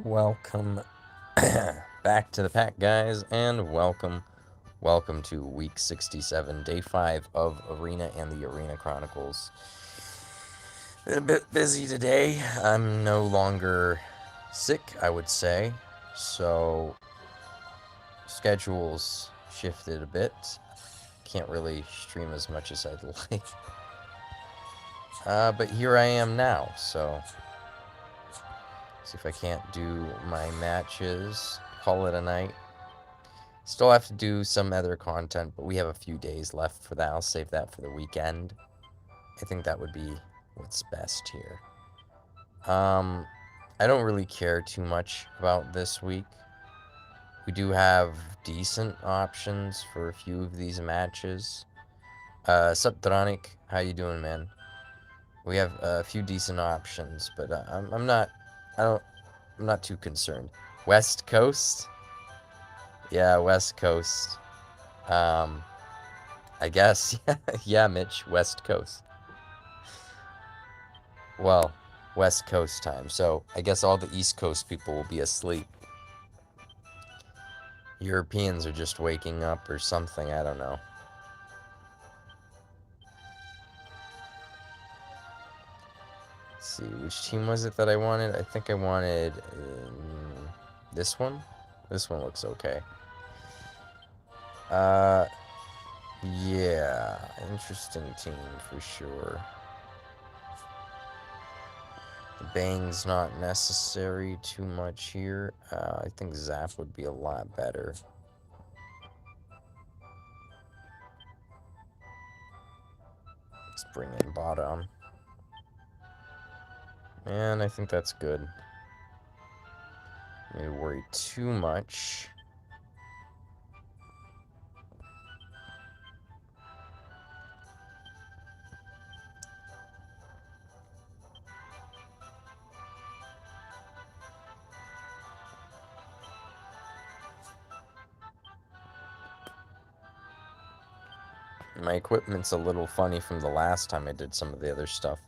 Welcome back to the pack, guys, and welcome to week 67, day 5 of Arena and the Arena Chronicles. Been a bit busy today. I'm no longer sick, I would say, so schedules shifted a bit. Can't really stream as much as I'd like. But here I am now, so see if I can't do my matches, call it a night. Still have to do some other content, but we have a few days left for that. I'll save that for the weekend. I think that would be what's best here. I don't really care too much about this week. We do have decent options for a few of these matches. Sup, Dronic? How you doing, man? We have a few decent options, but I'm not too concerned. West Coast? Yeah, West Coast. I guess. Yeah, Mitch, West Coast. Well, West Coast time, so I guess all the East Coast people will be asleep. Europeans are just waking up or something, I don't know. Let's see, which team was it that I wanted? I think I wanted this one. This one looks okay. Yeah, interesting team for sure. The bang's not necessary too much here. I think Zap would be a lot better. Let's bring in bottom. And I think that's good. Don't need to worry too much. My equipment's a little funny from the last time I did some of the other stuff.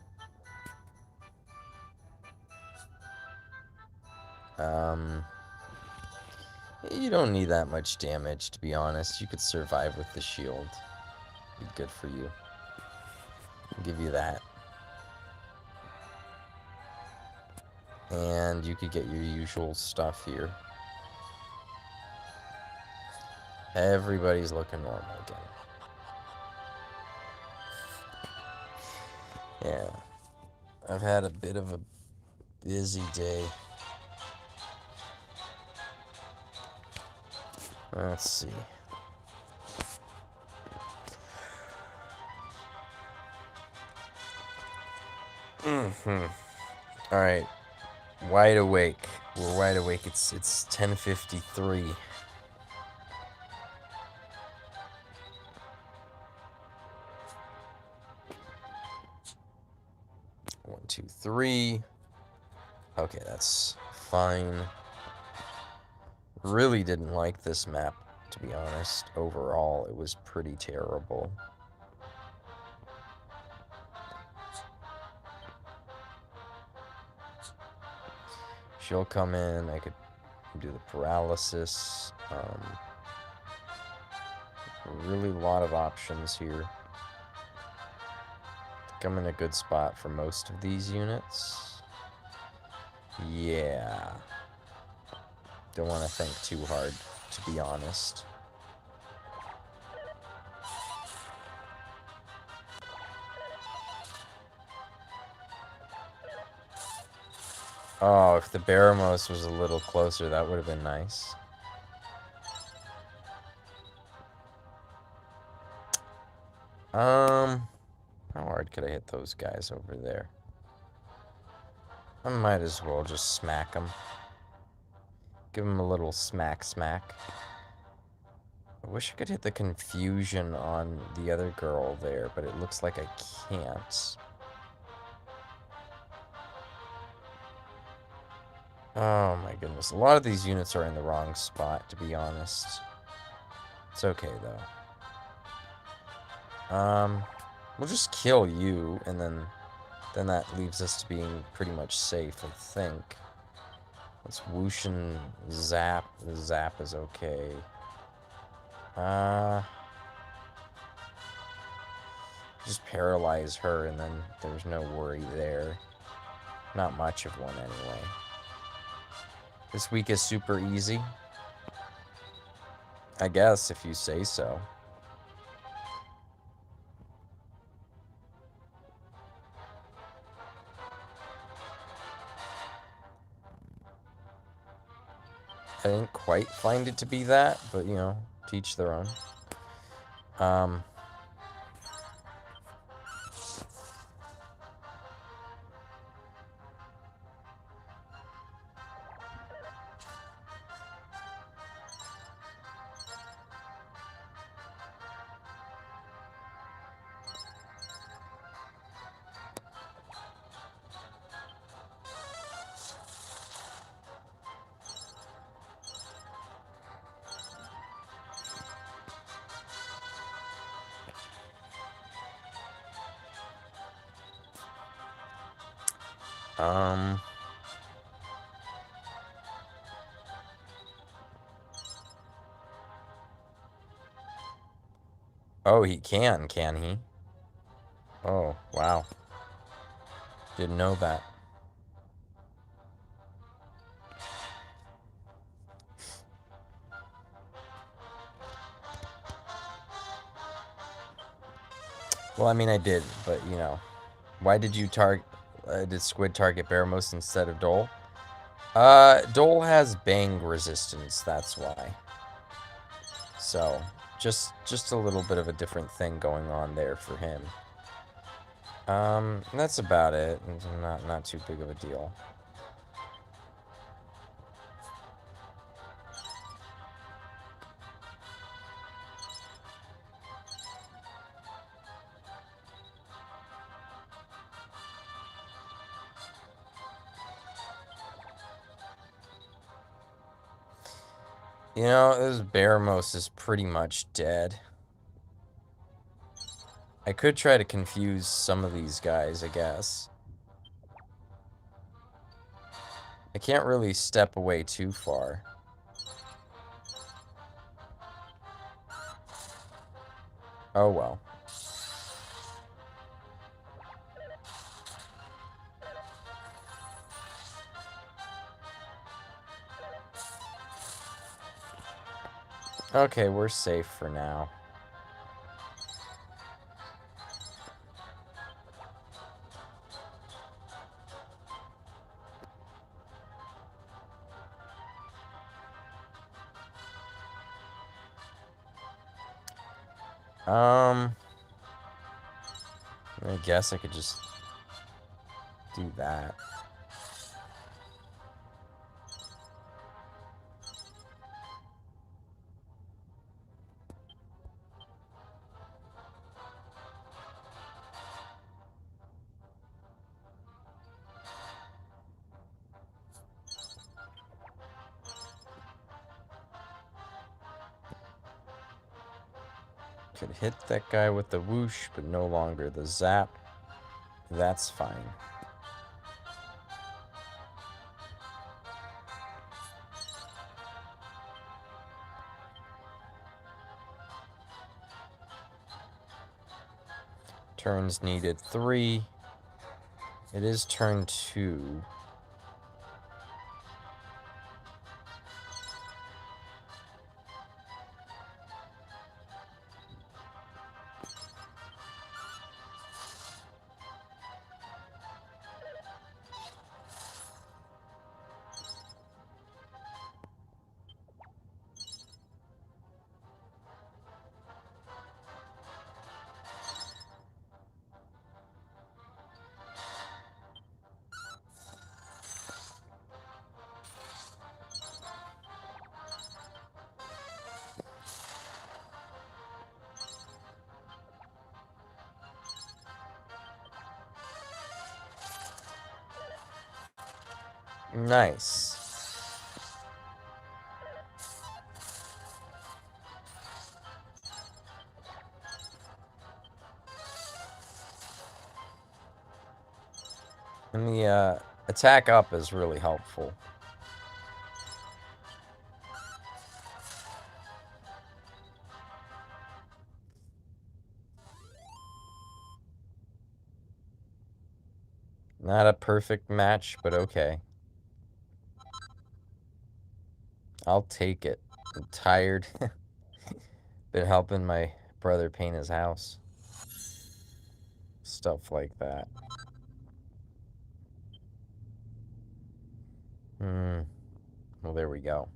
You don't need that much damage, to be honest. You could survive with the shield. Be good for you. I'll give you that. And you could get your usual stuff here. Everybody's looking normal again. Yeah. I've had a bit of a busy day. Let's see. Alright. Wide awake. We're wide awake. It's 10:53. One, two, three. Okay, that's fine. Really didn't like this map, to be honest. Overall, it was pretty terrible. She'll come in. I could do the paralysis. Really a lot of options here. I think I'm in a good spot for most of these units. Yeah. Don't want to think too hard, to be honest. Oh, if the Baramos was a little closer, that would have been nice. How hard could I hit those guys over there? I might as well just smack them. Give them a little smack. I wish I could hit the confusion on the other girl there, but it looks like I can't. Oh my goodness. A lot of these units are in the wrong spot, to be honest. It's okay, though. We'll just kill you, and then that leaves us to being pretty much safe, I think. Let's whoosh and zap. The zap is okay. Just paralyze her and then there's no worry there. Not much of one anyway. This week is super easy. I guess, if you say so. I didn't quite find it to be that, but, you know, teach their own. Oh, he can he? Oh, wow. Didn't know that. Well, I mean, I did, but, you know. Why did you did Squid target Baramos instead of Dole? Dole has bang resistance, that's why. So, just a little bit of a different thing going on there for him. That's about it. Not too big of a deal. You know, this Baramos is pretty much dead. I could try to confuse some of these guys, I guess. I can't really step away too far. Oh well. Okay, we're safe for now. I guess I could just do that. Could hit that guy with the whoosh, but no longer the zap. That's fine. Turns needed 3. It is turn 2. Nice. And the attack up is really helpful. Not a perfect match, but okay. I'll take it. I'm tired. Been helping my brother paint his house. Stuff like that. Well, there we go.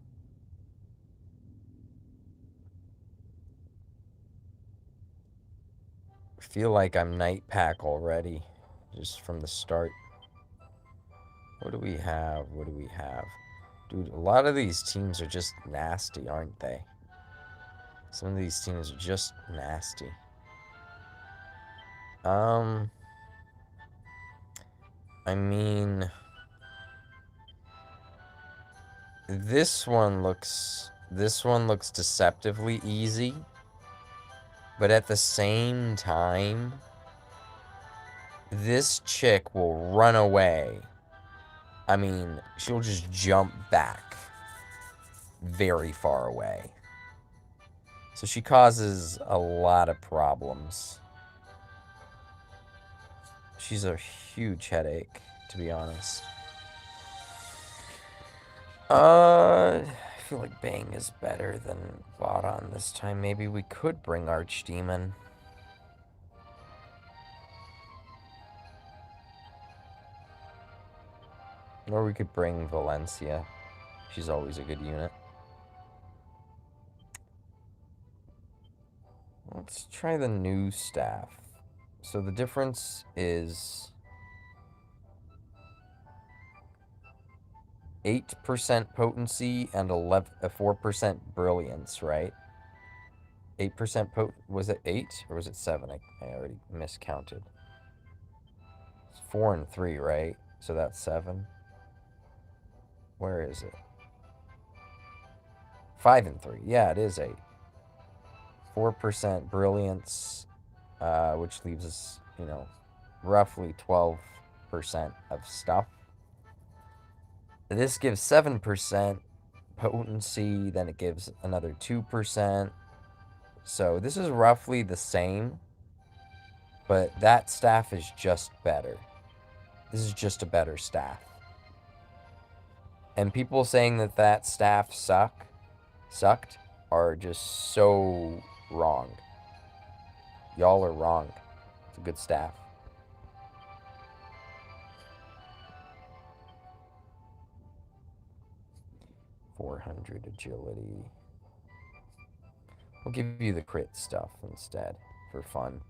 I feel like I'm night pack already, just from the start. What do we have? What do we have? Dude, a lot of these teams are just nasty, aren't they? Some of these teams are just nasty. I mean, this one looks deceptively easy, but at the same time, this chick will run away. I mean, she'll just jump back very far away. So she causes a lot of problems. She's a huge headache, to be honest. I feel like Bang is better than Vaudon this time. Maybe we could bring Archdemon. Or we could bring Valencia. She's always a good unit. Let's try the new staff. So the difference is 8% potency and 4% brilliance, right? 8% was it 8 or was it 7? I already miscounted. It's 4 and 3, right? So that's 7. Where is it? 5 and 3. Yeah, it is 8. 4% brilliance, which leaves us, roughly 12% of stuff. This gives 7% potency, then it gives another 2%. So this is roughly the same, but that staff is just better. This is just a better staff. And people saying that staff sucked are just so wrong. Y'all are wrong. It's a good staff. .400 agility. We'll give you the crit stuff instead for fun.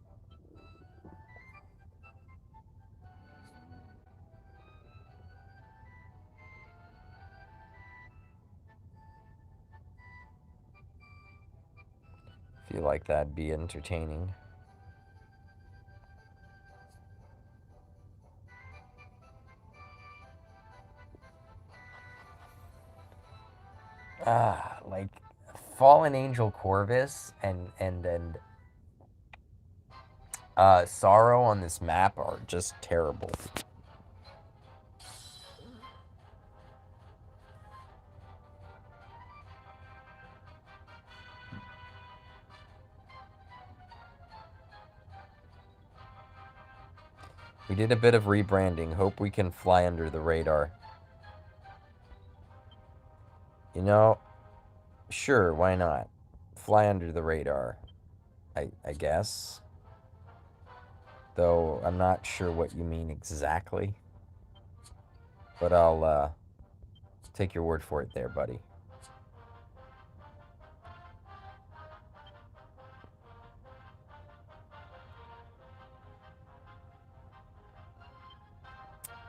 Feel like that'd be entertaining. Like Fallen Angel Corvus and Sorrow on this map are just terrible. We did a bit of rebranding. Hope we can fly under the radar. Sure, why not? Fly under the radar, I guess. Though I'm not sure what you mean exactly. But I'll take your word for it there, buddy.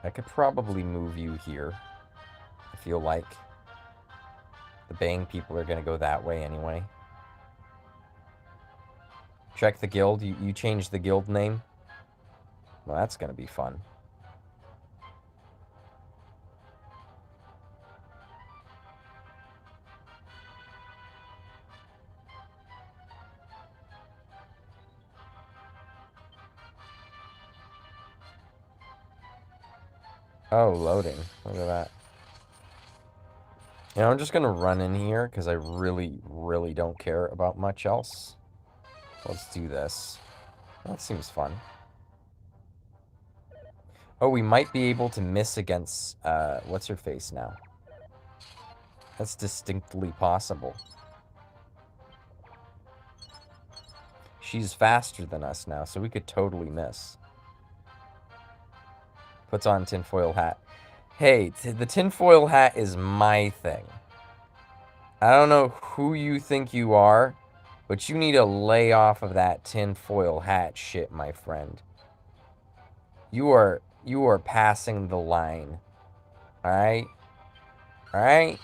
I could probably move you here. I feel like the Bang people are going to go that way anyway. Check the guild. You changed the guild name? Well, that's going to be fun. Oh, loading. Look at that. I'm just going to run in here because I really, really don't care about much else. Let's do this. That seems fun. Oh, we might be able to miss against, what's her face now? That's distinctly possible. She's faster than us now, so we could totally miss. Puts on tinfoil hat. Hey, the tinfoil hat is my thing. I don't know who you think you are, but you need to lay off of that tinfoil hat shit, my friend. You are passing the line. Alright? Alright?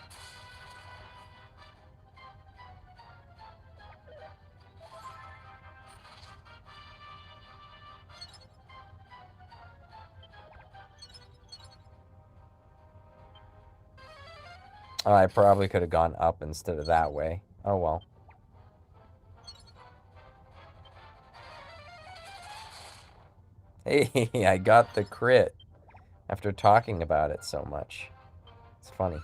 Oh, I probably could have gone up instead of that way. Oh well. Hey, I got the crit after talking about it so much. It's funny.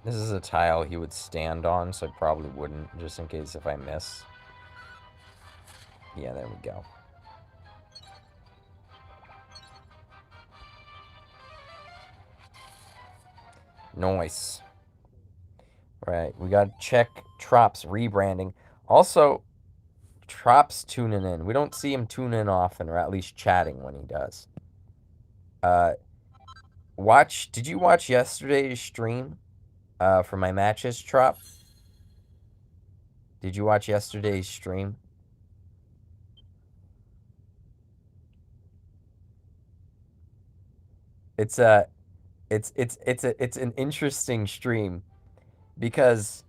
This is a tile he would stand on, so I probably wouldn't, just in case if I miss. Yeah, there we go. Nice. Right, we gotta check Trop's rebranding. Also, Trop's tuning in. We don't see him tune in often, or at least chatting when he does. Uh, did you watch yesterday's stream for my matches, Trop? Did you watch yesterday's stream? It's a, it's an interesting stream because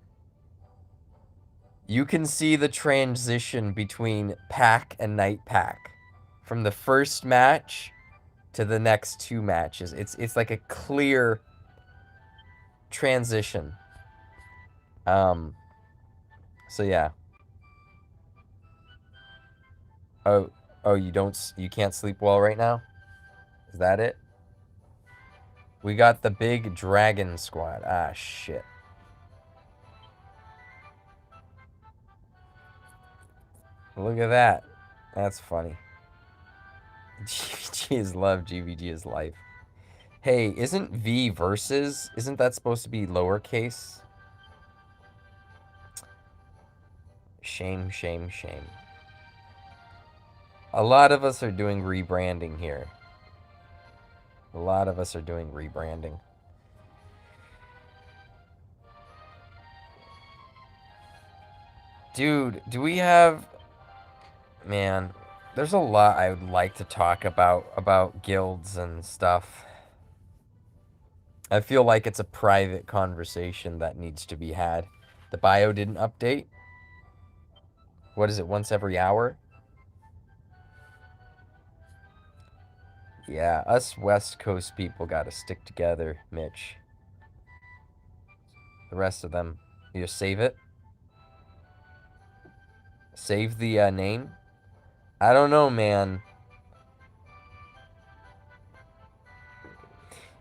you can see the transition between pack and night pack from the first match to the next two matches. It's like a clear transition. Um, so yeah. Oh, oh, you can't sleep well right now? Is that it? We got the big dragon squad. Ah, shit. Look at that. That's funny. GVG is love, GVG is life. Hey, isn't V versus? Isn't that supposed to be lowercase? Shame, shame, shame. A lot of us are doing rebranding here. A lot of us are doing rebranding. Dude, do we have... Man, there's a lot I would like to talk about guilds and stuff. I feel like it's a private conversation that needs to be had. The bio didn't update. What is it, once every hour? Yeah, us West Coast people gotta stick together, Mitch. The rest of them, you just save it? Save the name? I don't know, man.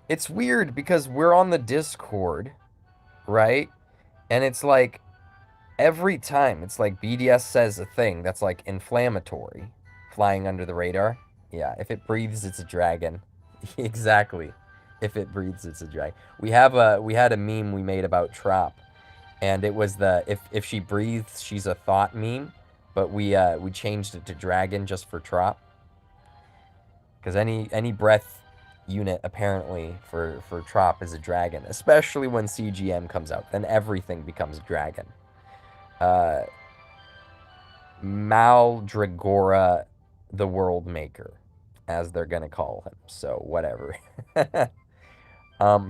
It's weird because we're on the Discord, right? And it's like, every time, it's like BDS says a thing that's like inflammatory, flying under the radar. Yeah, if it breathes, it's a dragon. Exactly. If it breathes, it's a dragon. We had a meme we made about Trop, and it was the if she breathes, she's a thought meme, but we changed it to dragon just for Trop, because any breath unit apparently for Trop is a dragon, especially when CGM comes out. Then everything becomes dragon. Uh, Maldragora, the World Maker, as they're gonna call him. So whatever.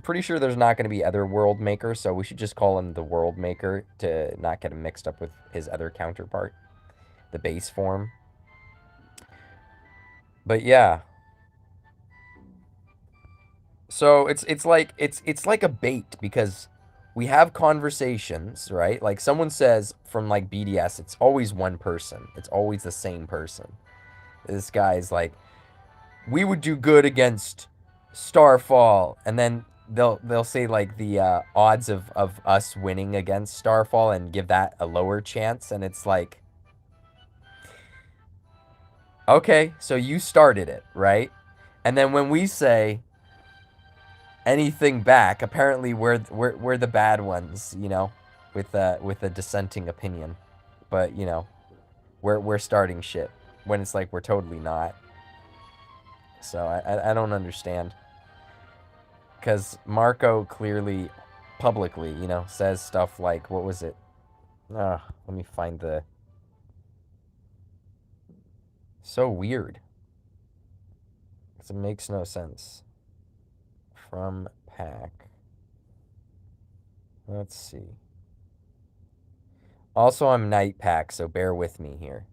Pretty sure there's not going to be other World Makers, so we should just call him the World Maker to not get him mixed up with his other counterpart, the base form. But yeah. So it's like a bait because we have conversations, right? Like someone says from like BDS, it's always one person. It's always the same person. This guy's like, we would do good against Starfall, and then they'll say like the odds of us winning against Starfall and give that a lower chance, and it's like, okay, so you started it, right? And then when we say anything back, apparently we're the bad ones, you know, with a dissenting opinion. But you know, we're starting shit when it's like we're totally not. So I don't understand. Because Marco clearly, publicly, you know, says stuff like, what was it? Let me find the... So weird. Because it makes no sense. From pack. Let's see. Also, I'm night pack, so bear with me here.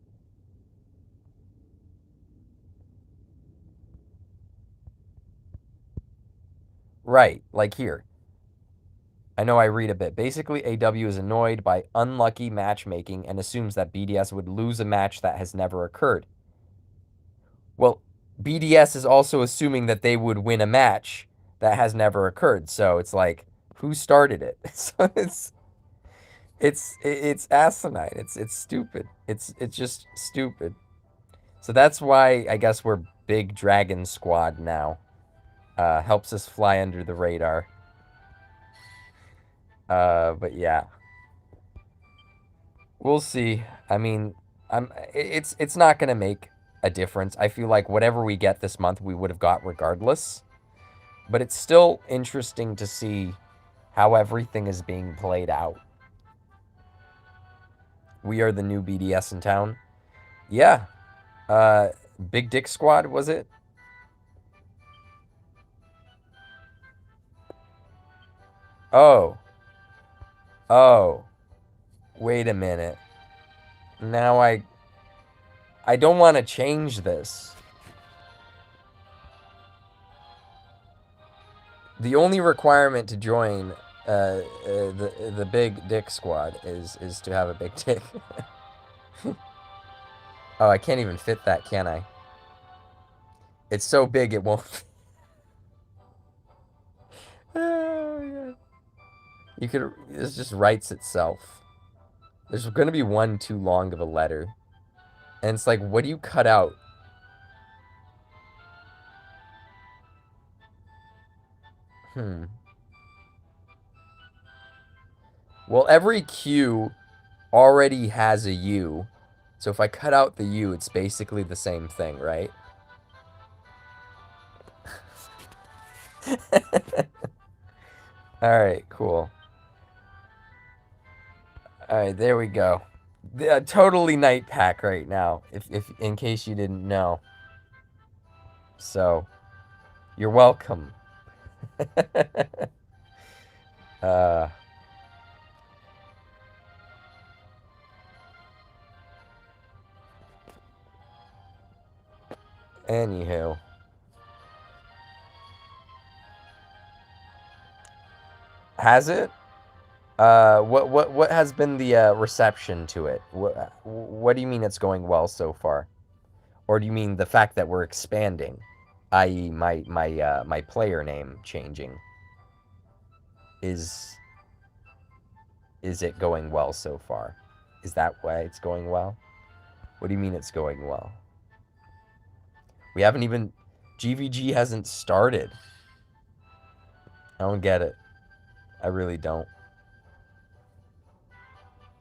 Right, like here. I know I read a bit. Basically, AW is annoyed by unlucky matchmaking and assumes that BDS would lose a match that has never occurred. Well, BDS is also assuming that they would win a match that has never occurred. So it's like, who started it? So it's asinine. It's stupid. It's just stupid. So that's why I guess we're Big Dragon Squad now. Helps us fly under the radar. But yeah, we'll see. I mean, it's not gonna make a difference. I feel like whatever we get this month, we would have got regardless. But it's still interesting to see how everything is being played out. We are the new BDS in town. Yeah. Big Dick Squad, was it? Oh. Oh. Wait a minute. Now I don't want to change this. The only requirement to join the Big Dick Squad is to have a big dick. Oh, I can't even fit that, can I? It's so big it won't. Oh, yeah. You could. This just writes itself. There's going to be one too long of a letter, and it's like, what do you cut out? Well, every Q already has a U, so if I cut out the U, it's basically the same thing, right? Alright, cool. Alright, there we go. Totally night pack right now, if in case you didn't know. So, you're welcome. uh... Anywho. Has it? What has been the reception to it? What do you mean it's going well so far? Or do you mean the fact that we're expanding, i.e., my player name changing? Is it going well so far? Is that why it's going well? What do you mean it's going well? We haven't even... GVG hasn't started. I don't get it. I really don't.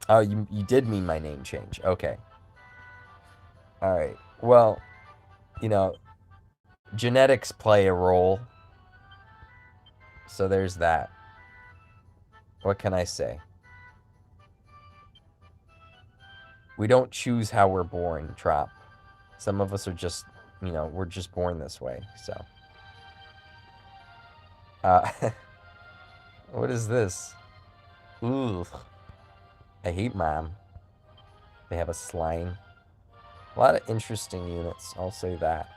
Oh, you did mean my name change. Okay. Alright. Well, you know, genetics play a role. So there's that. What can I say? We don't choose how we're born, Trop. Some of us are just, you know, we're just born this way, so. What is this? Ooh. I hate Mom. They have a slime. A lot of interesting units, I'll say that.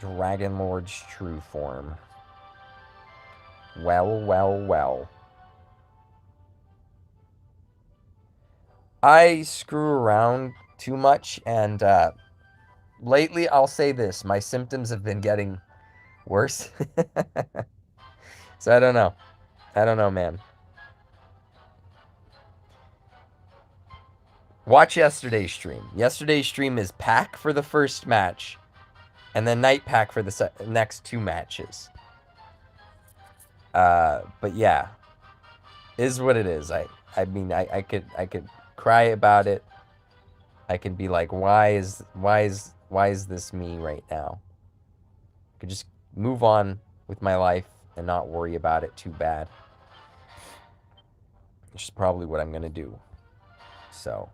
Dragon Lord's true form. Well, well, well. I screw around too much, and lately I'll say this: my symptoms have been getting worse. So I don't know. I don't know, man. Watch yesterday's stream. Yesterday's stream is pack for the first match, and then night pack for the next two matches. But yeah, is what it is. I mean, I could cry about it. I could be like, why is this me right now? I could just move on with my life and not worry about it too bad. Which is probably what I'm gonna do. So,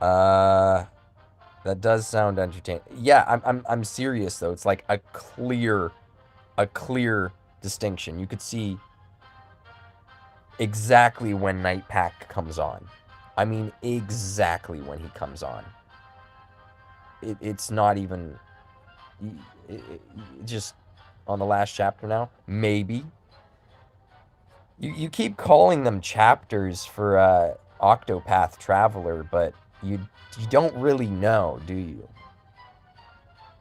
that does sound entertaining. Yeah, I'm serious though. It's like a clear distinction. You could see exactly when Night Pack comes on. I mean, exactly when he comes on. It's not even just on the last chapter now. Maybe you keep calling them chapters for Octopath Traveler, but you don't really know, do you?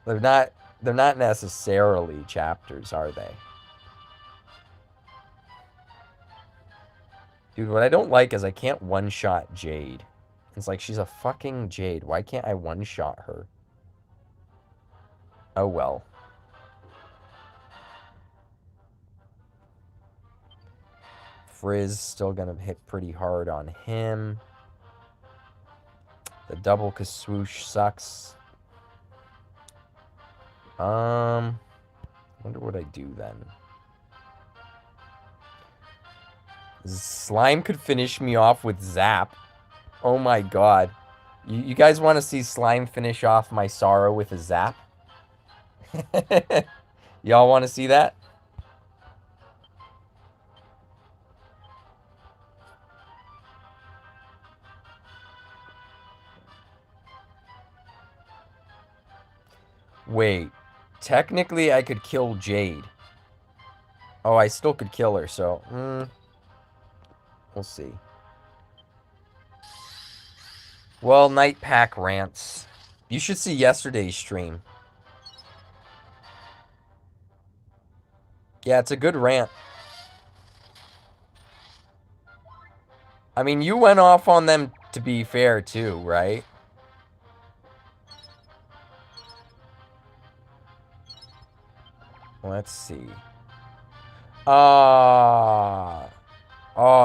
They're not necessarily chapters, are they? Dude, what I don't like is I can't one-shot Jade. It's like, she's a fucking Jade. Why can't I one-shot her? Oh well. Frizz still gonna hit pretty hard on him. The double Kaswoosh sucks. Wonder what I do then. Slime could finish me off with Zap. Oh my god. You guys want to see Slime finish off my sorrow with a Zap? Y'all want to see that? Wait. Technically, I could kill Jade. Oh, I still could kill her, so... we'll see. Well, Night Pack rants. You should see yesterday's stream. Yeah, it's a good rant. I mean, you went off on them, to be fair, too, right? Let's see. Oh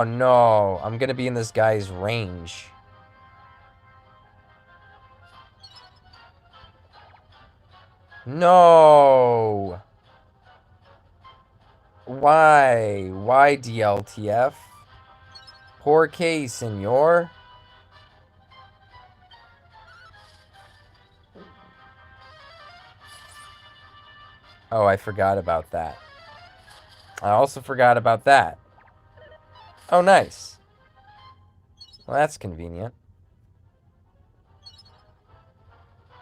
no. I'm gonna be in this guy's range. No. Why? Why DLTF? Poor case, senor. Oh, I forgot about that. I also forgot about that. Oh, nice. Well, that's convenient.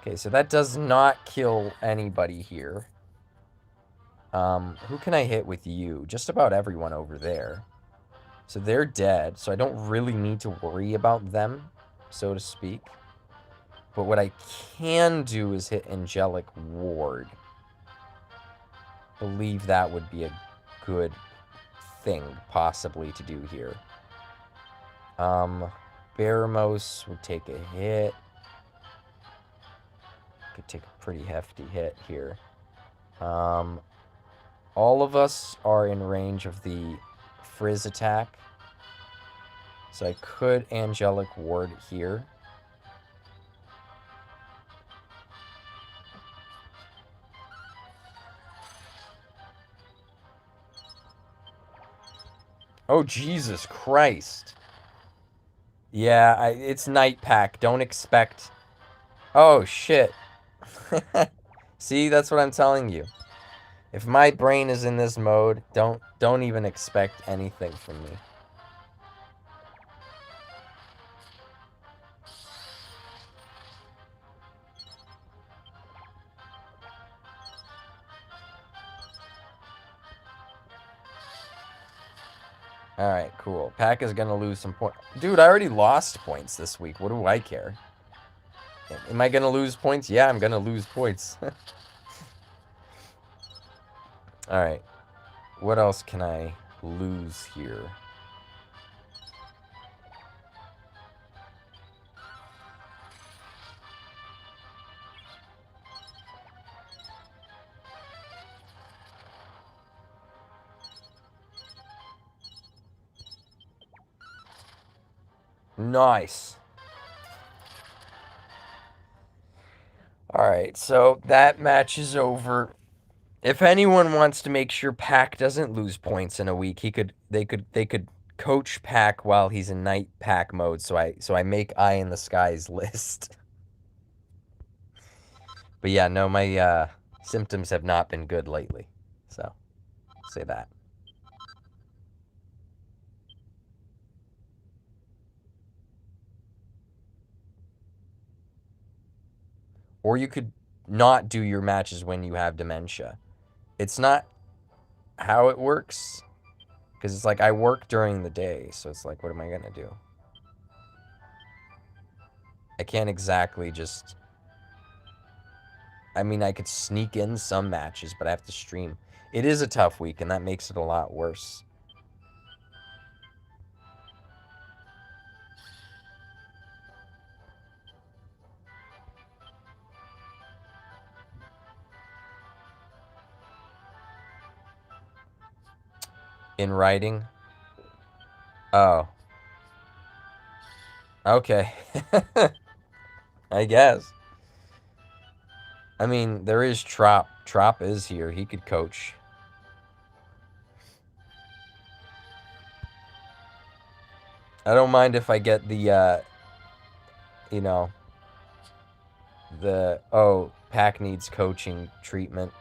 Okay, so that does not kill anybody here. Who can I hit with you? Just about everyone over there. So they're dead, so I don't really need to worry about them, so to speak. But what I can do is hit Angelic Ward. Believe that would be a good thing, possibly, to do here. Baramos would take a hit. Could take a pretty hefty hit here. All of us are in range of the Frizz attack. So I could Angelic Ward here. Oh, Jesus Christ. Yeah, it's Night Pack. Don't expect... Oh, shit. See, that's what I'm telling you. If my brain is in this mode, don't even expect anything from me. Alright, cool. Pack is gonna lose some points. Dude, I already lost points this week. What do I care? Am I gonna lose points? Yeah, I'm gonna lose points. Alright. What else can I lose here? Nice. Alright, so that match is over. If anyone wants to make sure Pack doesn't lose points in a week, they could coach Pack while he's in night Pack mode, so I make Eye in the Skies list. But yeah, no, my symptoms have not been good lately. So say that. Or you could not do your matches when you have dementia. It's not how it works. Because it's like I work during the day, so it's like, what am I going to do? I can't exactly just... I mean, I could sneak in some matches, but I have to stream. It is a tough week, and that makes it a lot worse. In writing? Oh. Okay. I guess. I mean, there is Trop. Trop is here. He could coach. I don't mind if I get the, you know, the, oh, Pack needs coaching treatment.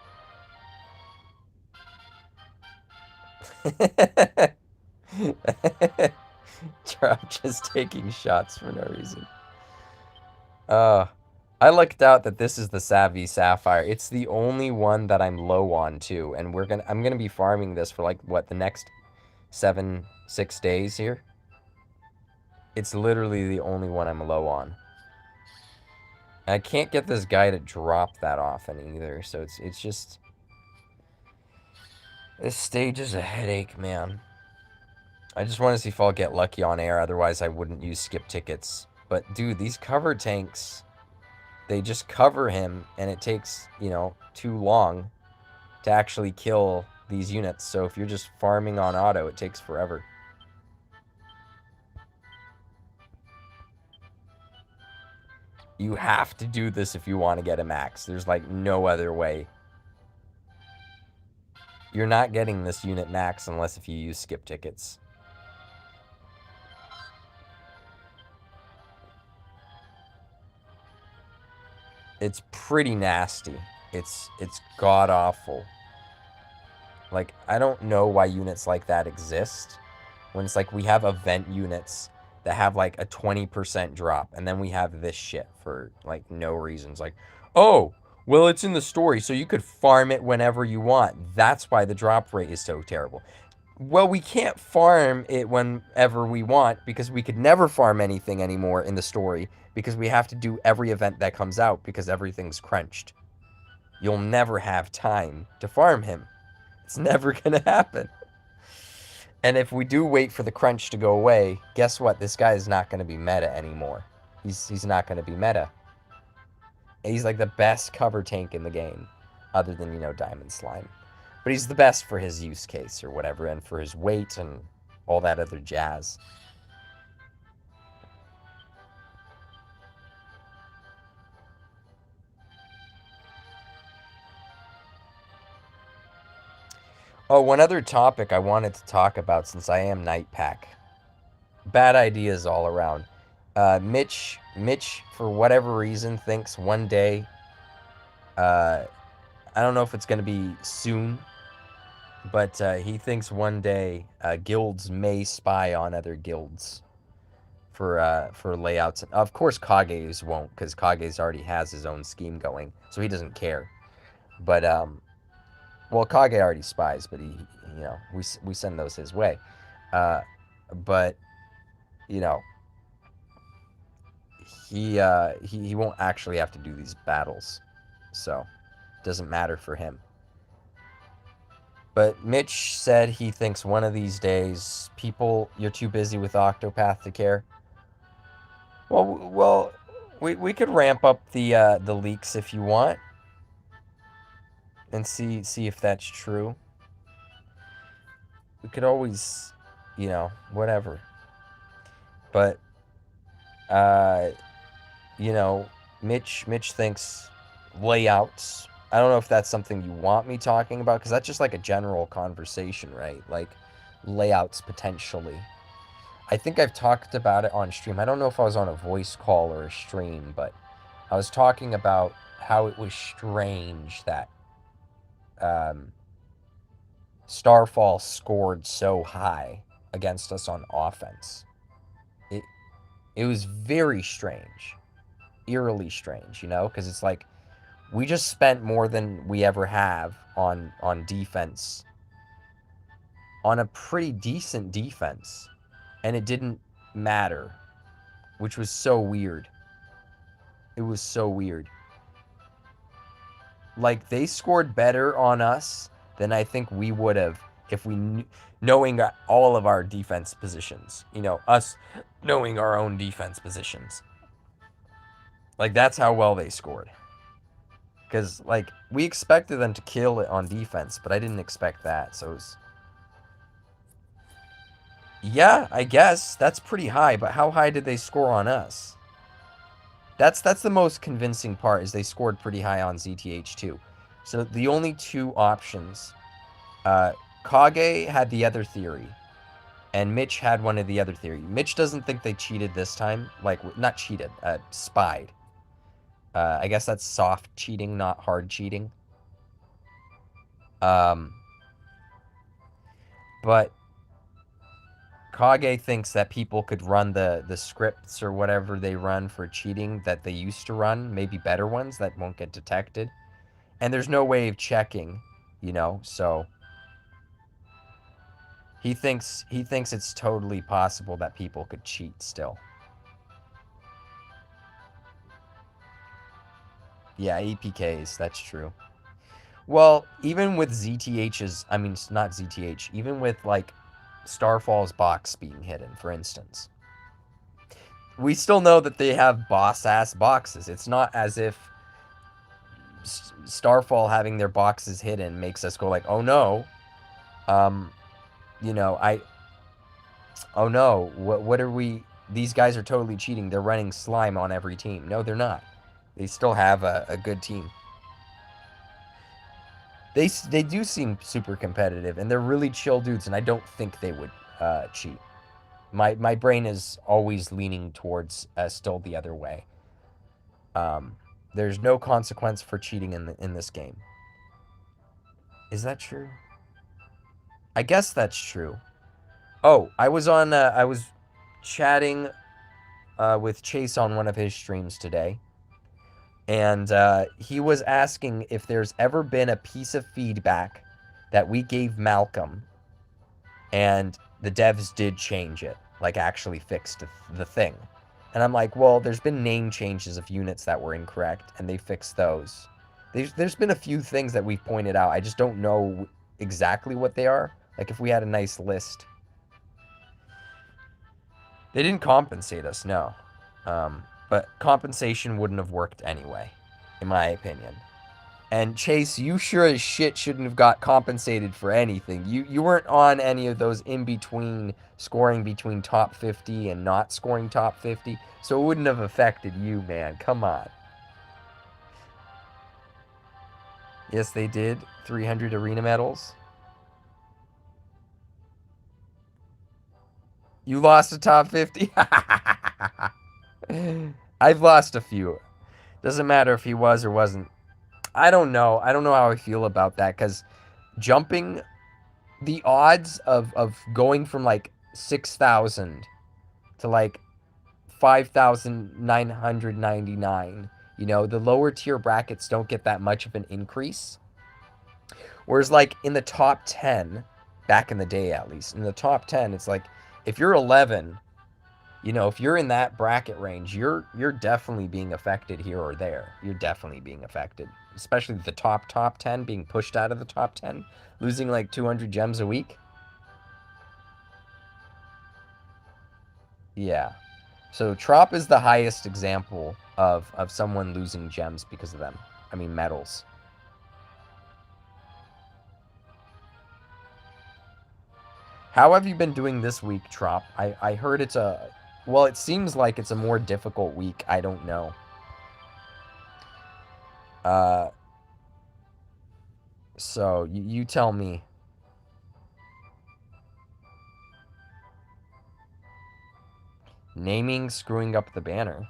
Trop just taking shots for no reason. I lucked out that this is the Savvy Sapphire. It's the only one that I'm low on too, and I'm gonna be farming this for like what, the next 6 days here. It's literally the only one I'm low on. And I can't get this guy to drop that often either, so it's just, this stage is a headache, man. I just want to see if I'll get lucky on air, otherwise I wouldn't use skip tickets. But dude, these cover tanks, they just cover him, and it takes, you know, too long to actually kill these units. So if you're just farming on auto, it takes forever. You have to do this if you want to get a max. There's like no other way. You're not getting this unit max unless if you use skip tickets. It's pretty nasty. It's god-awful. Like, I don't know why units like that exist. When it's like we have event units that have like a 20% drop, and then we have this shit for like no reasons. Like, oh, well, it's in the story, so you could farm it whenever you want. That's why the drop rate is so terrible. Well, we can't farm it whenever we want because we could never farm anything anymore in the story because we have to do every event that comes out because everything's crunched. You'll never have time to farm him. It's never going to happen. And if we do wait for the crunch to go away, guess what? This guy is not going to be meta anymore. He's not going to be meta. He's like the best cover tank in the game, other than, you know, Diamond Slime. But he's the best for his use case or whatever, and for his weight and all that other jazz. Oh, one other topic I wanted to talk about since I am Night Pack. Bad ideas all around. Mitch, for whatever reason, thinks one day, I don't know if it's going to be soon, but he thinks one day guilds may spy on other guilds for layouts. Of course, Kage's won't, because Kage's already has his own scheme going, so he doesn't care. But well, Kage already spies, but he, you know, we send those his way. but you know, he won't actually have to do these battles, so it doesn't matter for him. But Mitch said he thinks one of these days, you're too busy with Octopath to care. Well, we could ramp up the leaks if you want, and see if that's true. We could always, whatever. But uh, you know, Mitch thinks layouts. I don't know if that's something you want me talking about, because that's just like a general conversation, right? Like layouts potentially. I think I've talked about it on stream. I don't know if I was on a voice call or a stream, but I was talking about how it was strange that um, Starfall scored so high against us on offense. It it was very strange, eerily strange, because it's like we just spent more than we ever have on defense, on a pretty decent defense, and it didn't matter, which was so weird. It was so weird. Like, they scored better on us than I think we would have if knowing all of our defense positions. Us knowing our own defense positions. Like, that's how well they scored. Because, like, we expected them to kill it on defense, but I didn't expect that. So it was... Yeah, I guess. That's pretty high, but how high did they score on us? That's the most convincing part, is they scored pretty high on ZTH too. So the only two options, Kage had the other theory, and Mitch had one of the other theory. Mitch doesn't think they cheated this time. Like, not cheated, spied. I guess that's soft cheating, not hard cheating. But Kage thinks that people could run the scripts or whatever they run for cheating that they used to run, maybe better ones that won't get detected. And there's no way of checking, so he thinks it's totally possible that people could cheat still. Yeah, APKs, that's true. Well, even with ZTH's, I mean, not ZTH, even with, like, Starfall's box being hidden, for instance, we still know that they have boss-ass boxes. It's not as if Starfall having their boxes hidden makes us go like, oh no, oh no, what are we, these guys are totally cheating. They're running slime on every team. No, they're not. They still have a good team. They do seem super competitive, and they're really chill dudes, and I don't think they would cheat. My brain is always leaning towards still the other way. There's no consequence for cheating in this game. Is that true? I guess that's true. Oh, I was chatting with Chase on one of his streams today, and he was asking if there's ever been a piece of feedback that we gave Malcolm, and the devs did change it, like actually fixed the thing. And I'm like, well, there's been name changes of units that were incorrect, and they fixed those. There's been a few things that we've pointed out. I just don't know exactly what they are. Like, if we had a nice list. They didn't compensate us, no. But compensation wouldn't have worked anyway, in my opinion. And Chase, you sure as shit shouldn't have got compensated for anything. You weren't on any of those in-between, scoring between top 50 and not scoring top 50, so it wouldn't have affected you, man. Come on. Yes, they did. 300 arena medals. You lost a top 50? I've lost a few. Doesn't matter if he was or wasn't. I don't know. I don't know how I feel about that, because jumping, the odds of going from like 6,000 to like 5,999, the lower tier brackets don't get that much of an increase. Whereas like in the top 10, back in the day at least, in the top 10, it's like If you're 11, you know, if you're in that bracket range, you're definitely being affected here or there. You're definitely being affected, especially the top 10 being pushed out of the top 10, losing like 200 gems a week. Yeah. So Trop is the highest example of someone losing gems because of them. I mean medals. How have you been doing this week, Trop? I heard it's a well, it seems like it's a more difficult week. I don't know. Uh so you tell me. Naming screwing up the banner.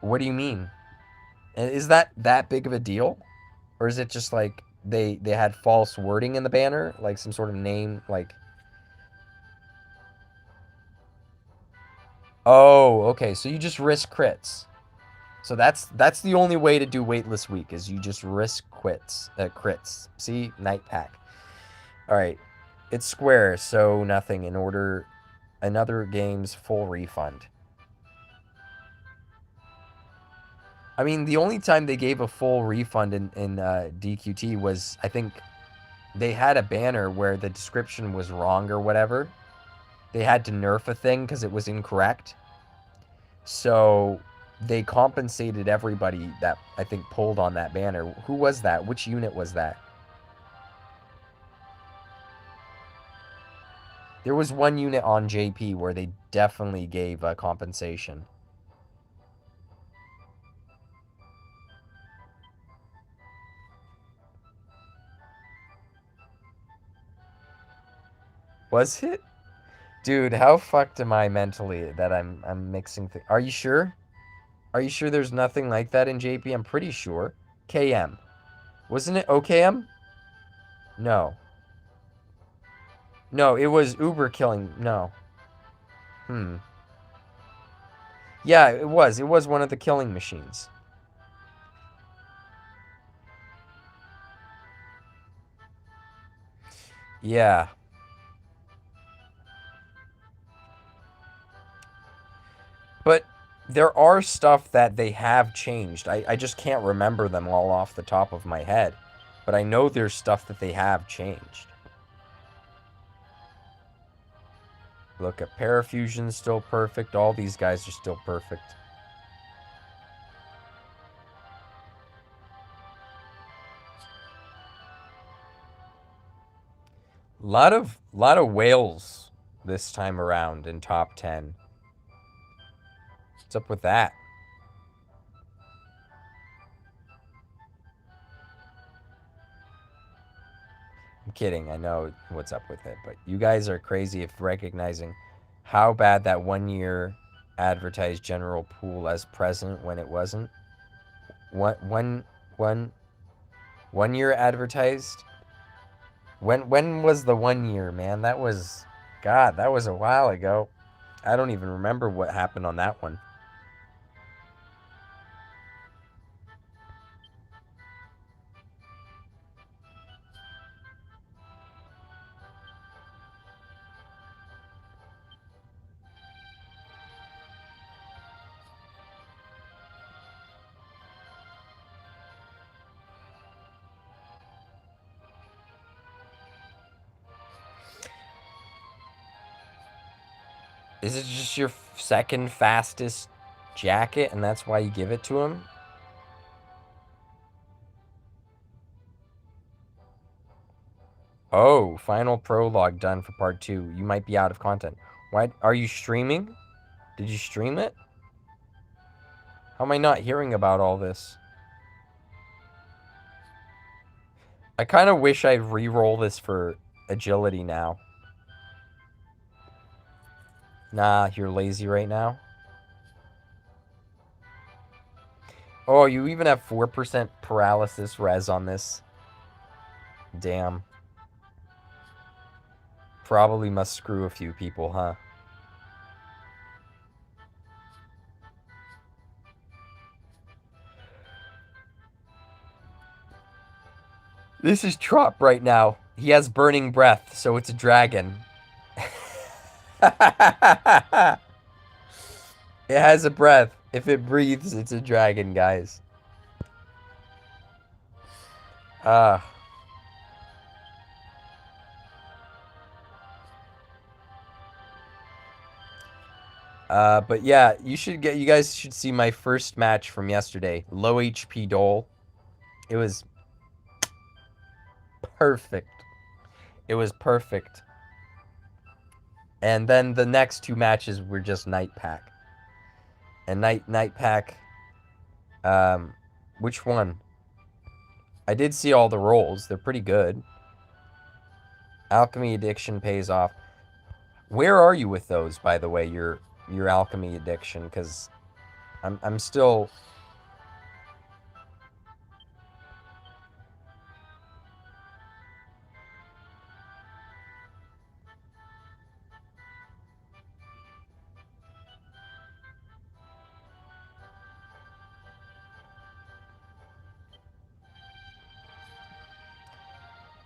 What do you mean? Is that big of a deal? Or is it just like they had false wording in the banner, like some sort of name like oh, okay. So you just risk crits. So that's the only way to do weightless week is you just risk crits. See, night pack. All right, it's square, so nothing. In order, another game's full refund. I mean, the only time they gave a full refund in DQT was I think they had a banner where the description was wrong or whatever. They had to nerf a thing because it was incorrect. So they compensated everybody that I think pulled on that banner. Who was that? Which unit was that? There was one unit on JP where they definitely gave a compensation. Was it? Dude, how fucked am I mentally that I'm mixing things? Are you sure? Are you sure there's nothing like that in JP? I'm pretty sure. KM. Wasn't it OKM? No. No, it was Uber killing. No. Hmm. Yeah, it was. It was one of the killing machines. Yeah. But there are stuff that they have changed. I just can't remember them all off the top of my head. But I know there's stuff that they have changed. Look at Parafusion's still perfect. All these guys are still perfect. Lot of whales this time around in top 10. What's up with that? I'm kidding. I know what's up with it, but you guys are crazy if recognizing how bad that 1 year advertised general pool as present when it wasn't. One 1 year advertised. When was the 1 year, man? That was God, that was a while ago. I don't even remember what happened on that one. Is it just your second fastest jacket and that's why you give it to him? Oh, final prologue done for part 2. You might be out of content. Why are you streaming? Did you stream it? How am I not hearing about all this? I kind of wish I'd re-roll this for agility now. Nah, you're lazy right now. Oh, you even have 4% paralysis res on this. Damn. Probably must screw a few people, huh? This is Trop right now. He has burning breath, so it's a dragon. It has a breath. If it breathes, it's a dragon, guys. Ah. But yeah, you guys should see my first match from yesterday. Low HP Dole. It was perfect. It was perfect. And then the next two matches were just Night Pack. And Night Pack, which one? I did see all the rolls. They're pretty good. Alchemy addiction pays off. Where are you with those, by the way? Your alchemy addiction, because I'm still.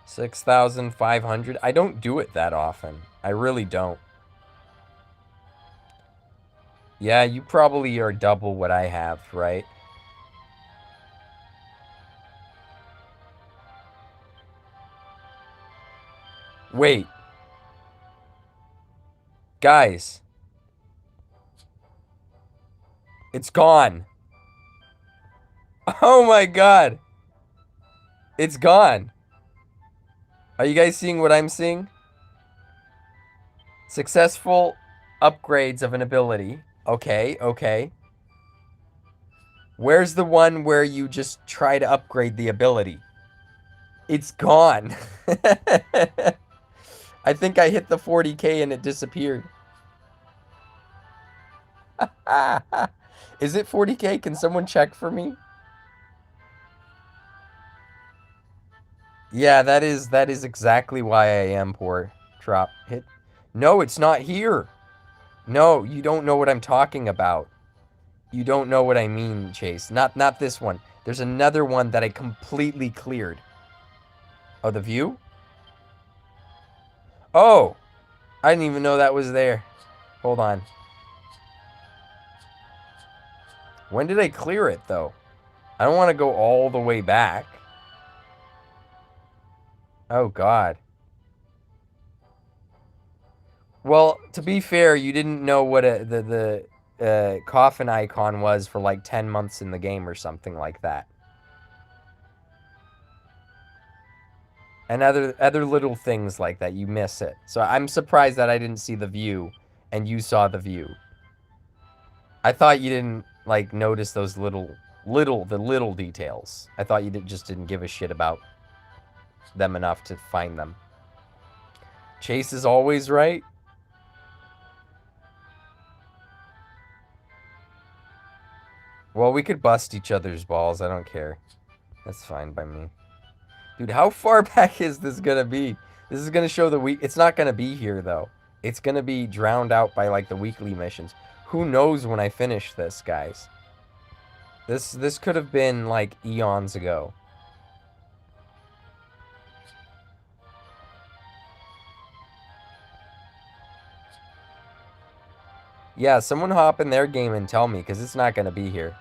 6,500. I don't do it that often. I really don't. Yeah, you probably are double what I have, right? Wait. Guys. It's gone. Oh my god. It's gone. Are you guys seeing what I'm seeing? Successful upgrades of an ability. Okay, okay. Where's the one where you just try to upgrade the ability? It's gone. I think I hit the 40k and it disappeared. Is it 40k? Can someone check for me? Yeah, that is exactly why I am poor. Drop hit. No, it's not here. No, you don't know what I'm talking about. You don't know what I mean, Chase. Not this one. There's another one that I completely cleared. Oh, the view? Oh! I didn't even know that was there. Hold on. When did I clear it, though? I don't want to go all the way back. Oh, God. Well, to be fair, you didn't know what the coffin icon was for like 10 months in the game or something like that. And other little things like that, you miss it. So I'm surprised that I didn't see the view and you saw the view. I thought you didn't like notice those little details. I thought you just didn't give a shit about them enough to find them. Chase is always right. Well, we could bust each other's balls. I don't care. That's fine by me. Dude, how far back is this gonna be? This is gonna show the week. It's not gonna be here, though. It's gonna be drowned out by, like, the weekly missions. Who knows when I finish this, guys? This could have been, like, eons ago. Yeah, someone hop in their game and tell me, because it's not gonna be here.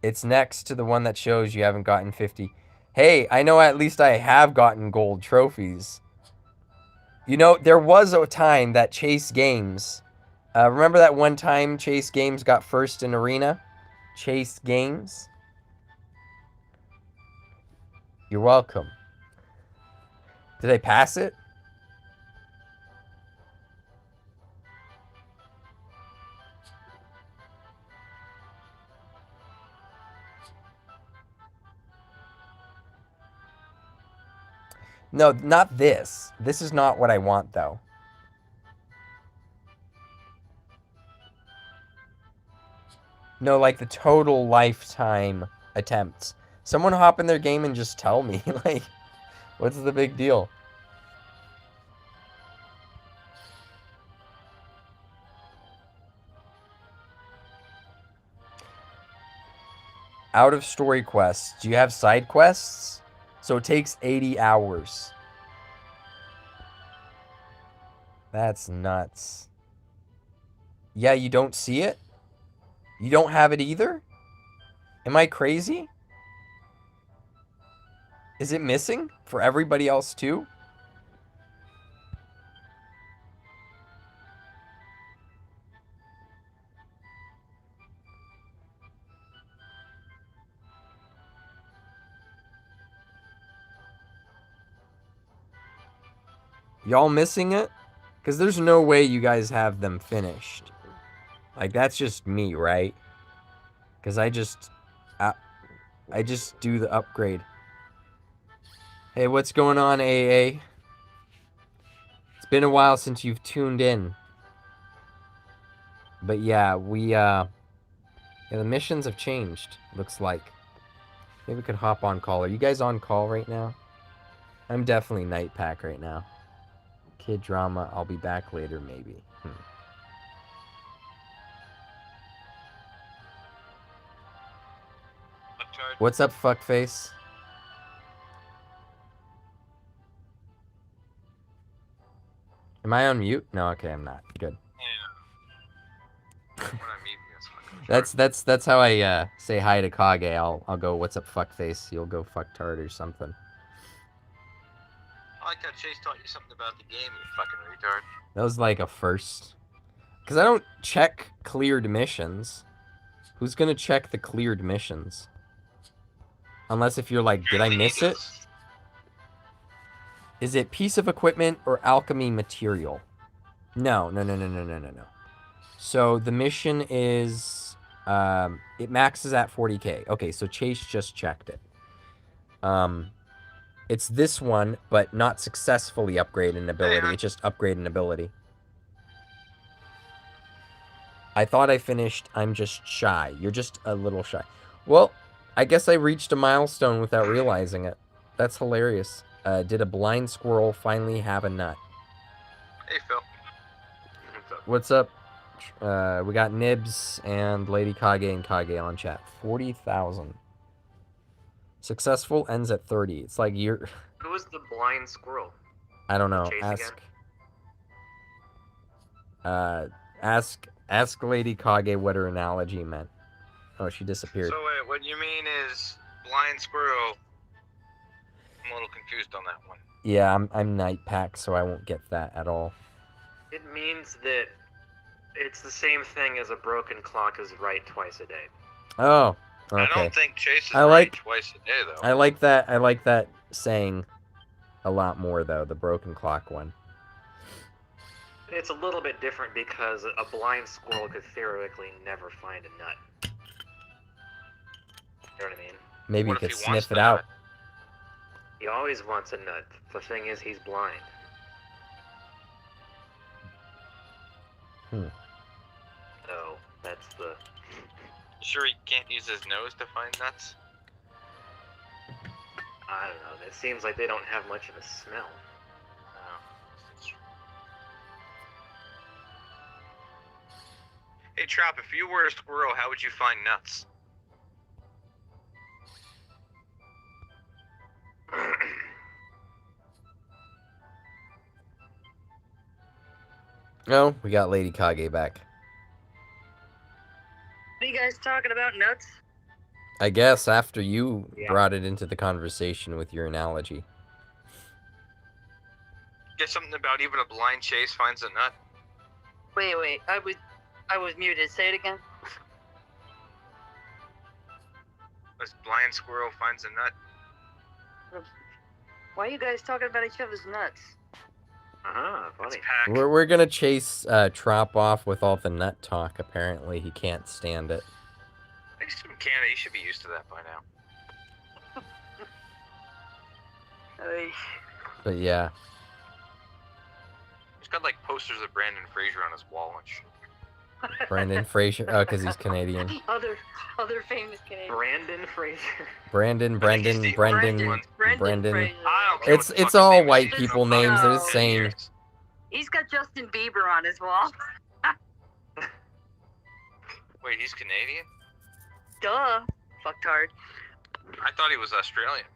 It's next to the one that shows you haven't gotten 50. Hey, I know at least I have gotten gold trophies. You know, there was a time that Chase Games... remember that one time Chase Games got first in Arena? Chase Games? You're welcome. Did I pass it? No, not this. This is not what I want, though. No, like the total lifetime attempts. Someone hop in their game and just tell me. Like, what's the big deal? Out of story quests. Do you have side quests? So it takes 80 hours. That's nuts. Yeah, you don't see it? You don't have it either? Am I crazy? Is it missing for everybody else too? Y'all missing it? Because there's no way you guys have them finished. Like, that's just me, right? Because I just do the upgrade. Hey, what's going on, AA? It's been a while since you've tuned in. But yeah, yeah, the missions have changed, looks like. Maybe we could hop on call. Are you guys on call right now? I'm definitely night pack right now. Kid drama, I'll be back later, maybe. What's up, fuckface? Am I on mute? No, okay, I'm not. Good. Yeah. That's how I say hi to Kage. I'll go, what's up, fuckface? You'll go fucktard or something. I like how Chase taught you something about the game, you fucking retard. That was like a first. Because I don't check cleared missions. Who's gonna check the cleared missions? Unless if you're like, did I miss it? Is it piece of equipment or alchemy material? No. So the mission is, it maxes at 40k. Okay, so Chase just checked it. It's this one, but not successfully upgrade an ability. It just upgrade an ability. I thought I finished. I'm just shy. You're just a little shy. Well, I guess I reached a milestone without realizing it. That's hilarious. Did a blind squirrel finally have a nut? Hey, Phil. What's up? We got Nibs and Lady Kage and Kage on chat. 40,000. Successful ends at 30. It's like you're... Who was the blind squirrel? I don't know. Ask Lady Kage what her analogy meant. Oh, she disappeared. So wait, what you mean is blind squirrel? I'm a little confused on that one. Yeah, I'm night pack, so I won't get that at all. It means that it's the same thing as a broken clock is right twice a day. Oh, okay. I don't think Chase is right twice a day, though. I like that saying a lot more, though, the broken clock one. It's a little bit different because a blind squirrel could theoretically never find a nut. You know what I mean? Maybe he could sniff it out. He always wants a nut. The thing is, he's blind. So, that's the... Sure he can't use his nose to find nuts? I don't know. It seems like they don't have much of a smell. Hey, Trop, if you were a squirrel, how would you find nuts? No, we got Lady Kage back. What are you guys talking about, nuts? I guess after you brought it into the conversation with your analogy. Get something about even a blind Chase finds a nut? Wait, I was muted. Say it again. This blind squirrel finds a nut? Why are you guys talking about each other's nuts? Funny. We're gonna chase Trop off with all the nut talk. Apparently, he can't stand it. He's from Canada. You should be used to that by now. But yeah. He's got like posters of Brandon Fraser on his wall and shit. Brandon Fraser. Oh, because he's Canadian. Other famous Canadian. Brandon Fraser. Brendan. Fraser. It's all white people names. They're the same. He's got Justin Bieber on his wall. Wait, he's Canadian? Duh. fucktard. I thought he was Australian.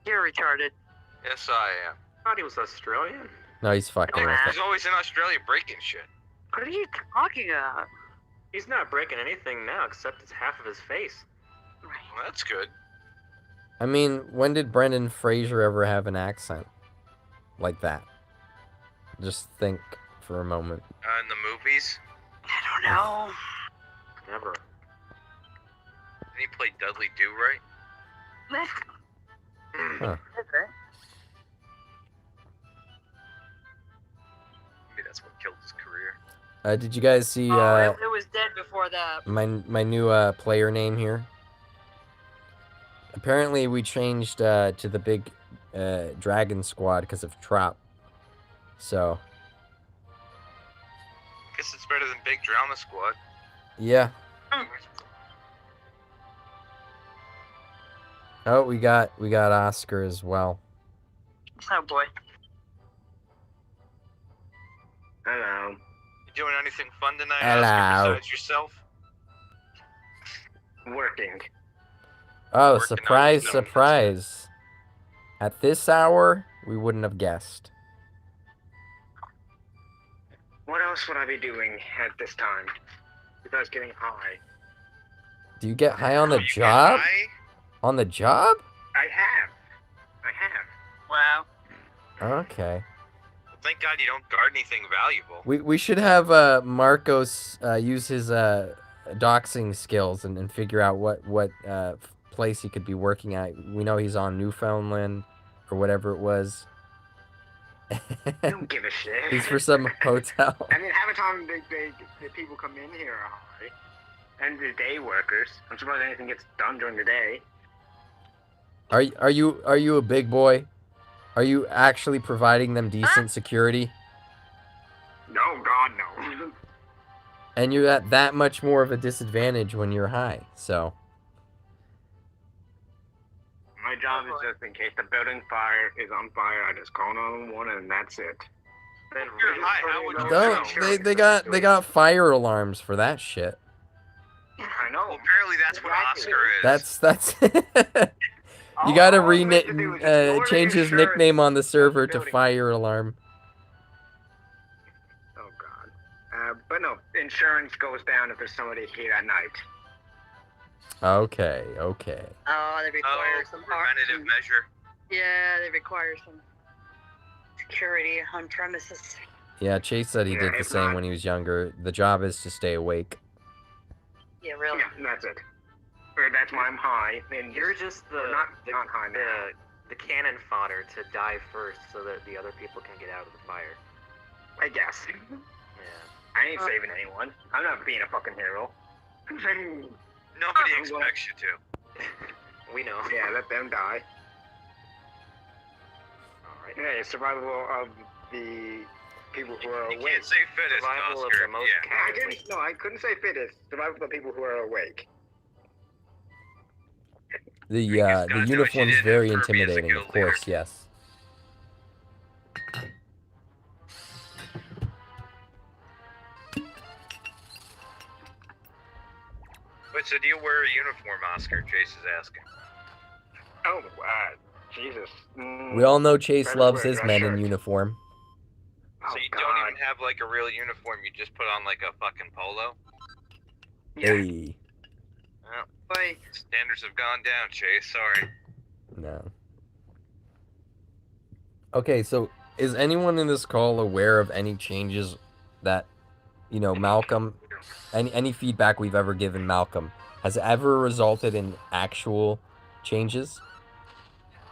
You're retarded. Yes, I am. I thought he was Australian. No, he's fucking with He's it. always in Australia breaking shit. What are you talking about? He's not breaking anything now except it's half of his face. Well, that's good. I mean, when did Brendan Fraser ever have an accent like that? Just think for a moment. In the movies, I don't know. Never. didn't he play Dudley Do-Right? Huh. Okay. Maybe that's what killed his career. Did you guys see It was dead before that. my new player name here? Apparently, we changed to the big dragon squad because of Trop. So Guess it's better than Big Drama Squad. yeah. Oh, we got Oscar as well. Oh boy. Hello. You doing anything fun tonight, Hello. Oscar, besides yourself? Working. Oh, Working on surprise, his surprise! At this hour, we wouldn't have guessed. What else would I be doing at this time? Besides getting high. Do you get high on the You get job? high? On the job? I have. Wow. Okay. Well, thank God you don't guard anything valuable. We should have Marcos use his doxing skills and figure out what place he could be working at. We know he's on Newfoundland or whatever it was. I don't give a shit. He's for some hotel. I mean, half the time the people come in here are high. And the day workers. I'm surprised anything gets done during the day. Are you a big boy? Are you actually providing them decent security? No, God, no. And you're at that much more of a disadvantage when you're high. So My job is just in case the building fire is on fire, I just call 911 and that's it. Then You're really high, how would you don't they got fire alarms for that shit. I know. Well, apparently that's what Exactly. Oscar is. That's you gotta change his nickname on the server to Fire Alarm. Oh, God. But no, insurance goes down if there's somebody here at night. Okay. Oh, they require some preventative measure. Yeah, they require some security on premises. Yeah, Chase said he Yeah, did the if same not- when he was younger. The job is to stay awake. Yeah, really. Yeah, that's it. Or that's why I'm high. And You're just the We're not high now. the cannon fodder to die first, so that the other people can get out of the fire. I guess. Yeah. I ain't saving anyone. I'm not being a fucking hero. Nobody expects you to. We know. Yeah, let them die. All right. Yeah, survival of the people who are You awake. can't say fittest, Survival of Oscar. the most Yeah. I couldn't say fittest. Survival of the people who are awake. The just gotta do what you uniform's did very for me as a intimidating, guild of course, yes. Wait, so do you wear a uniform, Oscar? Chase is asking. Oh, Jesus. We all know Chase Better loves wear a his dress men in shirt. uniform. Oh, So you God. don't even have like a real uniform, you just put on like a fucking polo? Yeah. Hey, Boy, Standards have gone down, Chase, sorry. no. Okay, so is anyone in this call aware of any changes that, Malcolm, any feedback we've ever given Malcolm has ever resulted in actual changes?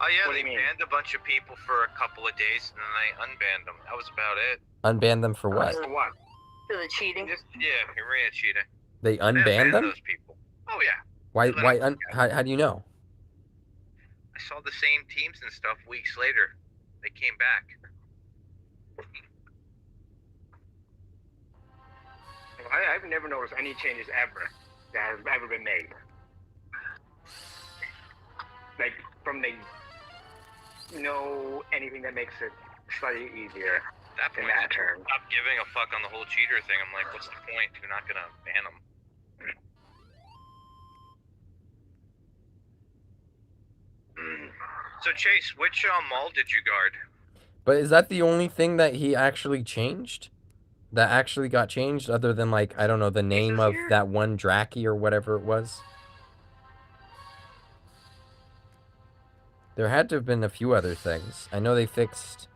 Oh yeah, What do they you mean? banned a bunch of people for a couple of days and then they unbanned them. That was about it. Unban them for what? For what? for the cheating. Just, yeah, arena cheating. They They unbanned them? those people. Oh yeah. Why? Let Why? them How do you know? I saw the same teams and stuff weeks later. They came back. I've never noticed any changes ever that have ever been made. Like, from the anything that makes it slightly easier At that in point, that term. stop giving a fuck on the whole cheater thing. I'm like, what's the point? You're not gonna ban them. So Chase, which mall did you guard? But is that the only thing that he actually changed? That actually got changed, other than like I don't know the name of here? that one Draki or whatever it was? There had to have been a few other things. I know they fixed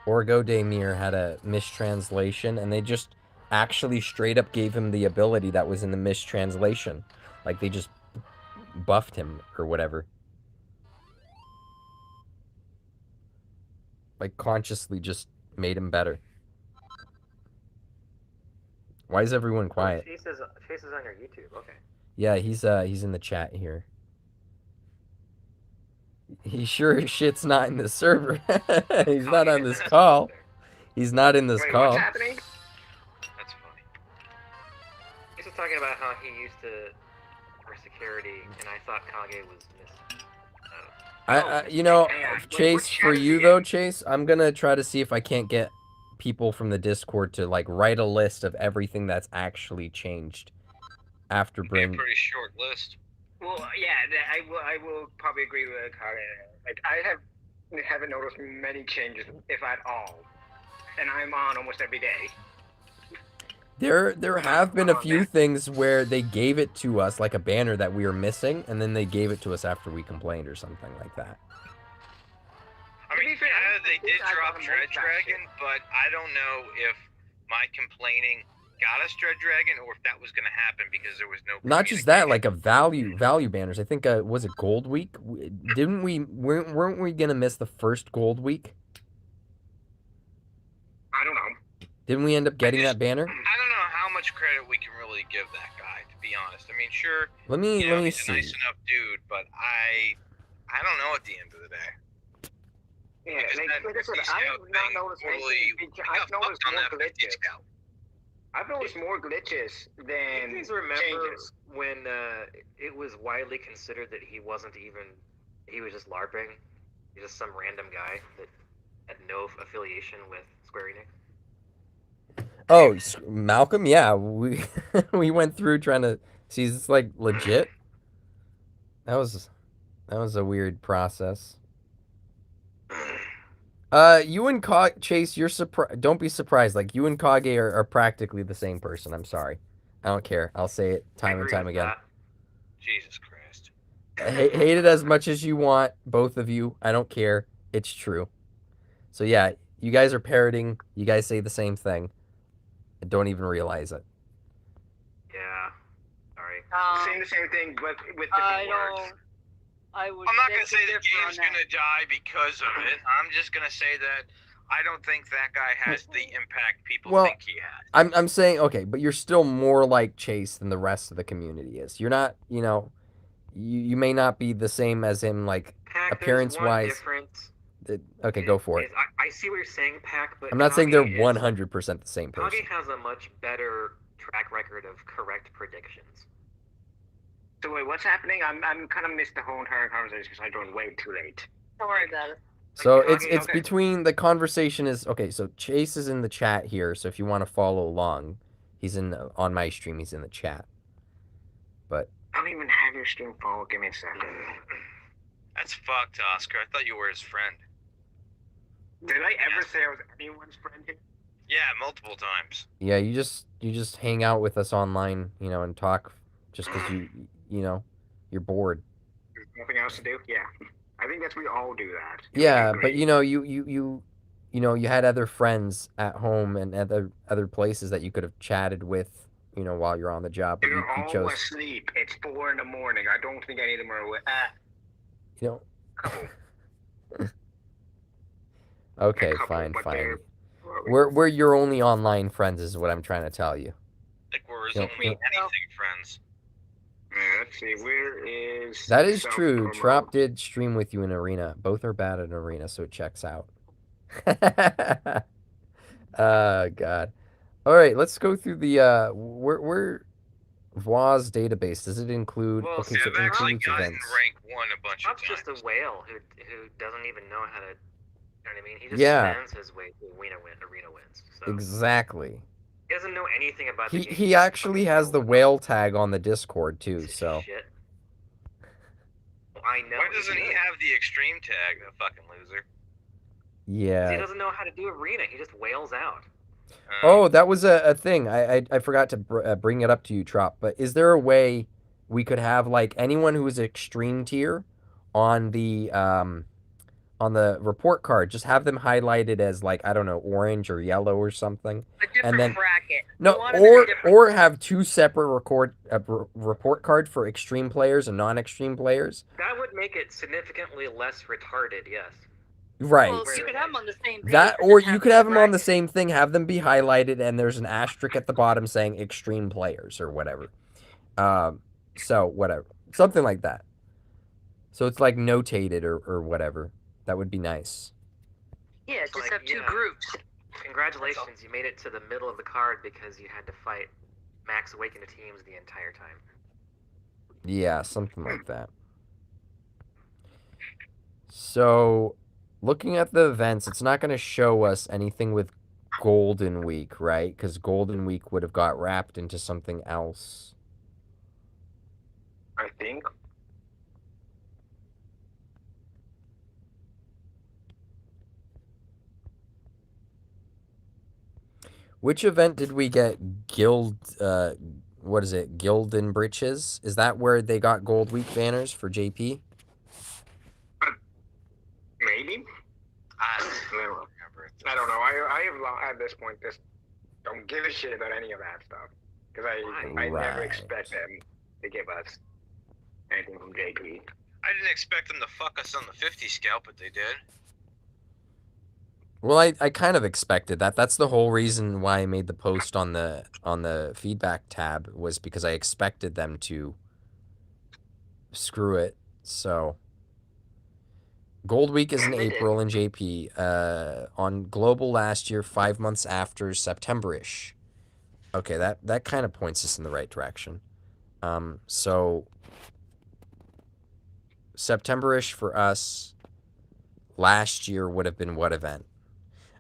Orgo Daemir had a mistranslation, and they just actually straight up gave him the ability that was in the mistranslation. Like they just buffed him or whatever. Like consciously just made him better. Why is everyone quiet? Chase is on your YouTube. Okay. Yeah, he's in the chat here. He sure as shit's not in the server. He's not on this call. He's not in this Wait, call. what's happening? That's funny. Chase was talking about how he used to for security, and I thought Kage was missing. You know, Yeah, Chase, what's for you happening? though, Chase, I'm gonna try to see if I can't get people from the Discord to like write a list of everything that's actually changed after Be a bring. pretty short list. Well, yeah, I will probably agree with Kage. Like, haven't noticed many changes, if at all. And I'm on almost every day. There have been a few things where they gave it to us like a banner that we were missing, and then they gave it to us after we complained or something like that. I mean, To be fair, yeah, I they think did I drop got a Dread most Dragon, but I don't know if my complaining got us Dread Dragon or if that was going to happen because there was no. Not just that, like a value banners. I think was it Gold Week? Weren't we gonna miss the first Gold Week? I don't know. Didn't we end up getting that banner? I don't know how much credit we can really give that guy, to be honest. I mean, sure, Let me he's see. a nice enough dude, but I don't know at the end of the day. Yeah, Because like that I said, 50 I scout have not thing noticed totally- anything. we I've got noticed fucked on more that 50 glitches. scout. I've noticed more glitches You than guys remember changes. when it was widely considered that he was just LARPing? He's just some random guy that had no affiliation with Square Enix. Oh, Malcolm, yeah, we we went through trying to see is this like legit. That was a weird process. You and Chase, you're don't be surprised. Like you and Kage are practically the same person. I'm sorry. I don't care. I'll say it time and time again. Jesus Christ. Hate it as much as you want, both of you. I don't care. It's true. So yeah, you guys are parroting. You guys say the same thing. And don't even realize it. Yeah. Sorry. Saying the same thing, but with I different words. don't. I would. I'm not beg going to say the differ on game's that. going to die because of it. I'm just going to say that I don't think that guy has the impact people Well, think he has. I'm saying okay, but you're still more like Chase than the rest of the community is. You're not, you may not be the same as him, like Pac, appearance-wise. there's one difference. Okay, go for it. I see what you're saying, Pac, but I'm not saying they're Kage 100% the same person. Kage has a much better track record of correct predictions. So wait, what's happening? I'm kind of missed the whole entire conversation because I joined way too late. Don't worry about it. So Kage, it's okay. between the conversation is okay. So Chase is in the chat here. So if you want to follow along, he's on my stream. He's in the chat. But I don't even have your stream follow. Give me a second. That's fucked, Oscar. I thought you were his friend. Did I ever say I was anyone's friend here? Yeah, multiple times. yeah, you just hang out with us online, and talk just because you're bored. There's nothing else to do? Yeah. I think we all do that. Yeah, I but agree. you had other friends at home and other places that you could have chatted with, while you're on the job. But They're you all chose, asleep. It's 4 in the morning. I don't think any of them are awake. Okay, couple, fine. but they're- We're your only online friends, is what I'm trying to tell you. Like we're his Yep. only anything friends. Let's see, where is... That is true. self-promote? Trop did stream with you in Arena. Both are bad at Arena, so it checks out. Oh God. All right, let's go through the where Voi's database. Does it include? Well, Okay, Yeah, so I've it actually includes gotten events. rank 1 a bunch of Trop's times. just a whale who doesn't even know how to. You know what I mean? He just Yeah. spends his way to arena wins. So Exactly. he doesn't know anything about the game. He actually has the whale tag on the Discord too. Piece of So shit. I know. Why doesn't he have the extreme tag, that fucking loser? Yeah. He doesn't know how to do arena. He just wails out. Oh, that was a thing. I forgot to bring it up to you, Trop. But is there a way we could have like anyone who is extreme tier on the report card, just have them highlighted as like, I don't know, orange or yellow or something, A different and then bracket. no, You want 'em in a different- or have two separate report card for extreme players and non-extreme players. That would make it significantly less retarded. Yes. Right. Well, you could have them on the same page. That, but or just you could have them on the bracket. same thing, have them be highlighted, and there's an asterisk at the bottom saying extreme players or whatever. So whatever, something like that. So it's like notated or whatever. That would be nice. Yeah, just Like, have two yeah. groups. Congratulations, you made it to the middle of the card because you had to fight Max Awakened teams the entire time. Yeah, something like that. So, looking at the events, it's not going to show us anything with Golden Week, right? Because Golden Week would have got wrapped into something else. I think. Which event did we get Guild, what is it, Gildan Britches? Is that where they got Gold Week banners for JP? Maybe. I don't know. I have at this point just don't give a shit about any of that stuff because I never Right. expect them to give us anything from JP. I didn't expect them to fuck us on the 50 scalp, but they did. Well, I kind of expected that. That's the whole reason why I made the post on the feedback tab, was because I expected them to screw it. So Gold Week is in April in JP. On Global last year, 5 months after, September-ish. Okay, that kind of points us in the right direction. So September-ish for us last year would have been what event?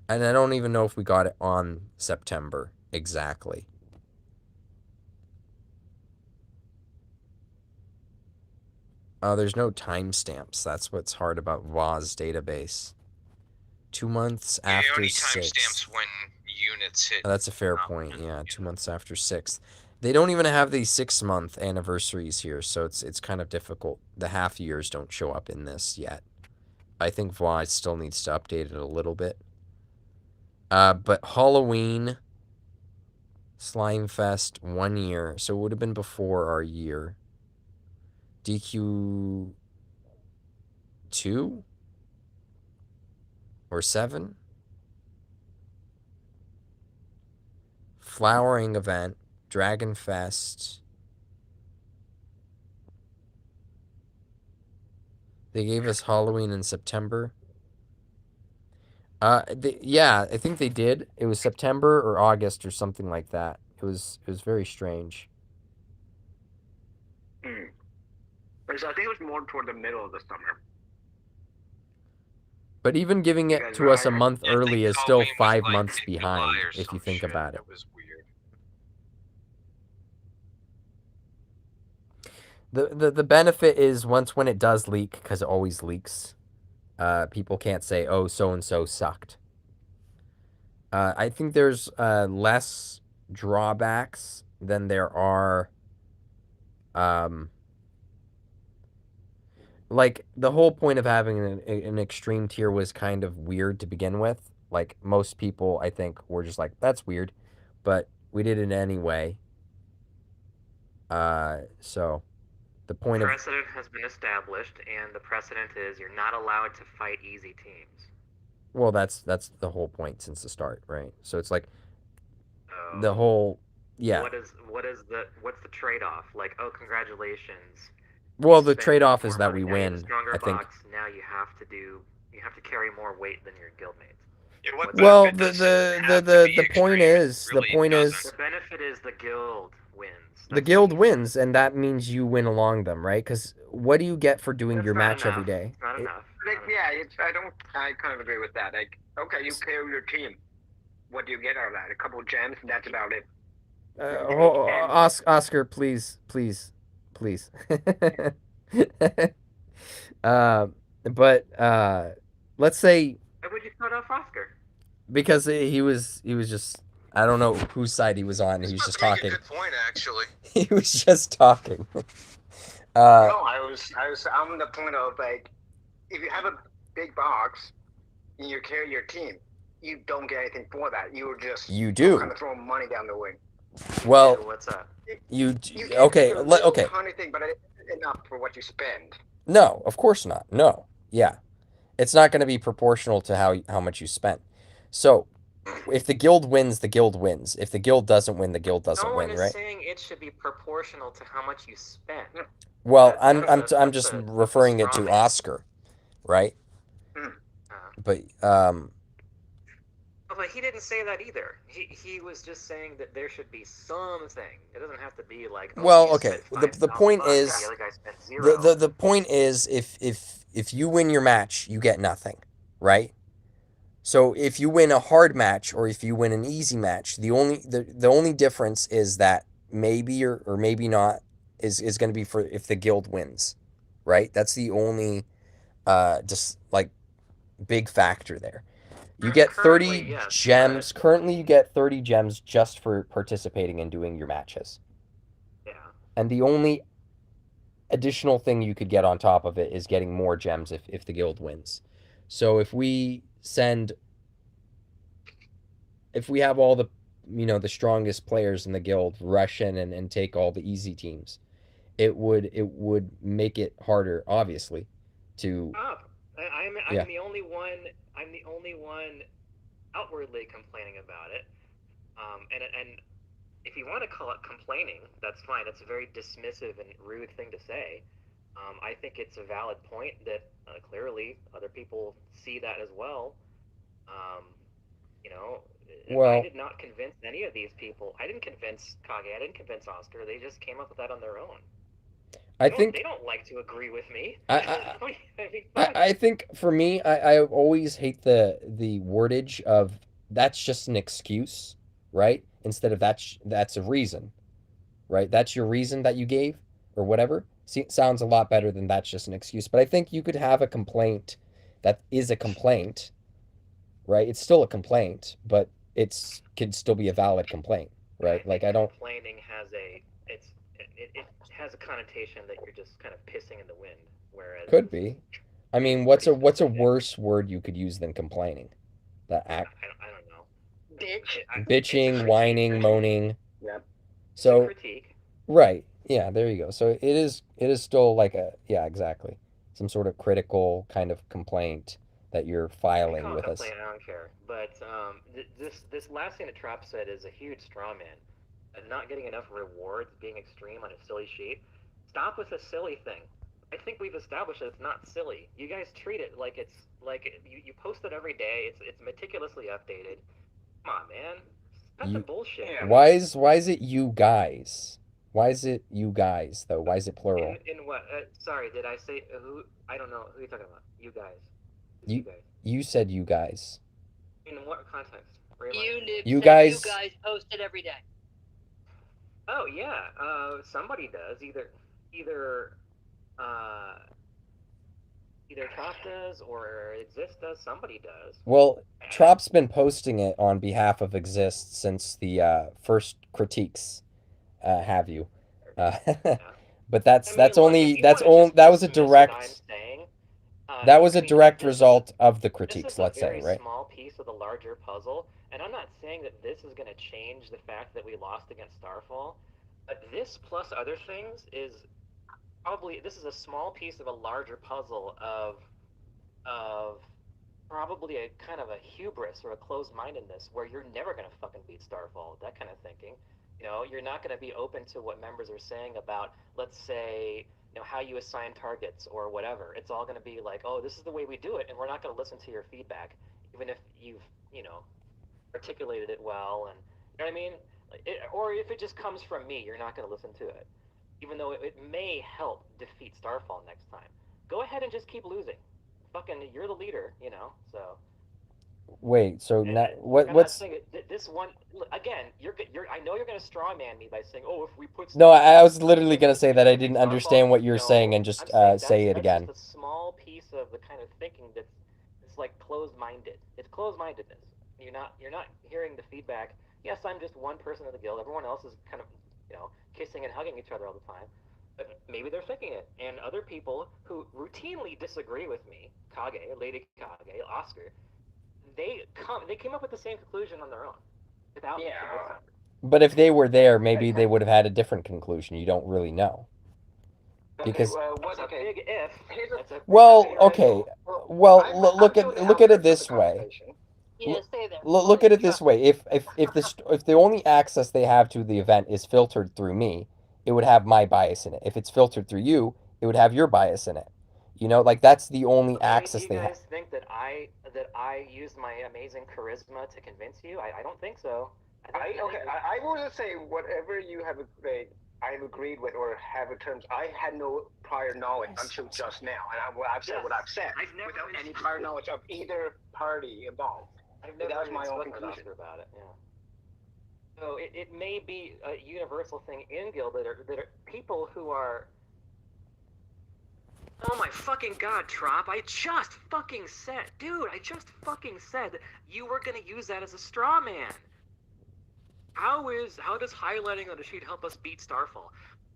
And I don't even know if we got it on September exactly. There's no timestamps. That's what's hard about VAW's database. 2 months after only 6th. timestamps when units hit. That's a fair point. Yeah, 2 months after 6th. They don't even have these 6-month anniversaries here, so it's kind of difficult. The half years don't show up in this yet. I think VAW still needs to update it a little bit. But Halloween, Slime Fest, 1 year. So it would have been before our year. DQ 2 or 7. Flowering event, Dragon Fest. They gave us Halloween in September. Yeah, I think they did. It was September or August or something like that. It was very strange. So I think it was more toward the middle of the summer. But even giving it to us a month early is still 5 months behind, if you think about it. That was weird. The benefit is when it does leak, because it always leaks, people can't say, oh, so-and-so sucked. I think there's less drawbacks than there are... like, the whole point of having an extreme tier was kind of weird to begin with. Like, most people, I think, were just like, that's weird. But we did it anyway. So, the point of... Precedent has been established, and the precedent is you're not allowed to fight easy teams. Well, that's the whole point since the start, right? So it's like, So the whole... Yeah. What's the trade-off? Like, oh, congratulations. Well, the Spend trade-off is more that money, we now you have a win, stronger I think. box. Now you have to carry more weight than your guildmates. Yeah, what Well, benefit does it have to be the point extreme? is, Really the point doesn't. is, The benefit is the guild wins. the That's guild the- wins, and that means you win along them, right? Because what do you get for doing That's your not match enough. every day? It's not enough. Like, yeah, I kind of agree with that. Like, okay, you carry your team. What do you get out of that? A couple of gems, and that's about it. Oscar, please. But let's say Why would you cut off Oscar? because he was just I don't know whose side he was on. He was just talking. Good point, actually. He was just talking. No, I was on the point of like, if you have a big box and you carry your team, you don't get anything for that. You were just You do. kind of throwing money down the wing. Well, What's up? you You get okay? a little Okay. tiny thing, but it isn't enough for what you spend. No, of course not. No, yeah, it's not going to be proportional to how much you spent. So, if the guild wins, the guild wins. If the guild doesn't win, the guild doesn't No one win, is right? saying it should be proportional to how much you spend. Well, That's I'm just referring it to Oscar, right? But But he didn't say that either. He was just saying that there should be something. It doesn't have to be like. Oh, well, you okay. spent The point $5,000, is the other guy spent zero. the point is if you win your match, you get nothing, right? So if you win a hard match or if you win an easy match, the only difference is that maybe or maybe not is going to be for if the guild wins, right? That's the only just like big factor there. You get 30 yes, gems. Currently, you get 30 gems just for participating and doing your matches. Yeah. And the only additional thing you could get on top of it is getting more gems if the guild wins. So if we have all the the strongest players in the guild rush in and take all the easy teams, it would make it harder, obviously, to I'm yeah. the only one. I'm the only one outwardly complaining about it. And if you want to call it complaining, that's fine. It's a very dismissive and rude thing to say. I think it's a valid point that clearly other people see that as well. Um, you know, Well, I did not convince any of these people. I didn't convince Kage. I didn't convince Oscar. They just came up with that on their own. I think they don't like to agree with me. I think for me, I always hate the wordage of that's just an excuse, right? Instead of that's a reason, right? That's your reason that you gave or whatever. See, sounds a lot better than that's just an excuse. But I think you could have a complaint that is a complaint, right? It's still a complaint, but it's could still be a valid complaint, right? Like I don't. Complaining has it has a connotation that you're just kind of pissing in the wind, whereas Could be. I mean, what's a worse word you could use than complaining? That act. I don't know. Bitching, whining, moaning. Yeah. So critique. right, yeah, there you go. So it is still like a yeah, exactly, some sort of critical kind of complaint that you're filing with us. I don't care. But this last thing that Trop said is a huge straw man. Not getting enough rewards, being extreme on a silly sheet. Stop with the silly thing. I think we've established that it's not silly. You guys treat it like it's like you post it every day. It's meticulously updated. Come on, man. Cut the bullshit. Yeah. Why is it you guys? Why is it you guys though? Why is it plural? In what? Sorry, did I say who? I don't know. Who are you talking about? You guys. You guys. you said you guys. In what context? You guys post it every day. Oh yeah, somebody does. Either Trop does or Exist does. Somebody does. Well, Trop's been posting it on behalf of Exist since the first critiques. Have you? But that was a direct. That was a direct result of the critiques. Let's say, right? Small piece of the larger puzzle, and I'm not saying that this is going to change the fact that we lost against Starfall, but this plus other things is probably this is a small piece of a larger puzzle of probably a kind of a hubris or a closed-mindedness where you're never going to fucking beat Starfall. That kind of thinking. You're not going to be open to what members are saying about, let's say, how you assign targets or whatever. It's all going to be like, oh, this is the way we do it, and we're not going to listen to your feedback, even if you've, articulated it well, and you know what I mean? Or if it just comes from me, you're not going to listen to it, even though it may help defeat Starfall next time. Go ahead and just keep losing. Fucking, you're the leader, so. Wait, so And- now and what? I'm not What's saying this one again. I know you're gonna straw man me by saying, "Oh, if we put no? I was Starfall literally gonna say that I in didn't Starfall," understand what you're saying no, and just I'm saying say it that's again. just a small piece of the kind of thinking that's it's like closed-minded. It's closed-mindedness. You're not hearing the feedback. Yes, I'm just one person in the guild. Everyone else is kind of kissing and hugging each other all the time. But maybe they're thinking it, and other people who routinely disagree with me, Kage, Lady Kage, Oscar, they came up with the same conclusion on their own without me convincing them. But if they were there, maybe they would have had a different conclusion. You don't really know. Because That's a big if. That's a well, big okay. Well, look at it this way. Yeah, stay there. Look at it this way. If the only access they have to the event is filtered through me, it would have my bias in it. If it's filtered through you, it would have your bias in it. You know, like that's the only Okay, access do you they have. guys think that I used my amazing charisma to convince you? I don't think so. I will just say whatever you have I've agreed with or have in terms. I had no prior knowledge until just now, and I've said what I've said I've never without been any prior knowledge of either party involved. I've That never was even my own spoken with conclusion. Oscar about it. Yeah. So it may be a universal thing in guild that are people who are. Oh my fucking god, Trop! I just fucking said, dude! I just fucking said that you were gonna use that as a straw man. How does highlighting on the sheet help us beat Starfall?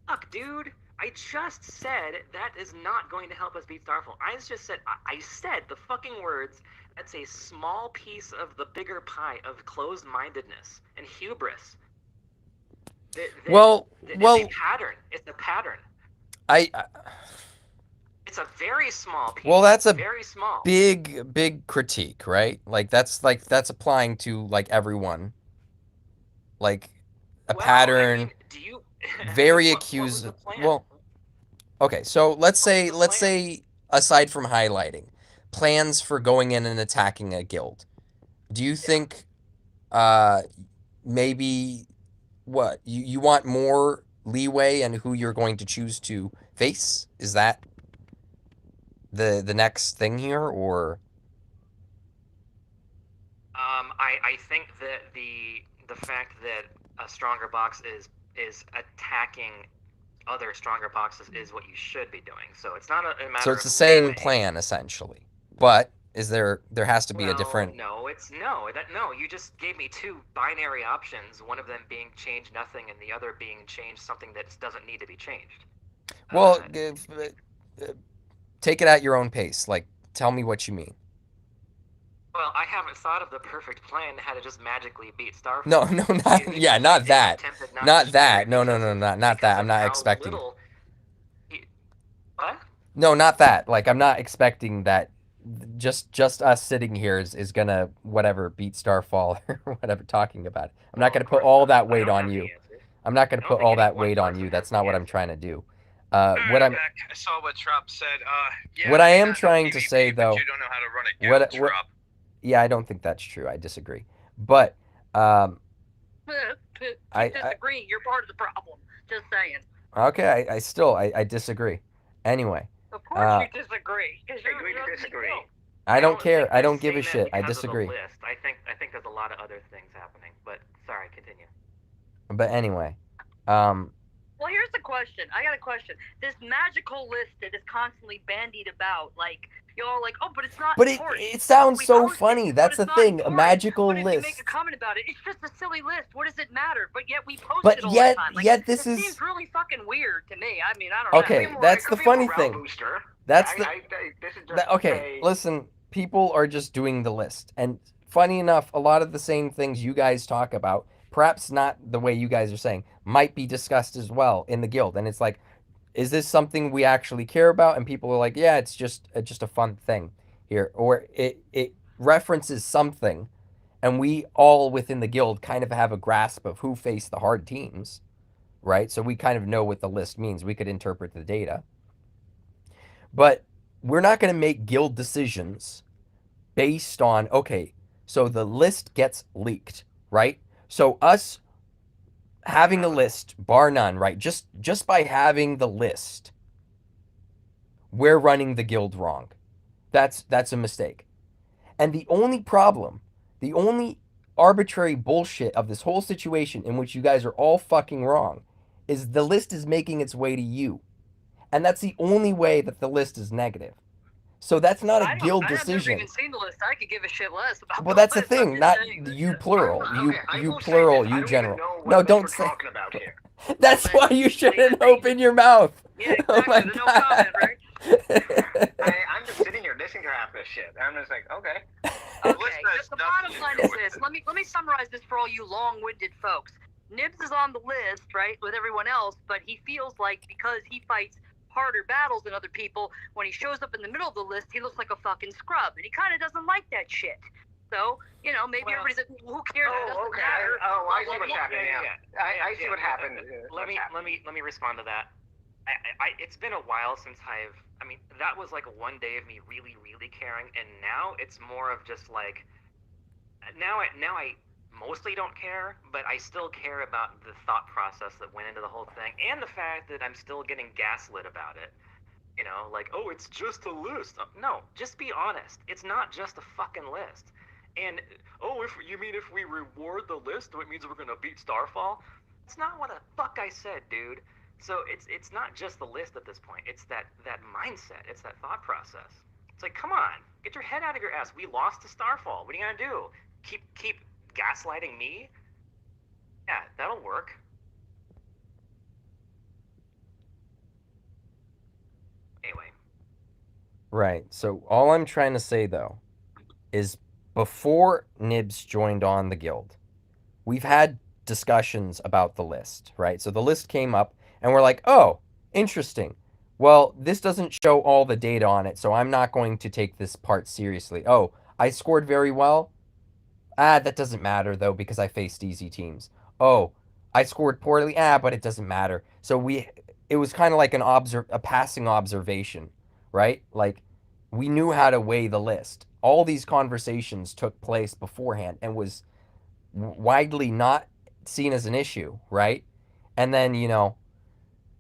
Fuck, dude! I just said that is not going to help us beat Starfall. I just said I said the fucking words. That's a small piece of the bigger pie of closed-mindedness and hubris. Well, It's well, a pattern. It's a pattern. I It's a very small piece. well, that's a very small. big critique, right? Like that's applying to like everyone. Like a pattern. I mean, do you Very what was accused. the plan? Well, okay, so let's say What was the plan? aside from highlighting, plans for going in and attacking a guild. Do you think maybe what you want more leeway in who you're going to choose to face? Is that the next thing here, or I think that the fact that a stronger box is attacking other stronger boxes is what you should be doing. So it's not a matter so it's of the same leeway. plan essentially, but is there has to be a Well, different? no, it's no. You just gave me two binary options. One of them being change nothing, and the other being change something that doesn't need to be changed. Well, take it at your own pace. Like, tell me what you mean. Well, I haven't thought of the perfect plan how to just magically beat Starfall. No, not yeah, not that, not that. No, not that. I'm not expecting. What? No, not that. Like, I'm not expecting that. Just us sitting here is gonna whatever beat Starfall or whatever talking about it. I'm not gonna put all that weight on you. I'm not gonna put all that weight on you. That's not what I'm trying to do. What I'm. I saw what Trop said. Yeah, what I we am got no trying to PvP, say but though. you don't know how to run a guild, Trop. Yeah, I don't think that's true. I disagree. But I disagree. You're part of the problem. Just saying. Okay, I still I disagree. Anyway. Of course you disagree. Because you're Agree to disagree. I don't care. think I they're don't give a saying shit. that I because of the disagree. list. I think there's a lot of other things happening. But sorry, continue. But anyway, Well, here's the question. I got a question. This magical list that is constantly bandied about, like, y'all like, oh, but it's not but important. it sounds We so post it, funny. but That's it's the not thing. A important. magical But if you list. make a comment about it, it's just a silly list. What does it matter? But yet we post But it all yet- the time. Like, yet this it is- seems really fucking weird to me. I mean, I don't know. Okay, More- that's it the could be a funny morale thing. Booster. That's the This is just okay. Listen, people are just doing the list, and funny enough, a lot of the same things you guys talk about, perhaps not the way you guys are saying, might be discussed as well in the guild. And it's like, is this something we actually care about? And people are like, yeah, it's just a fun thing here, or it references something, and we all within the guild kind of have a grasp of who faced the hard teams, right? So we kind of know what the list means. We could interpret the data, but we're not going to make guild decisions based on, okay, so the list gets leaked, right? So us having a list, bar none, right? Just by having the list, we're running the guild wrong. That's a mistake. And the only problem, the only arbitrary bullshit of this whole situation in which you guys are all fucking wrong is the list is making its way to you. And that's the only way that the list is negative. So that's not a guild I've never decision. even seen the list. I could give a shit less about Well, the that's the list. I'm thing, just not saying that, you yeah. plural. You Okay, I you will say plural, this, I you don't general. even know what No, list don't we're say. talking about here. That's why you shouldn't open your mouth. Yeah, Oh my exactly. No comment, right? I'm just sitting here listening to half this shit. I'm just like, okay. Okay, the bottom line is this. Let me summarize this for all you long-winded folks. Nibs is on the list, right, with everyone else, but he feels like because he fights harder battles than other people, when he shows up in the middle of the list, he looks like a fucking scrub, and he kind of doesn't like that shit. So, you know, maybe everybody's like, who cares? It doesn't Okay. matter. I see what's happening. Yeah, I see what happened. Let me respond to that. It's been a while since I mean, that was like one day of me really, really caring, and now it's more of just like, now I mostly don't care, but I still care about the thought process that went into the whole thing, and the fact that I'm still getting gaslit about it. You know, like, oh, it's just a list. No, just be honest. It's not just a fucking list. And oh, if we reward the list, it means we're gonna beat Starfall. That's not what the fuck I said, dude. So it's not just the list at this point. It's that mindset. It's that thought process. It's like, come on, get your head out of your ass. We lost to Starfall. What are you gonna do? Keep gaslighting me? Yeah, that'll work. Anyway. Right. So all I'm trying to say though is before Nibs joined on the guild, we've had discussions about the list, right? So the list came up and we're like, "Oh, interesting. Well, this doesn't show all the data on it, so I'm not going to take this part seriously. Oh, I scored very well. That doesn't matter though because I faced easy teams. Oh, I scored poorly. But it doesn't matter. So it was kind of like a passing observation, right? Like we knew how to weigh the list. All these conversations took place beforehand and was widely not seen as an issue, right? And then,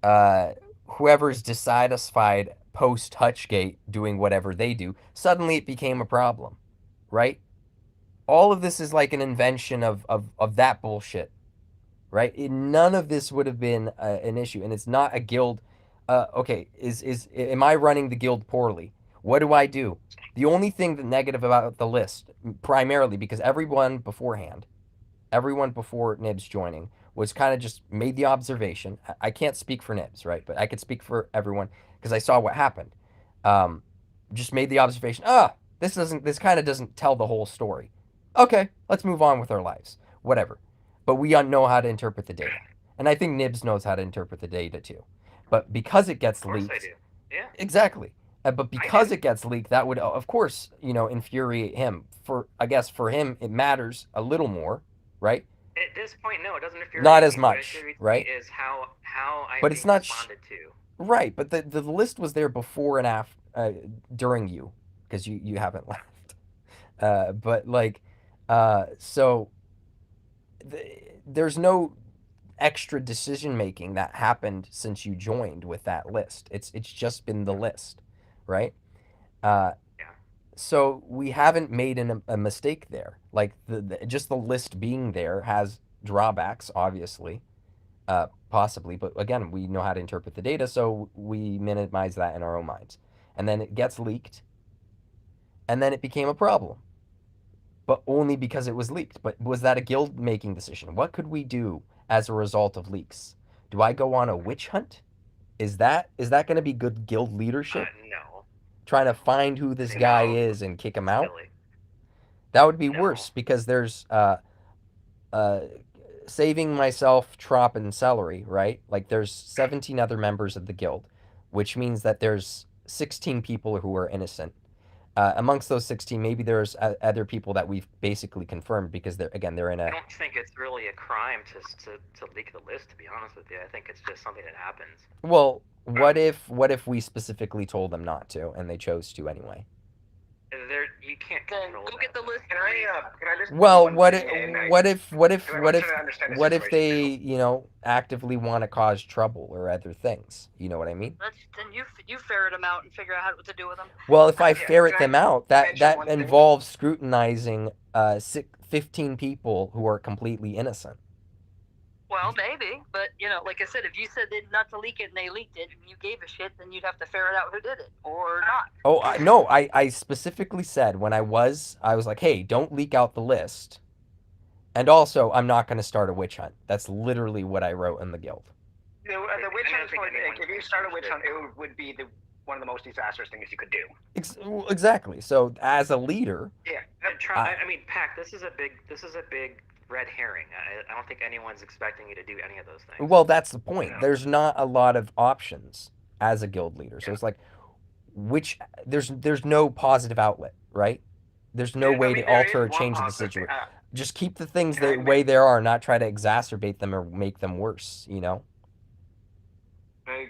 uh, whoever's dissatisfied post Hutchgate doing whatever they do, suddenly it became a problem, right? All of this is like an invention of that bullshit, right? None of this would have been an issue, and it's not a guild. Okay, am I running the guild poorly? What do I do? The only thing that negative about the list, primarily because everyone before Nibs joining was kind of just made the observation. I can't speak for Nibs, right? But I could speak for everyone because I saw what happened. Um, just made the observation. This kind of doesn't tell the whole story. Okay, let's move on with our lives. Whatever. But we know how to interpret the data, and I think Nibs knows how to interpret the data too. But because it gets Of course leaked, I do. Yeah. exactly. But because it gets leaked, that would, of course, infuriate him. I guess for him, it matters a little more, right? At this point, no, it doesn't infuriate Not as me. What much, infuriates right? me is how I'm But it's being not responded to. right. But the list was there before and after, during you, because you haven't left. But like, so there's no extra decision making that happened since you joined with that list. It's just been the list, right? Uh, Yeah. so we haven't made a mistake there. Like just the list being there has drawbacks, obviously, possibly. But again, we know how to interpret the data, so we minimize that in our own minds. And then it gets leaked, and then it became a problem. But only because it was leaked. But was that a guild making decision? What could we do as a result of leaks? Do I go on a witch hunt? Is that going to be good guild leadership? No. Trying to find who this guy is and kick him out? Silly. That would be No. worse because there's saving myself, Trop, and Celery, right? Like there's 17 other members of the guild, which means that there's 16 people who are innocent. Amongst those 16, maybe there's other people that we've basically confirmed because they're in I a. don't think it's really a crime to leak the list. To be honest with you, I think it's just something that happens. Well, what if we specifically told them not to and they chose to anyway? You can't Then control go that. get the list. Can I just? Well, one what thing, and I- what if I want to understand the what if situation, they, too. you know, actively want to cause trouble or other things? You know what I mean? Then you ferret them out and figure out what to do with them. Well, if I Yeah, ferret can I them out, that mention one thing? involves scrutinizing 15 people who are completely innocent. Well, maybe, but you know, like I said, if you said not to leak it and they leaked it, and you gave a shit, then you'd have to ferret out who did it or not. Oh, no, I specifically said when I was like, hey, don't leak out the list. And also, I'm not going to start a witch hunt. That's literally what I wrote in the guild. The witch hunt is like, if you start a witch hunt, it would be one of the most disastrous things you could do. Exactly. So as a leader, Yeah. I mean, Pac, this is a big red herring. I don't think anyone's expecting you to do any of those things. well, that's the point. Yeah. There's not a lot of options as a guild leader. So Yeah. it's like, there's no positive outlet, right? There's no way to alter or change the situation. Just keep the things the way they are, not try to exacerbate them or make them worse, you know? I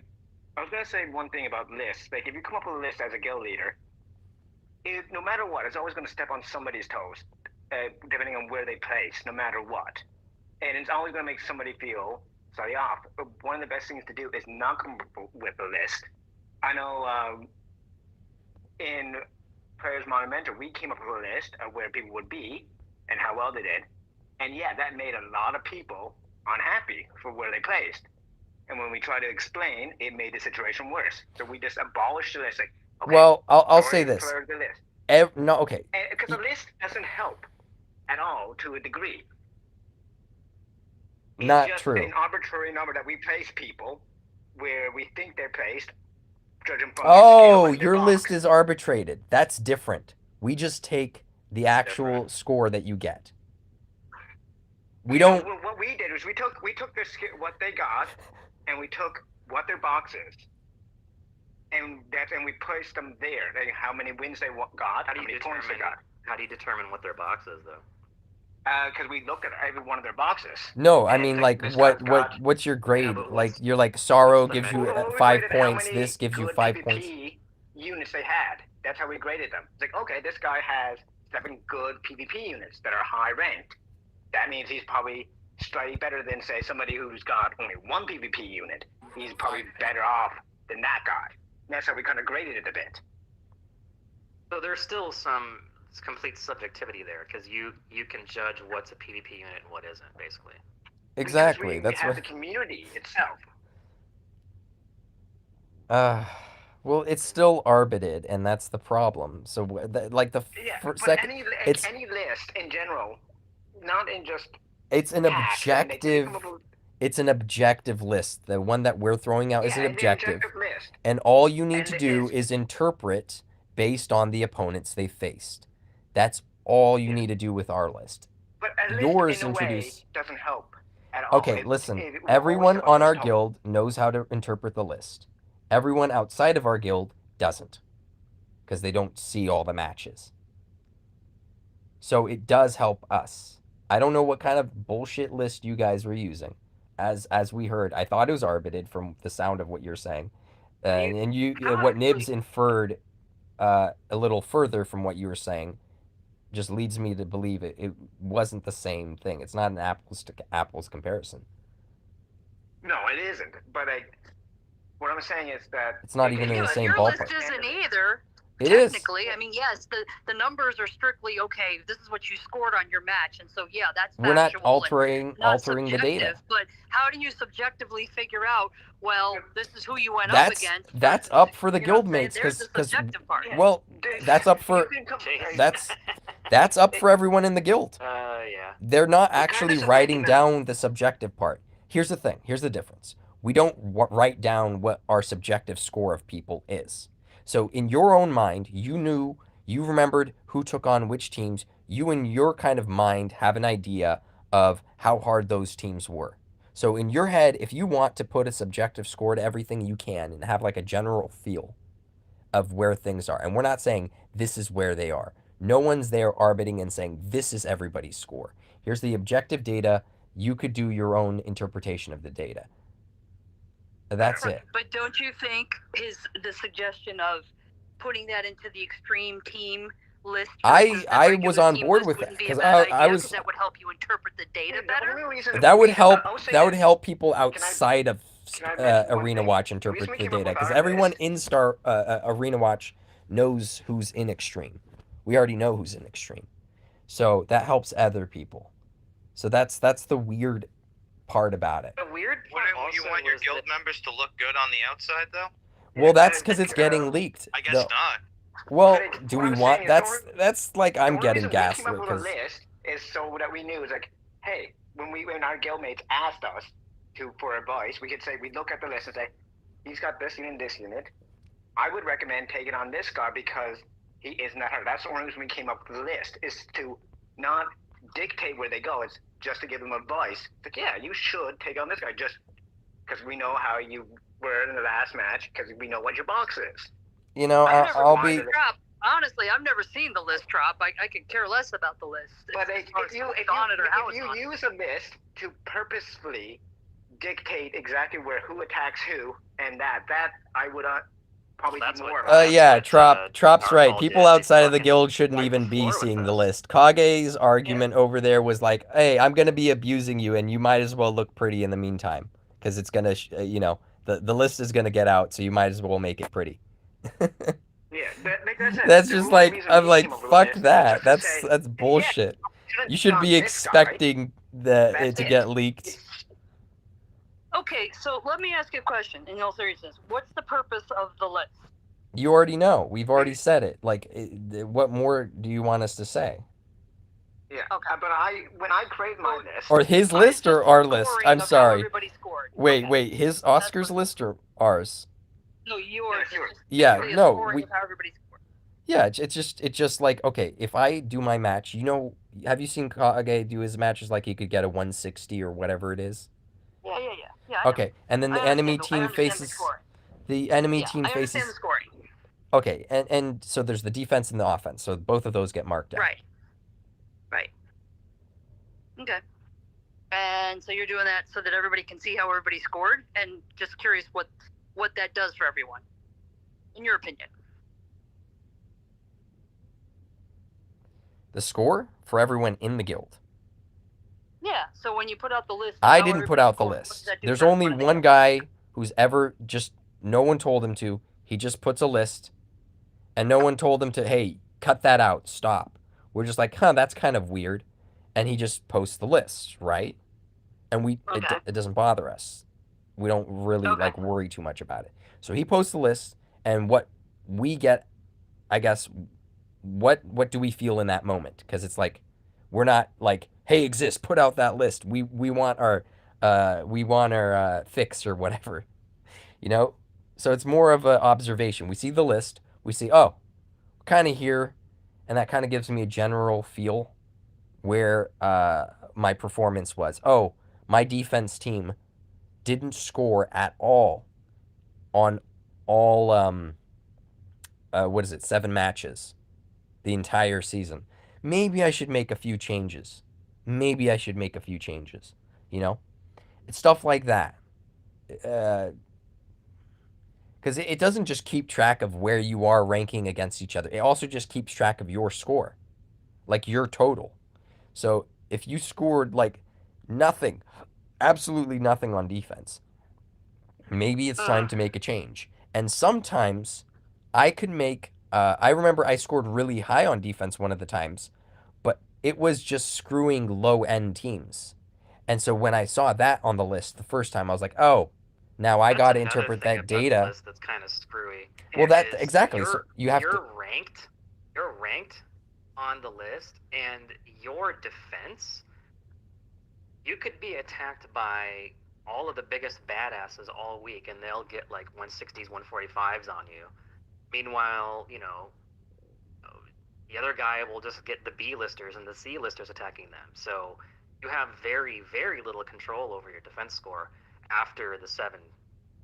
was going to say one thing about lists. Like, if you come up with a list as a guild leader, no matter what, it's always going to step on somebody's toes, depending on where they place, no matter what. And it's always going to make somebody feel slightly off. But one of the best things to do is not come up with a list. I know in Players Monumental, we came up with a list of where people would be and how well they did. And yeah, that made a lot of people unhappy for where they placed. And when we try to explain, it made the situation worse. So we just abolished the list. Like, okay, Well, I'll say this. The list. No, okay. Because the list doesn't help at all to a degree. It's Not just true. an arbitrary number that we place people where we think they're placed. Judging from Oh, your list is arbitrated. That's different. We just take the actual score that you get. We don't. Well, what we did was we took their what they got, and we took what their box is, and we placed them there. How many wins they got? How do you determine what their box is, though? Because we looked at every one of their boxes. No, I mean, like, what's your grade? but like, you're like, Sorrow what's the gives you measure? 5 points. This gives you 5 PvP points. units they had. That's how we graded them. It's like, okay, this guy has 7 good PvP units that are high ranked. That means he's probably slightly better than, say, somebody who's got only 1 PvP unit. He's probably better off than that guy. And that's how we kind of graded it a bit. So there's still some complete subjectivity there, because you can judge what's a PvP unit and what isn't, basically. Exactly. That's what the community itself. Well, it's still arbitrated, and that's the problem. So, like the second, any list in general, not in just. It's an objective. It's an objective list. The one that we're throwing out is an objective, list. And all you need to do is interpret based on the opponents they faced. That's all you need to do with our list. But yours in a introduce way doesn't help at all. Okay, listen. Everyone on our guild knows how to interpret the list. Everyone outside of our guild doesn't, because they don't see all the matches. So it does help us. I don't know what kind of bullshit list you guys were using. As we heard, I thought it was arbitrated from the sound of what you're saying, and what Nibs inferred a little further from what you were saying just leads me to believe it wasn't the same thing. It's not an apples to apples comparison. No, it isn't. But what I'm saying is that it's not even in the same ballpark. Your list isn't either. It is. Technically, I mean, yes, the numbers are strictly okay. This is what you scored on your match, and so yeah, that's we're not altering the data. But how do you subjectively figure out? Well, this is who you went up against. That's up for the guild mates, because well, that's up for that's up for everyone in the guild. Yeah. They're not actually writing down the subjective part. Here's the thing. Here's the difference. We don't write down what our subjective score of people is. So in your own mind, you remembered who took on which teams. You in your kind of mind have an idea of how hard those teams were. So in your head, if you want to put a subjective score to everything, you can, and have like a general feel of where things are. And we're not saying this is where they are. No one's there arbitrating and saying this is everybody's score. Here's the objective data. You could do your own interpretation of the data. That's it. But don't you think the suggestion of putting that into the extreme team list. I versus that regular was on team board list with that, wouldn't be a 'cause bad I idea, was- 'cause that would help you interpret the data The better. only reason That would we- help. I'll say That would this. help people outside of can I mention one Arena thing? Watch The interpret reason we the came up data, with because our everyone list- in Arena Watch knows who's in Extreme. We already know who's in Extreme, so that helps other people. So that's the weird part about it. The weird part Wouldn't you also want your was guild that- members to look good on the outside, though? Well, that's because it's getting leaked. I guess The- not. Well, But do what we I'm want? saying is That's like I'm the only getting reason we came gaslit up with a because list is so that we knew, it's like, hey, when our guildmates asked us for advice, we could say, we look at the list and say, he's got this unit and this unit. I would recommend taking on this guy because he isn't that hard. That's the only reason we came up with the list, is to not dictate where they go. It's just to give them advice. Like, yeah, you should take on this guy just because we know how you were in the last match, because we know what your box is. you know I've never I'll seen be. the Trop. Honestly, I've never seen the list Trop. I could care less about the list. But as far as if you who's on it or how it's on it. use a list to purposefully dictate exactly who attacks who, and that I would probably That's do what- more about. Yeah, That's what, Trop's right. Starfall People did. They outside of the fucking guild shouldn't wiped even the be floor with seeing the us. list. Kage's argument over there was like, "Hey, I'm gonna be abusing you, and you might as well look pretty in the meantime, because it's gonna, the list is gonna get out, so you might as well make it pretty." Yeah, like I said, That's the just only like reason I'm we like, came up with fuck this is that. just to say, That's bullshit. shouldn't You should take be on this guy. expecting it That's to it. get leaked. Okay, so let me ask you a question. In all seriousness, what's the purpose of the list? You already know. We've already said it. Like, what more do you want us to say? Yeah, Okay. but when I create my list, Or his I'm list or just our list? scoring I'm of how sorry. everybody scored. Wait, Okay. wait. His Oscar's list or ours? No, yours. Yeah, yours. It's Yeah, basically a no, scoring of how everybody scored. Yeah, it's just like, okay, if I do my match, have you seen Kage do his matches like he could get a 160 or whatever it is? Yeah. I know. Okay, and then the I enemy understand team the faces scoring. the enemy Yeah, team I understand faces. the scoring. Okay, and so there's the defense and the offense. So both of those get marked out. Right. Okay. And so you're doing that so that everybody can see how everybody scored, and just curious what that does for everyone, in your opinion. The score for everyone in the guild. Yeah. So when you put out the list, I how didn't put everybody out the scored, what does list. that do There's for only everyone in the one guild? guy who's ever no one told him to. He just puts a list, and no one told him to, hey, cut that out, stop. We're just like, that's kind of weird. And he just posts the list, right? And Okay. it doesn't bother us. We don't really Okay. like worry too much about it. So he posts the list, and what we get, I guess, what do we feel in that moment? Because it's like, we're not like, hey, Exist, put out that list. We want our fix or whatever, So it's more of an observation. We see the list, we see, oh, kind of here, and that kind of gives me a general feel where my performance was. Oh, my defense team didn't score at all on all 7 matches the entire season. Maybe I should make a few changes. It's stuff like that. Because it doesn't just keep track of where you are ranking against each other. It also just keeps track of your score, like your total. So if you scored like nothing, absolutely nothing on defense, maybe it's time to make a change. And sometimes I could make, I remember I scored really high on defense one of the times, but it was just screwing low-end teams. And so when I saw that on the list the first time, I was like, oh, now I got to interpret that data. List that's kind of screwy. Well, is exactly. So you have to. You're ranked on the list, and your defense, you could be attacked by all of the biggest badasses all week, and they'll get like 160s, 145s on you. Meanwhile, the other guy will just get the B-listers and the C-listers attacking them. So you have very, very little control over your defense score after the 7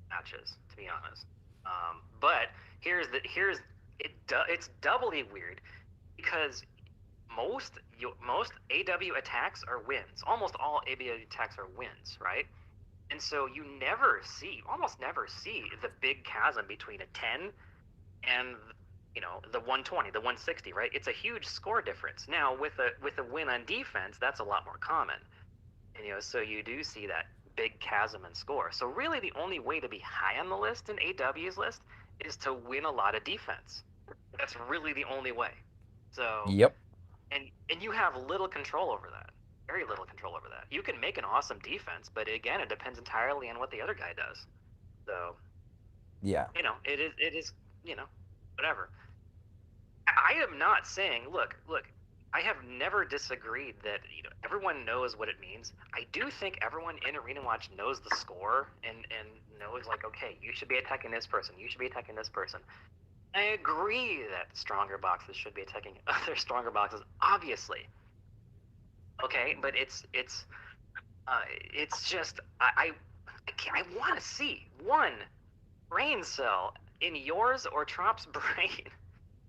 matches, to be honest. But it's doubly weird because most AW attacks are wins. Almost all AW attacks are wins, right? And so you almost never see the big chasm between a 10 and the 120, the 160, right? It's a huge score difference. Now with a win on defense, that's a lot more common. And so you do see that big chasm in score. So really the only way to be high on the list in AW's list is to win a lot of defense. That's really the only way. So Yep. and you have little control over that. Very little control over that. You can make an awesome defense, but again, it depends entirely on what the other guy does. So Yeah. it is whatever. I am not saying look, I have never disagreed that everyone knows what it means. I do think everyone in Arena Watch knows the score and knows like, okay, you should be attacking this person, you should be attacking this person. I agree that stronger boxes should be attacking other stronger boxes, obviously. Okay, but it's just I want to see one brain cell in yours or Trop's brain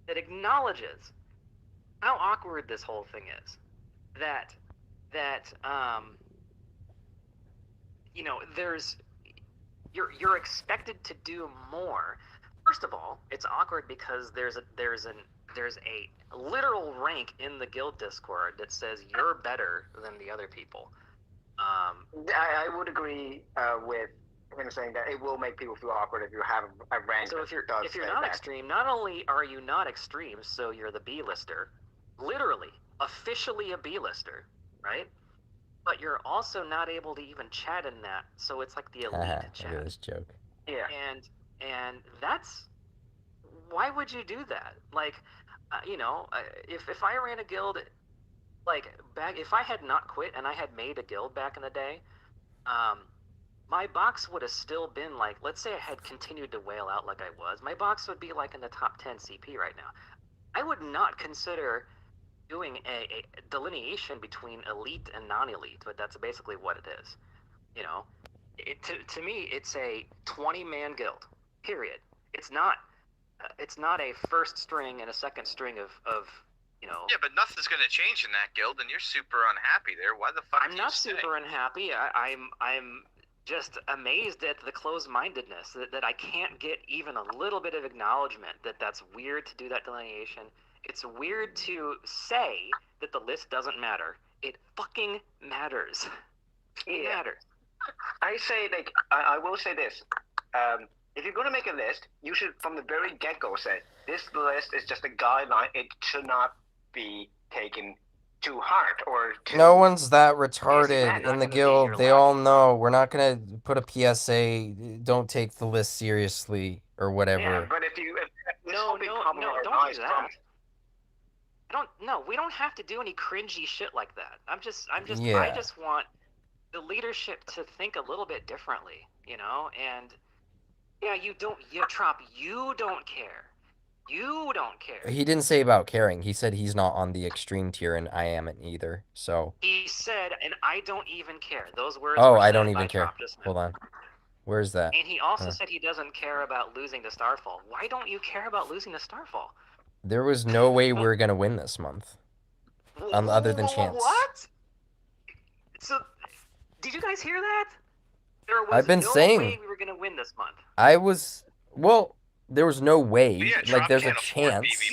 that acknowledges how awkward this whole thing is. That there's you're expected to do more. First of all, it's awkward because there's a literal rank in the guild Discord that says you're better than the other people. I would agree with him saying that it will make people feel awkward if you have a rank. So if you're not extreme, not only are you not extreme, so you're the B-lister, literally, officially a B-lister, right? But you're also not able to even chat in that, so it's like the elite chat. Look at this joke. Yeah. And that's, why would you do that? Like, if I ran a guild, like if I had not quit and I had made a guild back in the day, my box would have still been like, let's say I had continued to whale out like I was, my box would be like in the top 10 CP right now. I would not consider doing a delineation between elite and non-elite, but that's basically what it is. To me, it's a 20-man guild, period. It's not a first string and a second string of Yeah, but nothing's going to change in that guild, and you're super unhappy there. Why the fuck? I'm not super unhappy. I'm just amazed at the closed-mindedness that I can't get even a little bit of acknowledgement that that's weird to do that delineation. It's weird to say that the list doesn't matter. It fucking matters. It matters. I say, like, I will say this. If you're going to make a list, you should, from the very get-go, say, this list is just a guideline. It should not be taken to heart or to... No one's that retarded not in the gonna be guild. your They life. all know. We're not going to put a PSA, don't take the list seriously, or whatever. Yeah, but if No, don't do that. We don't have to do any cringy shit like that. I just want the leadership to think a little bit differently, and Trop, you don't care. You don't care. He didn't say about caring. He said he's not on the extreme tier, and I am either, so... He said, and I don't even care. Those words Oh, were I said don't by even care. Trop just now. Hold on. Where's that? And he also said he doesn't care about losing to Starfall. Why don't you care about losing to Starfall? There was no way we were going to win this month. Other than chance. What? So, did you guys hear that? There was I've been no saying... way we were going to win this month. Well, there was no way. Yeah, like, Trop there's a can't afford chance. BB.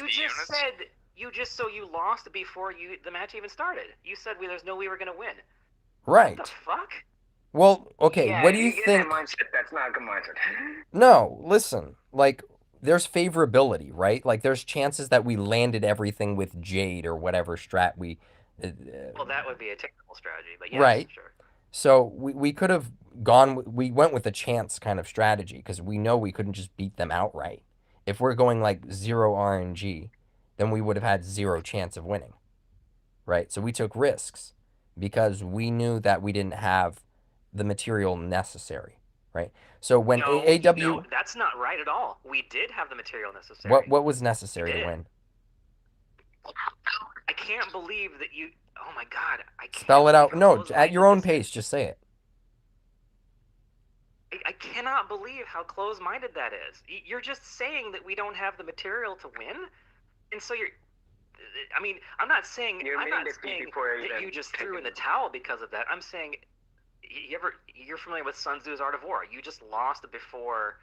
You just said you lost before the match even started. You said there's no way we were going to win. Right. What the fuck? Well, okay, Yeah, what do you get think... that mindset, that's not a good mindset. No, listen, like, there's favorability, right? Like, there's chances that we landed everything with Jade or whatever strat we... Well, that would be a technical strategy, but yes, right. Sure. So we could have gone... We went with a chance kind of strategy, because we know we couldn't just beat them outright. If we're going, like, 0 RNG, then we would have had 0 chance of winning, right? So we took risks, because we knew that we didn't have the material necessary, right? So when AW... No, that's not right at all. We did have the material necessary. What was necessary to win? I can't believe that you... Oh my god. I can't Spell it out. No, close-minded at your own this pace. is. Just say it. I cannot believe how close-minded that is. You're just saying that we don't have the material to win, and so you're... I mean, I'm not saying that you just threw in the towel because of that. I'm saying... You're familiar with Sun Tzu's Art of War. You just lost before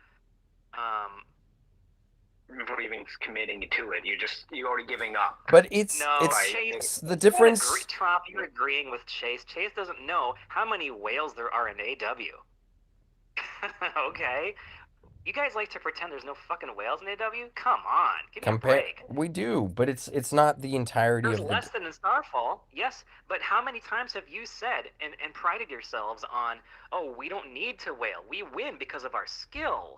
before even committing to it. You're already giving up. But it's No, it's Chase, it's the difference. Trop, you're agreeing with Chase. Chase doesn't know how many whales there are in AW. Okay? You guys like to pretend there's no fucking whales in AW? Come on, give me a break. We do, but it's not the entirety There's of less than in Starfall, yes, but how many times have you said and prided yourselves on, oh, we don't need to whale, we win because of our skill,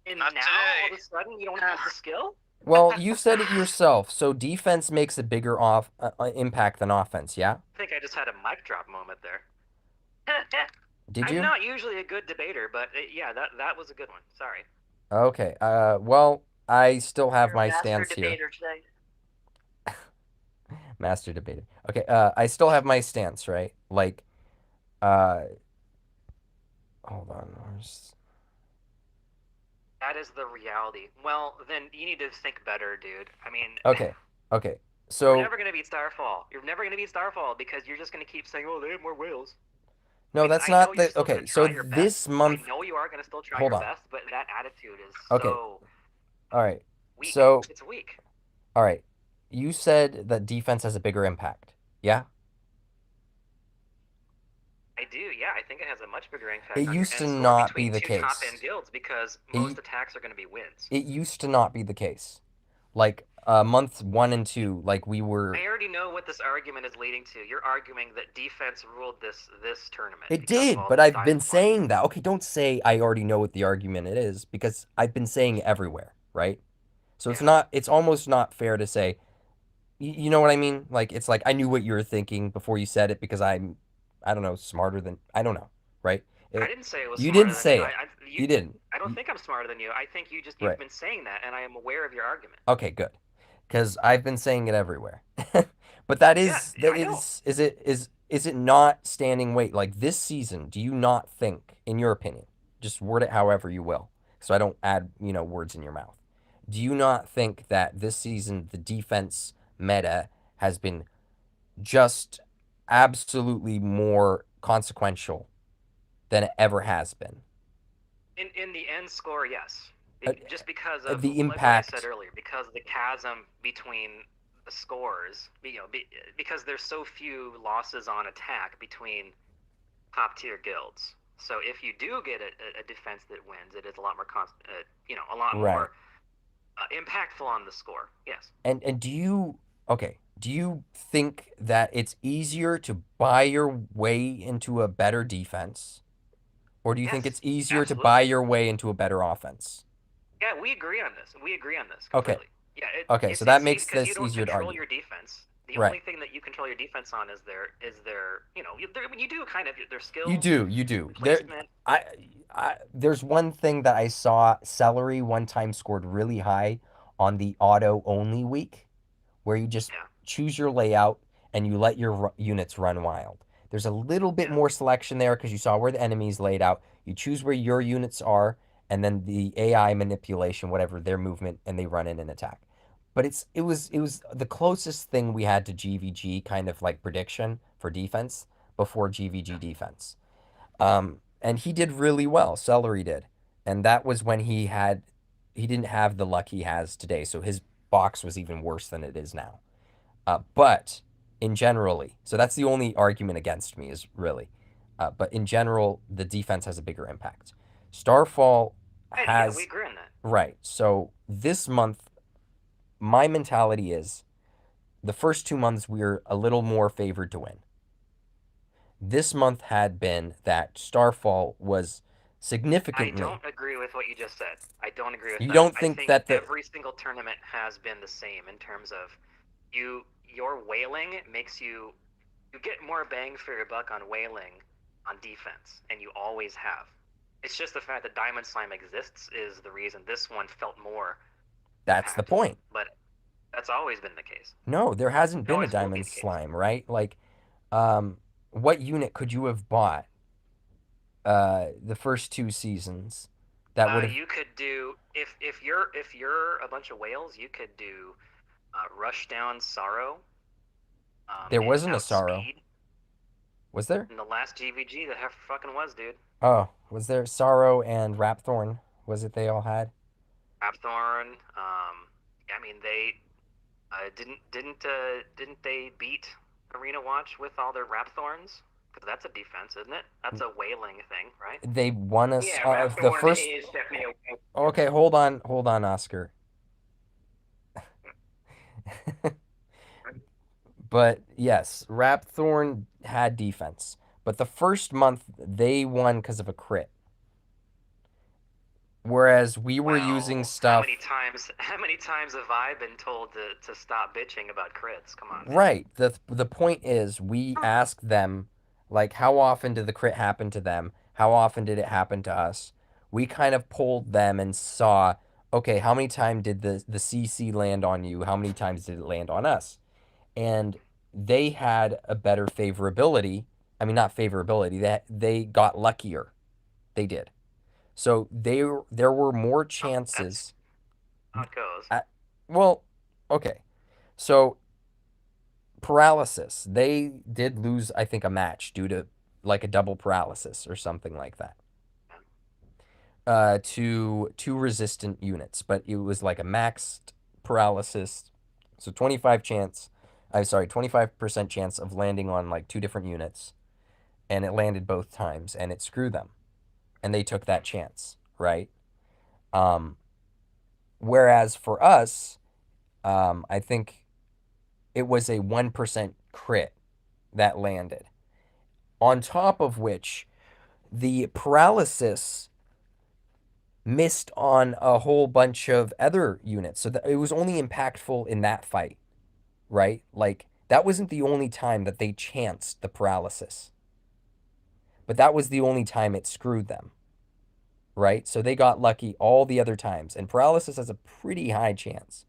and Not now today. all of a sudden you don't have the skill? Well, you said it yourself. So defense makes a bigger impact than offense. Yeah. I think I just had a mic drop moment there. Did you? I'm not usually a good debater, but yeah, that was a good one. Sorry. Okay. Well, I still have You're my a master stance here. debater today. Master debater. Okay. I still have my stance, right? Like, hold on. That is the reality. Well, then you need to think better, dude. I mean, Okay. you're So never gonna beat Starfall. You're never gonna beat Starfall because you're just gonna keep saying, "Oh, they have more whales." no, I mean, that's I know not you're the. still Okay. gonna So try your this best. month. I know you are gonna still try Hold your on. best, but that attitude is Okay. so All right. weak. So It's weak. all right. You said that defense has a bigger impact. Yeah. I do, yeah. I think it has a much bigger impact It on your used end to score not between be the two top case. end guilds because It- most attacks are gonna be wins. It used to not be the case. Like months 1 and 2, like we were. I already know what this argument is leading to. You're arguing that defense ruled this tournament. It because of did, all but the I've been diamond saying that. Okay, don't say I already know what the argument it is because I've been saying it everywhere, right? So it's Yeah. not. It's almost not fair to say. You know what I mean? Like it's like I knew what you were thinking before you said it because I don't know, smarter than I don't know, right? I didn't say it was You smarter didn't than say you. it. You didn't. I don't think I'm smarter than you. I think you've Right. been saying that, and I am aware of your argument. Okay, good. Because I've been saying it everywhere. But that is Yeah, I know. is it not standing weight like this season? Do you not think, in your opinion, just word it however you will, so I don't add words in your mouth? Do you not think that this season the defense meta has been just absolutely more consequential than it ever has been? In the end score, yes. Uh, Just because of the like what I impact. said earlier, because the chasm between the scores, because there's so few losses on attack between top tier guilds. So if you do get a defense that wins, it is a lot more a lot Right. more impactful on the score. Yes. And do you think that it's easier to buy your way into a better defense, or do you think Yes, it's easier to absolutely. buy your way into a better offense? Yeah, we agree on this. Okay. Completely. Yeah. Okay, so that makes this easier to control argue. your defense. The Right. only thing that you control your defense on is their you do kind of their skills. You do. Placement. There's one thing that I saw. Celery one time scored really high on the auto only week, where you just Yeah. choose your layout and you let your units run wild. There's a little bit more selection there because you saw where the enemy's laid out. You choose where your units are, and then the AI manipulation, whatever their movement, and they run in and attack. But it was the closest thing we had to GVG kind of like prediction for defense before GVG defense. And he did really well. Celery did, and that was when he didn't have the luck he has today. So his box was even worse than it is now. But in generally, so that's the only argument against me is really. But in general, the defense has a bigger impact. Starfall has. Yeah, we agree on that. Right. So this month, my mentality is the first 2 months we're a little more favored to win. This month had been that Starfall was significantly. I don't agree with what you just said. I don't agree with You that. don't think I think that every single tournament has been the same in terms of your whaling makes you get more bang for your buck on whaling on defense, and you always have. It's just the fact that Diamond Slime exists is the reason this one felt more. That's the point. But that's always been the case. No, there hasn't been a always will be Diamond the case. Slime, right? Like, what unit could you have bought the first 2 seasons that would have? You could do if you're a bunch of whales, you could do Rush Down Sorrow. There wasn't a Outspeed. Sorrow. Was there? In the last GVG, the fucking was, dude. Oh, was there Sorrow and Rapthorn? Was it they all had? Rapthorn. I mean, they didn't they beat Arena Watch with all their Rapthorns? Because that's a defense, isn't it? That's a whaling thing, right? They won us Yeah, the Rapthorn first. is definitely a Okay, hold on, Oscar. But yes, Rapthorn had defense, but the first month they won because of a crit. Whereas we were using stuff. How many times have I been told to stop bitching about crits? Come on. Right. The point is we asked them like how often did the crit happen to them? How often did it happen to us? We kind of polled them and saw, okay, how many times did the CC land on you? How many times did it land on us? And they had a better favorability. I mean, not favorability. They got luckier. They did. So there were more chances. How it goes. Well, okay. So paralysis. They did lose, I think, a match due to like a double paralysis or something like that. To two resistant units, but it was like a maxed paralysis. So 25% chance of landing on like two different units, and it landed both times, and it screwed them, and they took that chance, right? Um, Whereas for us, I think it was a 1% crit that landed. On top of which, the paralysis missed on a whole bunch of other units. So that it was only impactful in that fight, right? Like, that wasn't the only time that they chanced the paralysis, but that was the only time it screwed them, right? So they got lucky all the other times. And paralysis has a pretty high chance,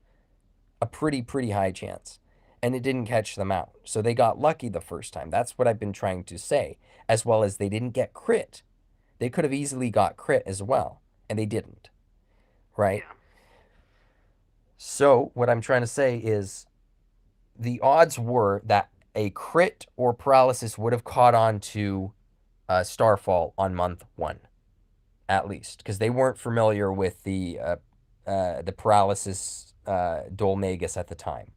a pretty high chance. And it didn't catch them out. So they got lucky the first time. That's what I've been trying to say. As well as they didn't get crit. They could have easily got crit as well. And they didn't. Right? Yeah. So what I'm trying to say is the odds were that a crit or paralysis would have caught on to Starfall on month 1. At least. Because they weren't familiar with the paralysis Dolmagus at the time.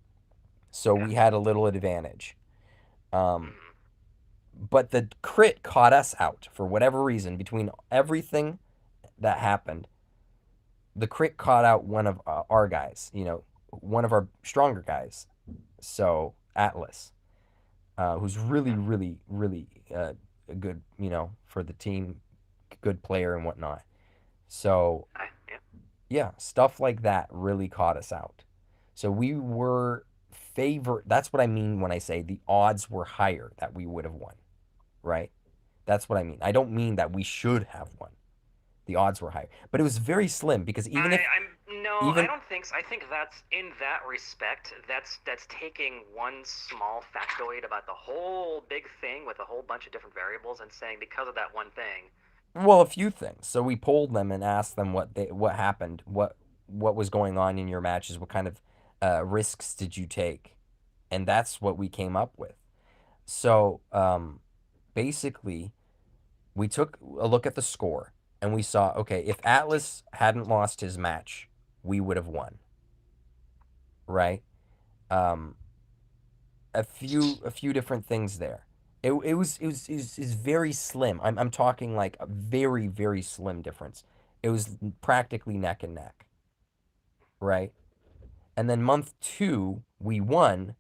So we had a little advantage. But the crit caught us out for whatever reason. Between everything that happened, the crit caught out one of our guys, one of our stronger guys. So Atlas, who's really good, for the team, good player and whatnot. So yeah, stuff like that really caught us out. So we were favored. That's what I mean when I say the odds were higher that we would have won, right? That's what I mean. I don't mean that we should have won. The odds were higher, but it was very slim because even if I don't think so. I think that's in that respect. That's taking one small factoid about the whole big thing with a whole bunch of different variables and saying because of that one thing. Well, a few things. So we polled them and asked them what happened, what was going on in your matches, what kind of risks did you take, and that's what we came up with. So basically, we took a look at the score and we saw, okay, if Atlas hadn't lost his match, we would have won. Right? A few different things there. It was very slim. I'm talking like a very slim difference. It was practically neck and neck. Right? And then month 2 we won,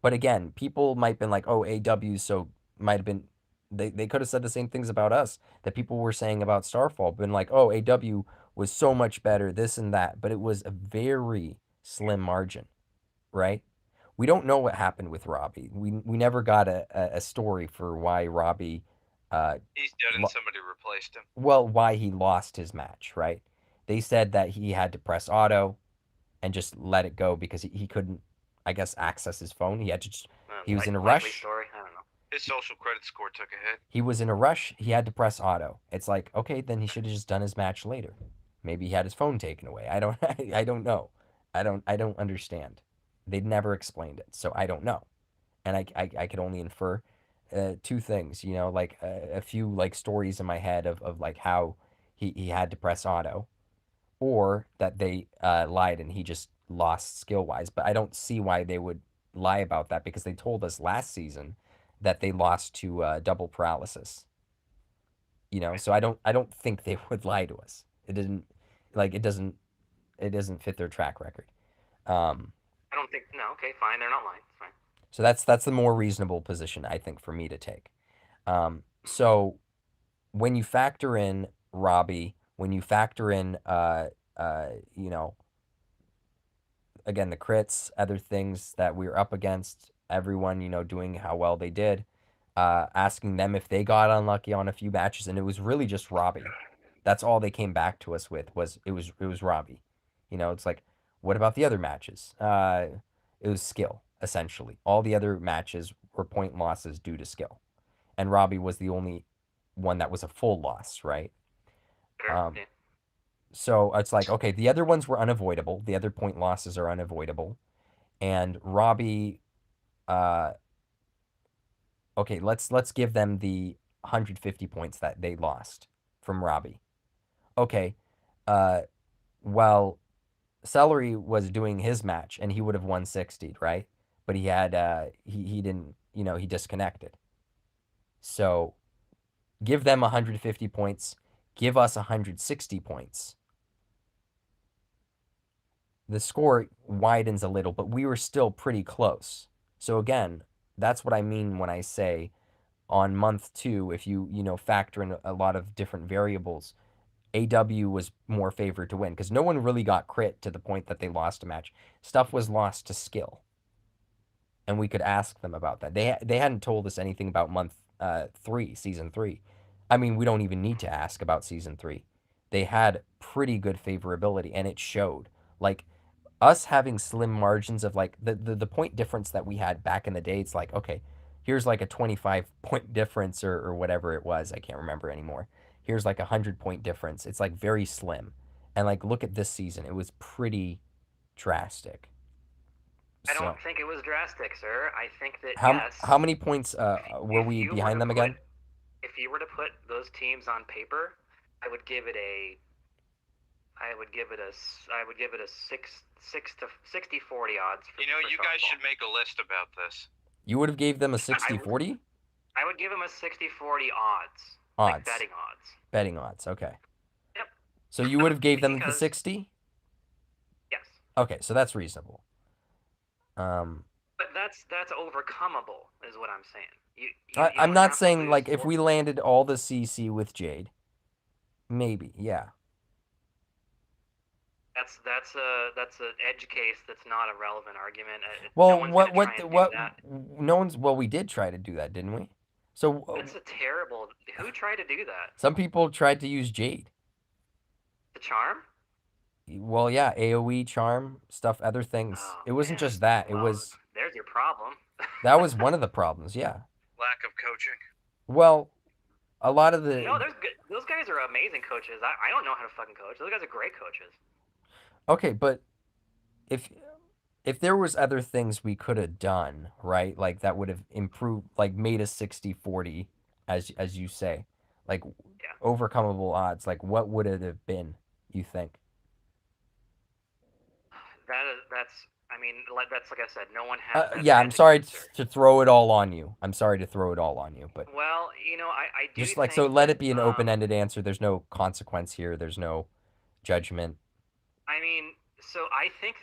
but again, people might have been like, "Oh, AW," so might have been they could have said the same things about us that people were saying about Starfall, been like, "Oh, AW was so much better, this and that," but it was a very slim margin, right? We don't know what happened with Robbie. We never got a story for why Robbie He's dead and somebody replaced him. well, why he lost his match, right? They said that he had to press auto and just let it go because he couldn't, I guess, access his phone. He had to just, he was in a rush. Story? I don't know. His social credit score took a hit. He was in a rush. He had to press auto. It's like, okay, then he should have just done his match later. Maybe he had his phone taken away. I don't I don't know. I don't understand. They'd never explained it, so I don't know. And I could only infer two things, like a few like stories in my head of like how he had to press auto, or that they lied and he just lost skill-wise. But I don't see why they would lie about that because they told us last season that they lost to double paralysis. You know, so I don't think they would lie to us. It didn't like it doesn't fit their track record. I don't think. No, okay, fine. They're not lying. It's fine. So that's the more reasonable position I think for me to take. So when you factor in Robbie, when you factor in you know, again the crits, other things that we were up against, everyone you know doing how well they did, asking them if they got unlucky on a few matches, and it was really just Robbie. That's all they came back to us with was it was Robbie. You know, it's like, what about the other matches? It was skill essentially. All the other matches were point losses due to skill, and Robbie was the only one that was a full loss, right? Sure. Um, Yeah. so it's like, okay, the other ones were unavoidable. The other point losses are unavoidable, and Robbie. Okay, let's give them the 150 points that they lost from Robbie. Okay, uh, well, Celery was doing his match and he would have won 60, right? But he had he didn't, you know, he disconnected. So give them 150 points, give us 160 points. The score widens a little, but we were still pretty close. So again, that's what I mean when I say on month 2, if you know factor in a lot of different variables, AW was more favored to win because no one really got crit to the point that they lost a match. Stuff was lost to skill, and we could ask them about that. They hadn't told us anything about month 3, season 3. I mean, we don't even need to ask about season 3. They had pretty good favorability, and it showed. Like us having slim margins of like the point difference that we had back in the day. It's like, okay, here's like a 25-point difference or whatever it was. I can't remember anymore. Here's like a 100-point difference. It's like very slim. And like, look at this season. It was pretty drastic. I So don't think it was drastic, sir. I think that yes. how many points were if we you were behind to them again? If you were to put those teams on paper, I would give it a six to 60-40 odds. You know, you guys should make a list about this. You would have gave them a 60-40? I would give them a 60-40 odds. Odds. Like betting odds. Betting odds, okay. Yep. So you would have gave them the Because- 60? Yes. Okay, so that's reasonable. But that's overcomable, is what I'm saying. You I'm don't not have to saying lose like if four- we landed all the CC with Jade, maybe, yeah. That's an edge case that's not a relevant argument. Well, no one's gonna try and do that. no one's, well, we did try to do that, didn't we? So That's a terrible. Who tried to do that? some people tried to use Jade. The charm? Well, yeah, AoE, charm, stuff, other things. Oh, It wasn't man. just that. It Well, was There's your problem. that was one of the problems, yeah. Lack of coaching. Well, a lot of the No, there's good. Those guys are amazing coaches. I don't know how to fucking coach. Those guys are great coaches. Okay, but if there was other things we could have done, right? Like that would have improved, like made a 60-40, as you say, like Yeah. overcomable odds. Like what would it have been? You think? That's. I mean, that's like I said. No one has. that Yeah, I'm magic sorry answer. to throw it all on you. I'm sorry to throw it all on you, but Well, you know, I do. just like think so, let that, it be an open-ended answer. There's no consequence here. There's no judgment. I mean, so I think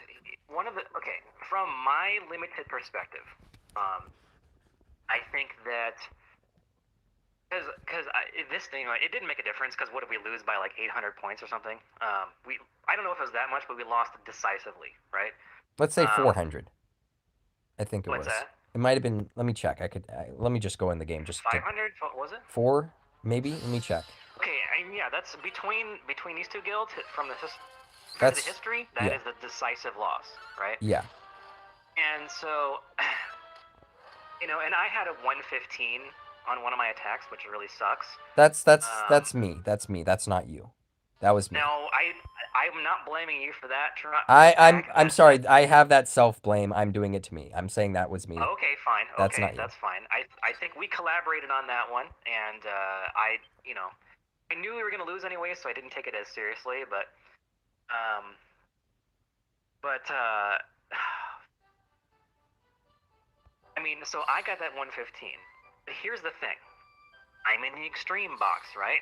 from my limited perspective, I think that because this thing, like, it didn't make a difference because what did we lose by like 800 points or something? I don't know if it was that much, but we lost decisively, right? Let's say 400. I think it What's was. that? It might have been. Let me check. Let me just go in the game. Just 500? What was it? 4, maybe. Let me check. Okay, yeah, that's between these two guilds from the That's history. That is the decisive loss, right? yeah. And so, you know, and I had a 115 on one of my attacks, which really sucks. That's me. That's me. That's not you. That was me. No, I'm not blaming you for that. I'm sorry. I have that self-blame. I'm doing it to me. I'm saying that was me. Okay, fine. That's Okay, not you. that's fine. I think we collaborated on that one, and I knew we were gonna lose anyway, so I didn't take it as seriously. But But I mean, so I got that 115. But here's the thing. I'm in the extreme box, right?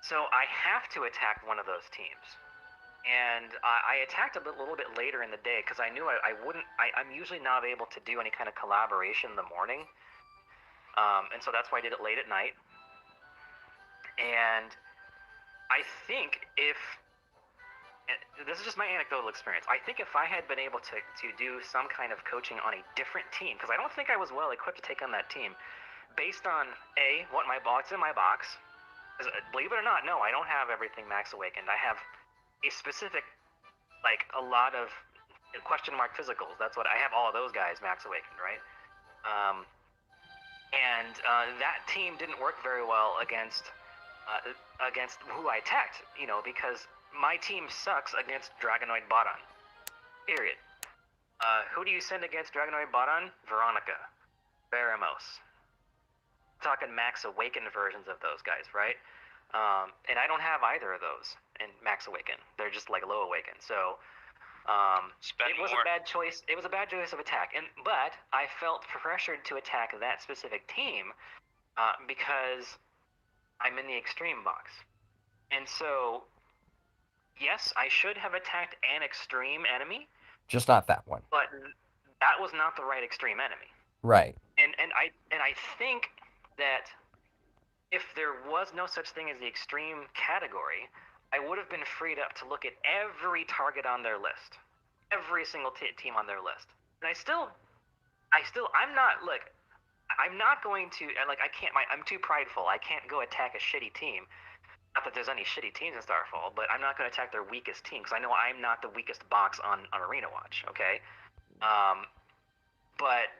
So I have to attack one of those teams. And I attacked a little bit later in the day because I knew I wouldn't. I'm usually not able to do any kind of collaboration in the morning. And so that's why I did it late at night. And I think this is just my anecdotal experience. I think if I had been able to do some kind of coaching on a different team, because I don't think I was well equipped to take on that team, based on what my box in my box. Believe it or not, no, I don't have everything max awakened. I have a specific, like a lot of question mark physicals. That's what I have. All of those guys max awakened, right? And that team didn't work very well against who I attacked, because my team sucks against Dragonoid Botan. Period. Who do you send against Dragonoid Botan? Veronica. Baramos. Talking max awakened versions of those guys, right? And I don't have either of those in max awaken. They're just like low awaken. So it was a bad choice. It was a bad choice of attack. But I felt pressured to attack that specific team because I'm in the extreme box. And so, yes, I should have attacked an extreme enemy. Just not that one. But that was not the right extreme enemy. Right. And I think that if there was no such thing as the extreme category, I would have been freed up to look at every target on their list, every single team on their list. And I'm not going to, I can't, I'm too prideful. I can't go attack a shitty team. Not that there's any shitty teams in Starfall, but I'm not going to attack their weakest team because I know I'm not the weakest box on Arena Watch, okay? But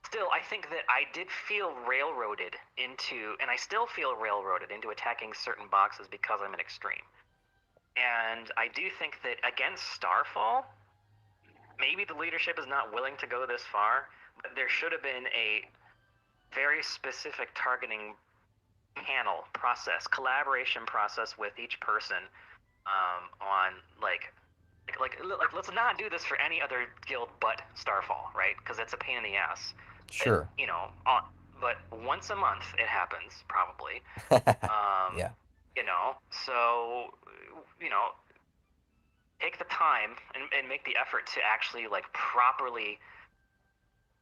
still, I think that I did feel railroaded into, and I still feel railroaded into attacking certain boxes because I'm an extreme. And I do think that against Starfall, maybe the leadership is not willing to go this far, but there should have been a very specific targeting panel process, collaboration process with each person on like let's not do this for any other guild but Starfall, right? Because it's a pain in the ass. Sure. But once a month it happens, probably. Yeah. So, take the time and make the effort to actually properly,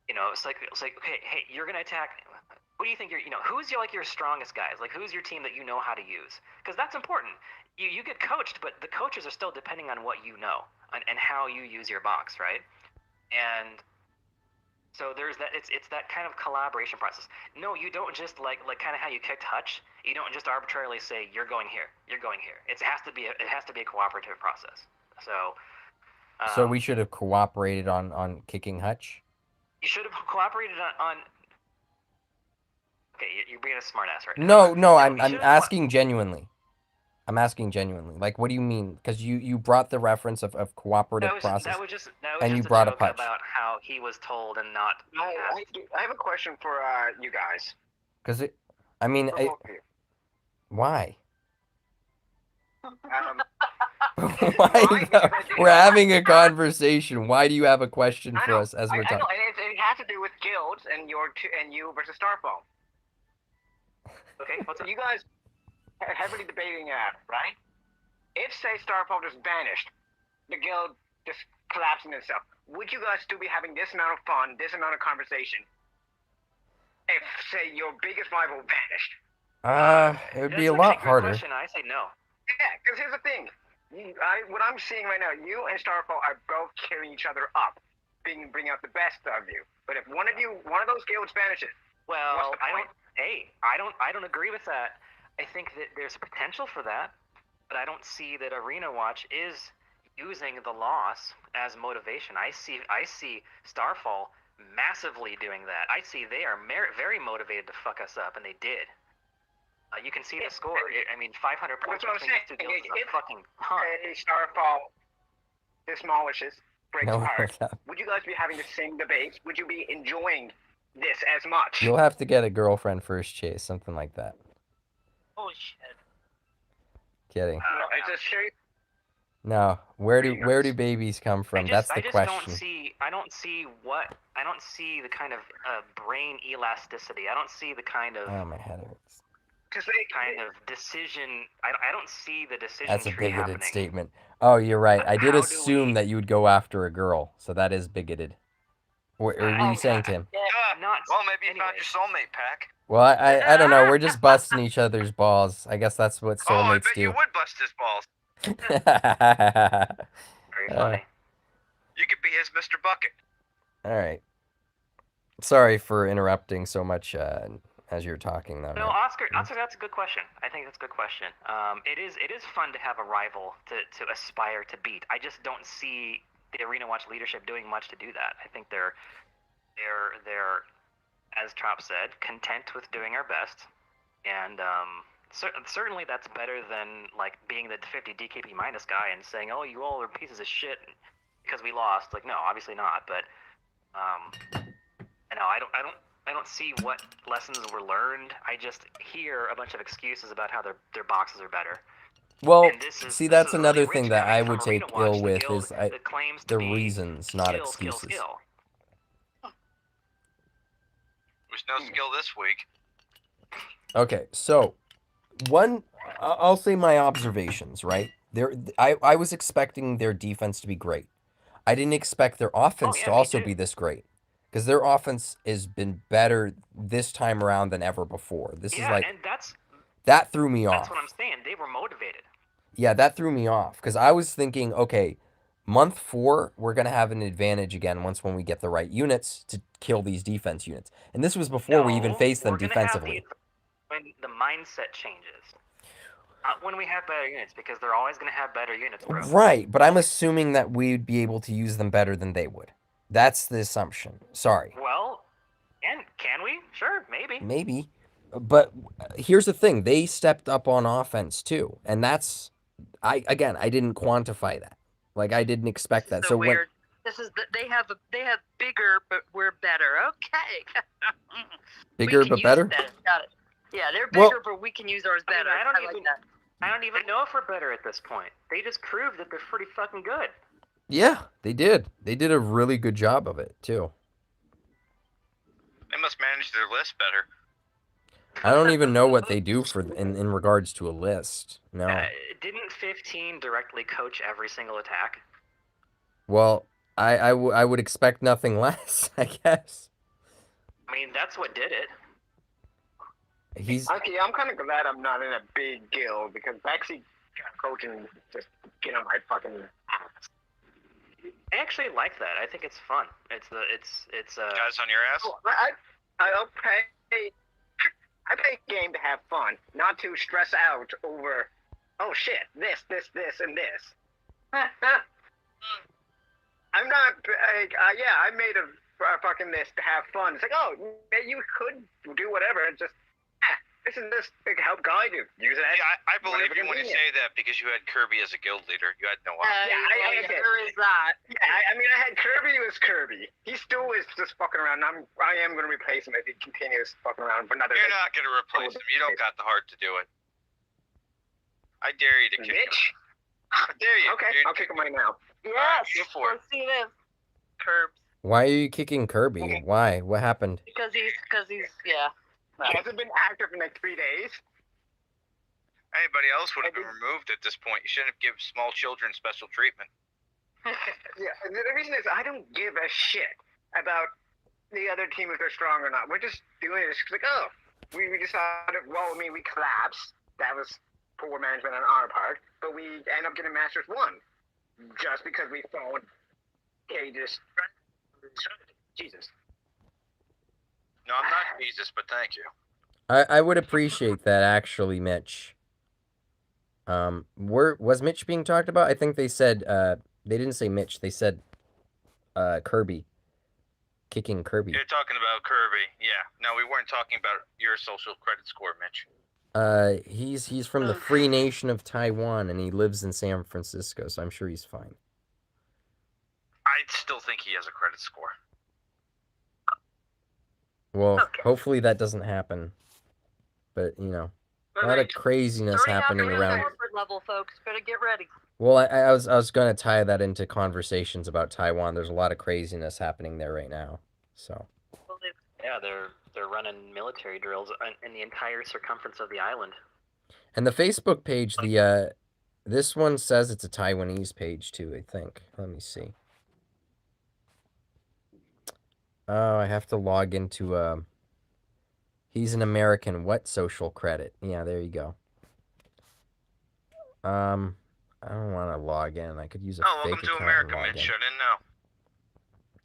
it's like, okay, hey, you're going to attack. What do you think who's your strongest guys? Like, who's your team that you know how to use? Because that's important. You get coached, but the coaches are still depending on what you know and how you use your box, right? And so there's that. It's that kind of collaboration process. No, you don't just like kind of how you kicked Hutch. You don't just arbitrarily say you're going here, you're going here. It has to be a cooperative process. So we should have cooperated on kicking Hutch. You should have cooperated on. Okay, you're being a smartass right now. No, I'm asking genuinely. I'm asking genuinely. Like, what do you mean? Because you brought the reference of cooperative process. That was just and you a brought joke up Hutch. about how he was told and not. I have a question for you guys. Because why? Why? We're having a conversation. Why do you have a question for us as we're talking? I know, and it has to do with guilds and you versus Starfall. Okay, what's up? You guys are heavily debating that, right? If, say, Starfall just vanished, the guild just collapsing itself, would you guys still be having this amount of fun, this amount of conversation, if, say, your biggest rival vanished? It would be a lot harder. Question. I say no. Yeah, because here's the thing. What I'm seeing right now, you and Starfall are both carrying each other up, bringing out the best of you. But if one of those guilds vanishes, well, what's the point? I don't agree with that. I think that there's potential for that, but I don't see that Arena Watch is using the loss as motivation. I see Starfall massively doing that. I see they are very motivated to fuck us up, and they did. You can see the score. 500 points between these two guilds is a fucking ton. If Starfall demolishes, breaks apart, would you guys be having the same debates? Would you be enjoying this as much? You'll have to get a girlfriend first, Chase. Something like that. Oh shit. Kidding. It's a serious. No. Where do Vegans. babies come from? That's the I just question. I don't see the kind of brain elasticity. I don't see the kind of Oh, my head hurts. Because decision. I don't see the decision That's a tree bigoted happening. statement. Oh, you're right. I did How do assume we- that you would go after a girl, so that is bigoted. What were you saying, Tim? Not Well, maybe you found anyways. your soulmate, Pack. Well, I don't know. We're just busting each other's balls. I guess that's what Oh, I soulmates bet do. you would bust his balls. Very funny. You could be his Mr. Bucket. All right. Sorry for interrupting so much as you're talking, though. No, man. Oscar, that's a good question. I think that's a good question. It is fun to have a rival to aspire to beat. I just don't see the Arena Watch leadership doing much to do that. I think they're as Trop said, content with doing our best, and certainly that's better than like being the 50 DKP minus guy and saying, "Oh, you all are pieces of shit because we lost." Like, no, obviously not. But no, I don't see what lessons were learned. I just hear a bunch of excuses about how their boxes are better. Well, And see, this that's is another really thing rich that I coming would from Arena take Watch, ill the with guild is that claims to the be reasons, not skill, excuses. skill. There's no skill this week. Okay, so I'll say my observations, right? I was expecting their defense to be great. I didn't expect their offense yeah, to me also too. be this great. Because their offense has been better this time around than ever before. This is like And that threw me that's off. what I'm saying. They were motivated. Yeah, that threw me off because I was thinking, okay, month 4 we're gonna have an advantage again when we get the right units to kill these defense units, and this was before we even No, faced them we're gonna have defensively. when the mindset changes. Not when we have better units, because they're always gonna have better units, bro. Right, but I'm assuming that we'd be able to use them better than they would. That's the assumption. Sorry. Well, and can we? Sure, maybe. Maybe. But here's the thing, they stepped up on offense too. And that's I didn't quantify that. Like I didn't expect that. So weird. This is they have bigger, but we're better. Okay. bigger We can but use better? that. Got it. Yeah, they're Well- bigger, but we can use ours better. I don't like even- that. I don't even know if we're better at this point. They just proved that they're pretty fucking good. Yeah, they did. They did a really good job of it too. They must manage their list better. I don't even know what they do for in regards to a list. No. Didn't 15 directly coach every single attack? Well, I would expect nothing less, I guess. I mean, that's what did it. He's Actually, I'm kind of glad I'm not in a big guild because actually coaching just get on my fucking ass. I actually like that. I think it's fun. It's Guys on your ass? Oh, I'll pay. I play a game to have fun, not to stress out over. Oh shit! This, and this. I'm not. Yeah, I made a fucking this to have fun. It's like, oh, you could do whatever. And just this and this to help guide you. Use it. Yeah, I believe whatever you when you convenient. say that because you had Kirby as a guild leader. You had no option. Yeah, There is that. Yeah, I mean, I had Kirby. It was Kirby. He still is just fucking around. I am going to replace him if he continues fucking around for another. You're not going to replace him. You don't got the heart to do it. I dare you to kick him. Bitch. I dare you. Okay, dude. I'll kick him right now. Yes. go for it. Let's see this. Curbs. Why are you kicking Kirby? Why? What happened? Because he's yeah. He hasn't been active in like 3 days. Anybody else would have been removed at this point. You shouldn't have given small children special treatment. Yeah, and the reason is I don't give a shit about the other team if they're strong or not. We're just doing it. It's just like, oh, we decided, well, I mean, we collapsed. That was poor management on our part. But we end up getting Masters 1 just because we followed Cage's. Jesus. No, I'm not Jesus, but thank you. I would appreciate that actually, Mitch. Was Mitch being talked about? I think they said they didn't say Mitch, they said Kirby. Kicking Kirby. You're talking about Kirby. Yeah. No, we weren't talking about your social credit score, Mitch. He's from the Free Nation of Taiwan and he lives in San Francisco, so I'm sure he's fine. I still think he has a credit score. Well, Okay. hopefully that doesn't happen. But, you know, a lot of craziness Starting out happening to the around. corporate level, folks. Better get ready. Well, I was gonna tie that into conversations about Taiwan. There's a lot of craziness happening there right now. So Well, Yeah, they're running military drills in the entire circumference of the island. and the Facebook page, the this one says it's a Taiwanese page too, I think. Let me see. Oh, I have to log into he's an American. What social credit? Yeah, there you go. I don't want to log in. I could use a welcome fake to account America, and log Mitch. in. I didn't know.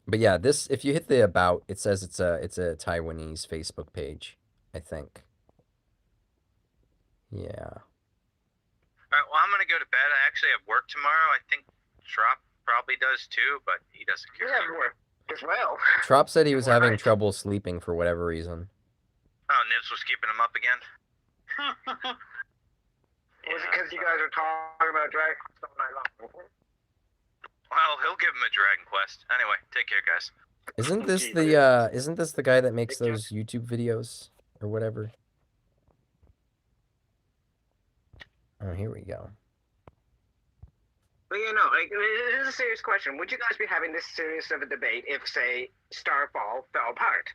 But yeah, this if you hit the about, it says it's a Taiwanese Facebook page, I think. Yeah. All right, well, I'm gonna go to bed. I actually have work tomorrow. I think Trop probably does too, but he doesn't care. Yeah, work as well. Trop said he was having Right. trouble sleeping for whatever reason. Oh, Nibs was keeping him up again. Was it because you guys are talking about Dragon Quest all night long? Well, he'll give him a Dragon Quest. Anyway, take care, guys. Isn't this the guy that makes those YouTube videos or whatever? Oh, here we go. But you know, like, this is a serious question. Would you guys be having this serious of a debate if, say, Starfall fell apart?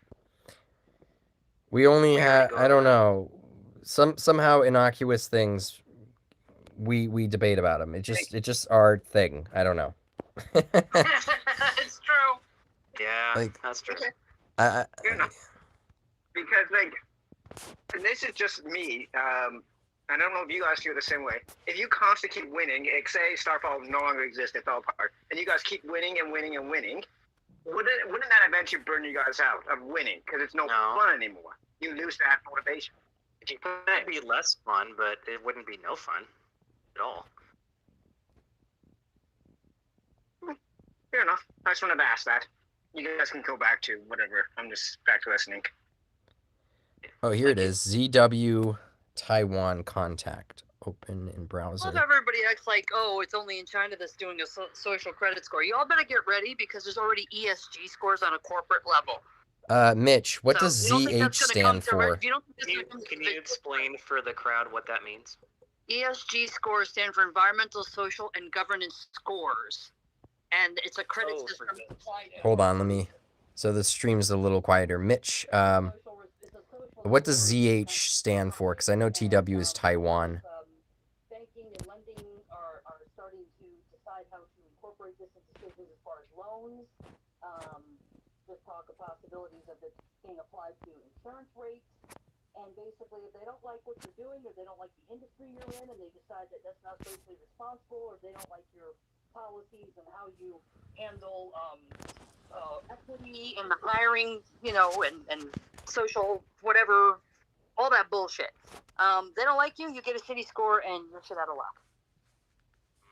We only have I don't know. Somehow innocuous things we debate about them. It's just our thing. I don't know. it's true. Yeah, Like- that's true. I Fair enough. Because, like, and this is just me. I don't know if you guys feel the same way. If you constantly keep winning, like, say Starfall no longer exists, it fell apart, and you guys keep winning and winning and winning, wouldn't that eventually burn you guys out of winning? Because it's no No. fun anymore. You lose that motivation. If you play. It'd be less fun, but it wouldn't be no fun at all. Fair enough. I just wanted to ask that. You guys can go back to whatever. I'm just back to listening. Oh, here it is. ZW Taiwan contact. Open in Love browser. everybody acts like, oh, it's only in China that's doing a social credit score. You all better get ready because there's already ESG scores on a corporate level. Mitch, what So, does you don't think ZH that's gonna come stand for? You don't think this Can you, is gonna can be- you explain for the crowd what that means? ESG scores stand for environmental, social, and governance scores, and it's a credit Oh, system. for goodness. Hold on, let me. So the stream's a little quieter. Mitch, what does ZH stand for? Because I know TW is Taiwan. Banking and lending are starting to decide how to incorporate this into decisions as far as loans. There's talk of possibilities of it being applied to insurance rates. And basically, if they don't like what you're doing, or they don't like the industry you're in, and they decide that that's not socially responsible, or they don't like your policies and how you handle Equity and the hiring, and social whatever, all that bullshit. They don't like you, you get a city score, and you're shit out of luck.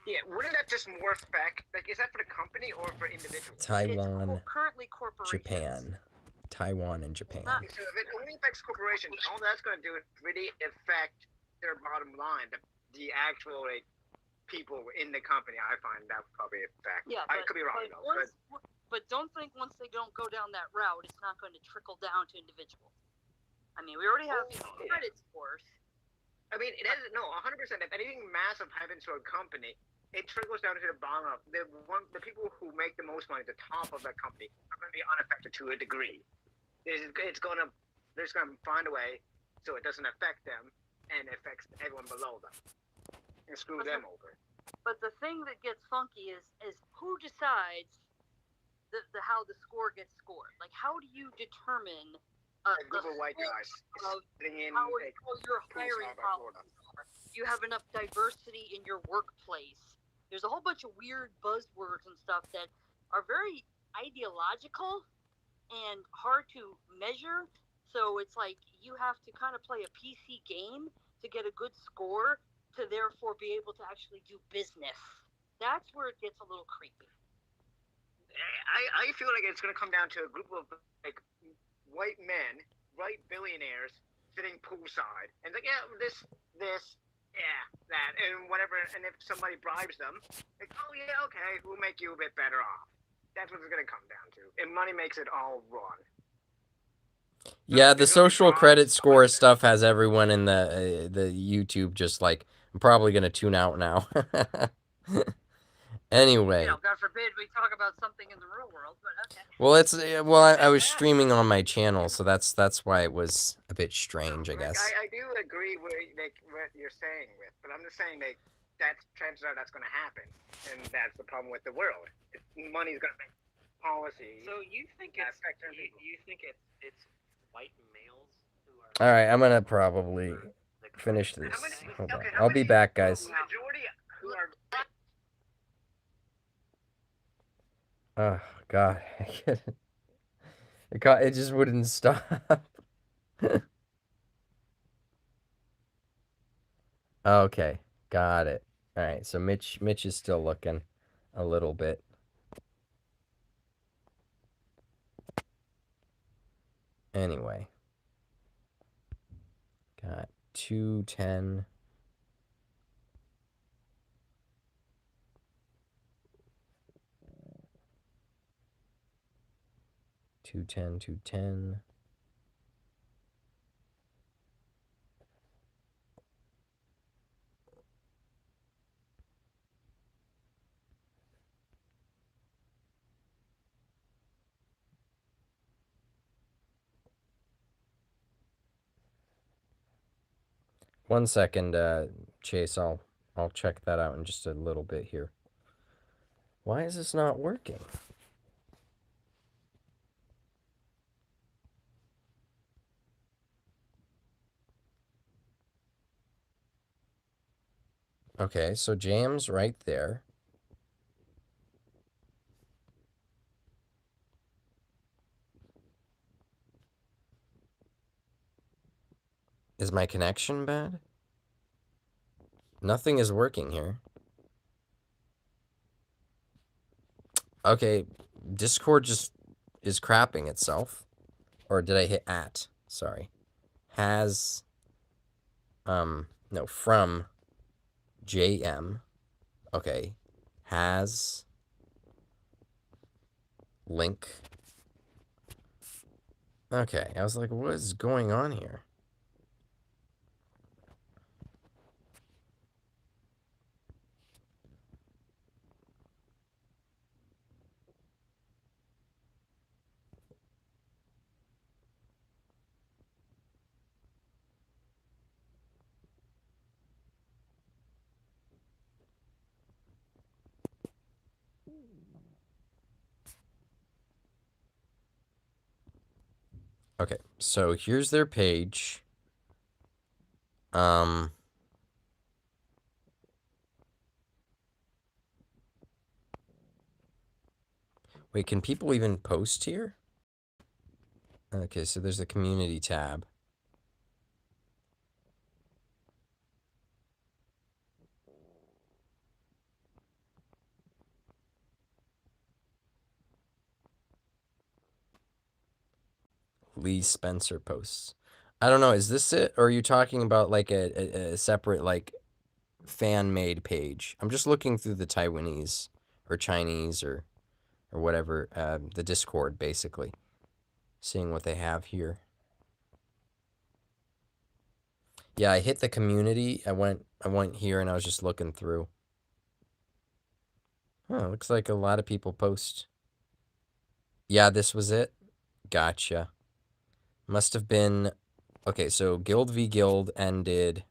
Yeah, wouldn't that just more affect, like, is that for the company or for individuals? Taiwan, Currently corporations. Japan. Taiwan and Japan. So if it only affects corporations, all that's going to do is really affect their bottom line, the actual like, people in the company. I find that would probably affect. Yeah, I could be wrong though. but don't think once they don't go down that route, it's not going to trickle down to individuals. I mean, we already have credit scores. I mean, it isn't. No, 100%. If anything massive happens to a company, it trickles down to the bottom. The people who make the most money, the top of that company, are going to be unaffected to a degree. They're going to find a way so it doesn't affect them and affects everyone below them and screw them over. But the thing that gets funky is who decides how the score gets scored. Like, how do you determine A group of white guys sitting in how a your hiring policies are? You have enough diversity in your workplace. There's a whole bunch of weird buzzwords and stuff that are very ideological and hard to measure. So it's like you have to kind of play a PC game to get a good score to therefore be able to actually do business. That's where it gets a little creepy. I feel like it's going to come down to a group of like white men, white billionaires sitting poolside, and like, yeah, this, yeah, that, and whatever. And if somebody bribes them, like, oh yeah, okay, we'll make you a bit better off. That's what it's going to come down to, and money makes it all run. Yeah, the social credit score stuff has everyone in the YouTube just like, I'm probably gonna tune out now. Anyway. God forbid we talk about something in the real world, but okay. Well, I was streaming on my channel, so that's why it was a bit strange, I guess. I do agree with what you're saying, but I'm just saying that's chances are that's going to happen, and that's the problem with the world. Money's going to make policy. So you think it's white males who are? All right, I'm gonna probably finish this. Hold on. I'll be back, guys. Majority who are. Oh God, it just wouldn't stop. Okay, got it. All right, so Mitch is still looking a little bit. Anyway, got 210. 210. 1 second, Chase. I'll check that out in just a little bit here. Why is this not working? Okay, so Jam's right there. Is my connection bad? Nothing is working here. Okay, Discord just is crapping itself. Or did I hit at? Sorry. Has, no, from JM. Okay. Has link. Okay, I was like, what is going on here? Okay, so here's their page. Wait, can people even post here? Okay, so there's the community tab. Lee Spencer posts. I don't know, is this it? Or are you talking about like a separate like fan-made page? I'm just looking through the Taiwanese or Chinese or whatever, the Discord basically. Seeing what they have here. Yeah, I hit the community. I went here and I was just looking through. Oh, looks like a lot of people post. Yeah, this was it. Gotcha. Must have been... Okay, so Guild v Guild ended...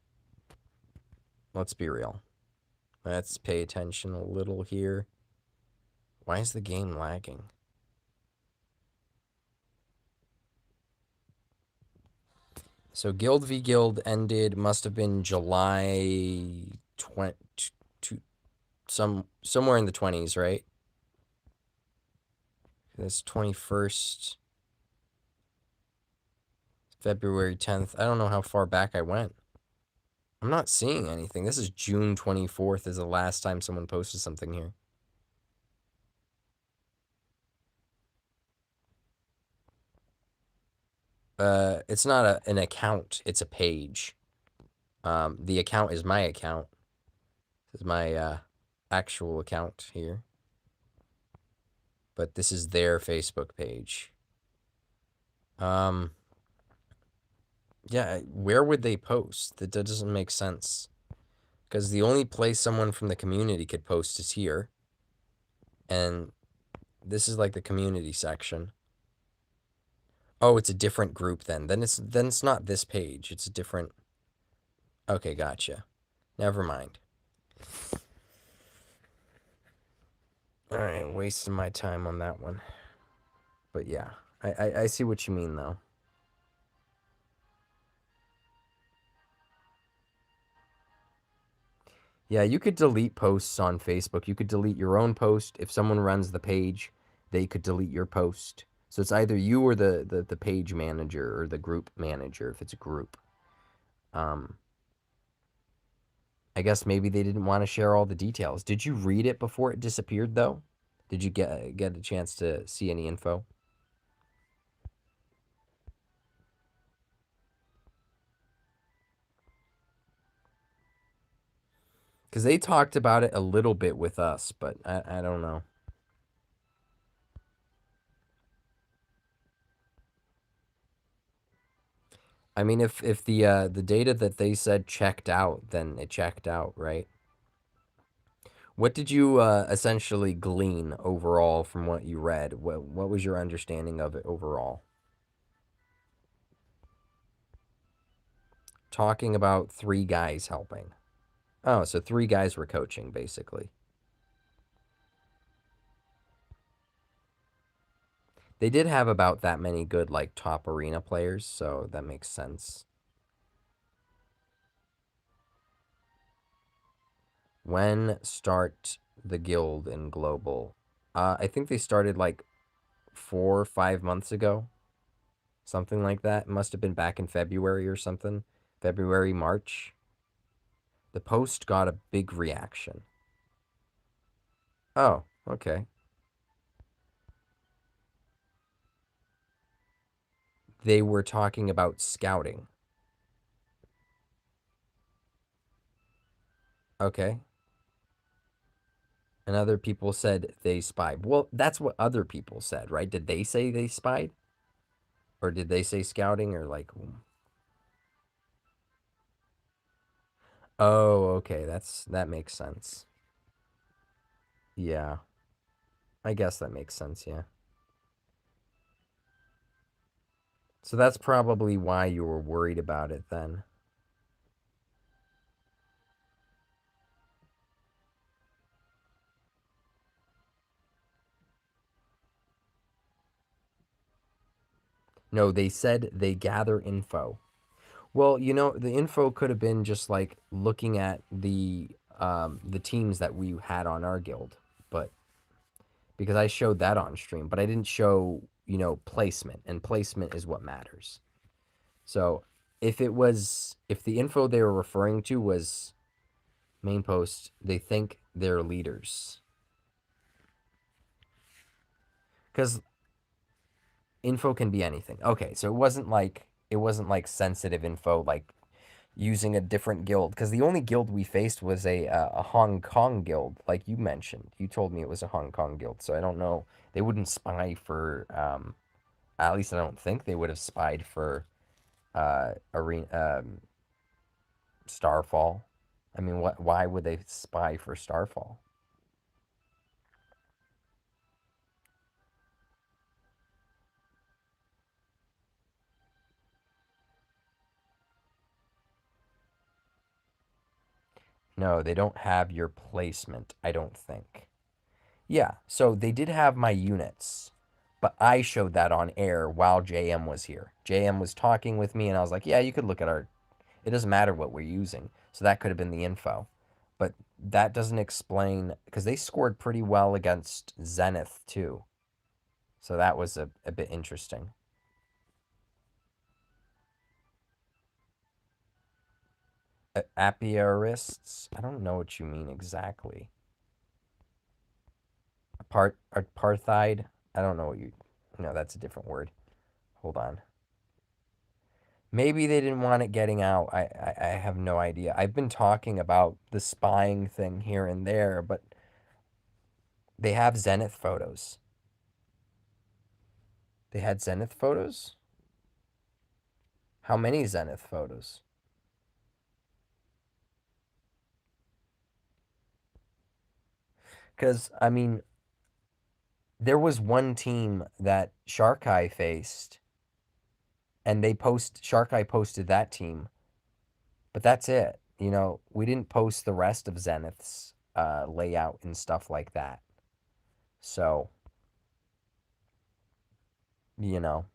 Let's be real. Let's pay attention a little here. Why is the game lagging? So Guild v Guild ended, must have been July 20... somewhere in the 20s, right? That's 21st... February 10th. I don't know how far back I went. I'm not seeing anything. This is June 24th is the last time someone posted something here. It's not an account. It's a page. The account is my account. This is my actual account here. But this is their Facebook page. Yeah, where would they post? That doesn't make sense. Because the only place someone from the community could post is here. And this is like the community section. Oh, it's a different group then. Then it's not this page. It's a different. Okay, gotcha. Never mind. Alright, wasting my time on that one. But yeah, I see what you mean though. Yeah, you could delete posts on Facebook. You could delete your own post. If someone runs the page, they could delete your post. So it's either you or the page manager or the group manager if it's a group. I guess maybe they didn't want to share all the details. Did you read it before it disappeared though? Did you get a chance to see any info? Because they talked about it a little bit with us, but I don't know. I mean, if the data that they said checked out, then it checked out, right? What did you essentially glean overall from what you read? What was your understanding of it overall? Talking about 3 guys helping. Oh, so 3 guys were coaching, basically. They did have about that many good, like, top arena players, so that makes sense. When start the guild in global? I think they started, like, 4 or 5 months ago. Something like that. It must have been back in February or something. February, March. The post got a big reaction. Oh, okay. They were talking about scouting. Okay. And other people said they spied. Well, that's what other people said, right? Did they say they spied? Or did they say scouting or like... Oh, okay. That makes sense. Yeah. I guess that makes sense, yeah. So that's probably why you were worried about it then. No, they said they gather info. Well, you know, the info could have been just like looking at the teams that we had on our guild, but because I showed that on stream, but I didn't show, you know, placement, and placement is what matters. So, if the info they were referring to was main post, they think they're leaders. Cuz info can be anything. Okay, so it wasn't like sensitive info like using a different guild, because the only guild we faced was a Hong Kong guild, like you mentioned. You told me it was a Hong Kong guild, so I don't know. They wouldn't spy for, at least I don't think they would have spied for arena Starfall. I mean, what? Why would they spy for Starfall? No, they don't have your placement, I don't think. Yeah, so they did have my units, but I showed that on air while JM was here. JM was talking with me, and I was like, yeah, you could look at our... It doesn't matter what we're using. So that could have been the info. But that doesn't explain... Because they scored pretty well against Zenith, too. So that was a bit interesting. Apiarists? I don't know what you mean exactly. Apartheid? I don't know what you... No, that's a different word. Hold on. Maybe they didn't want it getting out. I have no idea. I've been talking about the spying thing here and there, but they have Zenith photos. They had Zenith photos? How many Zenith photos? Because, I mean, there was one team that Shark Eye faced, and Shark Eye posted that team, but that's it. You know, we didn't post the rest of Zenith's layout and stuff like that. So, you know.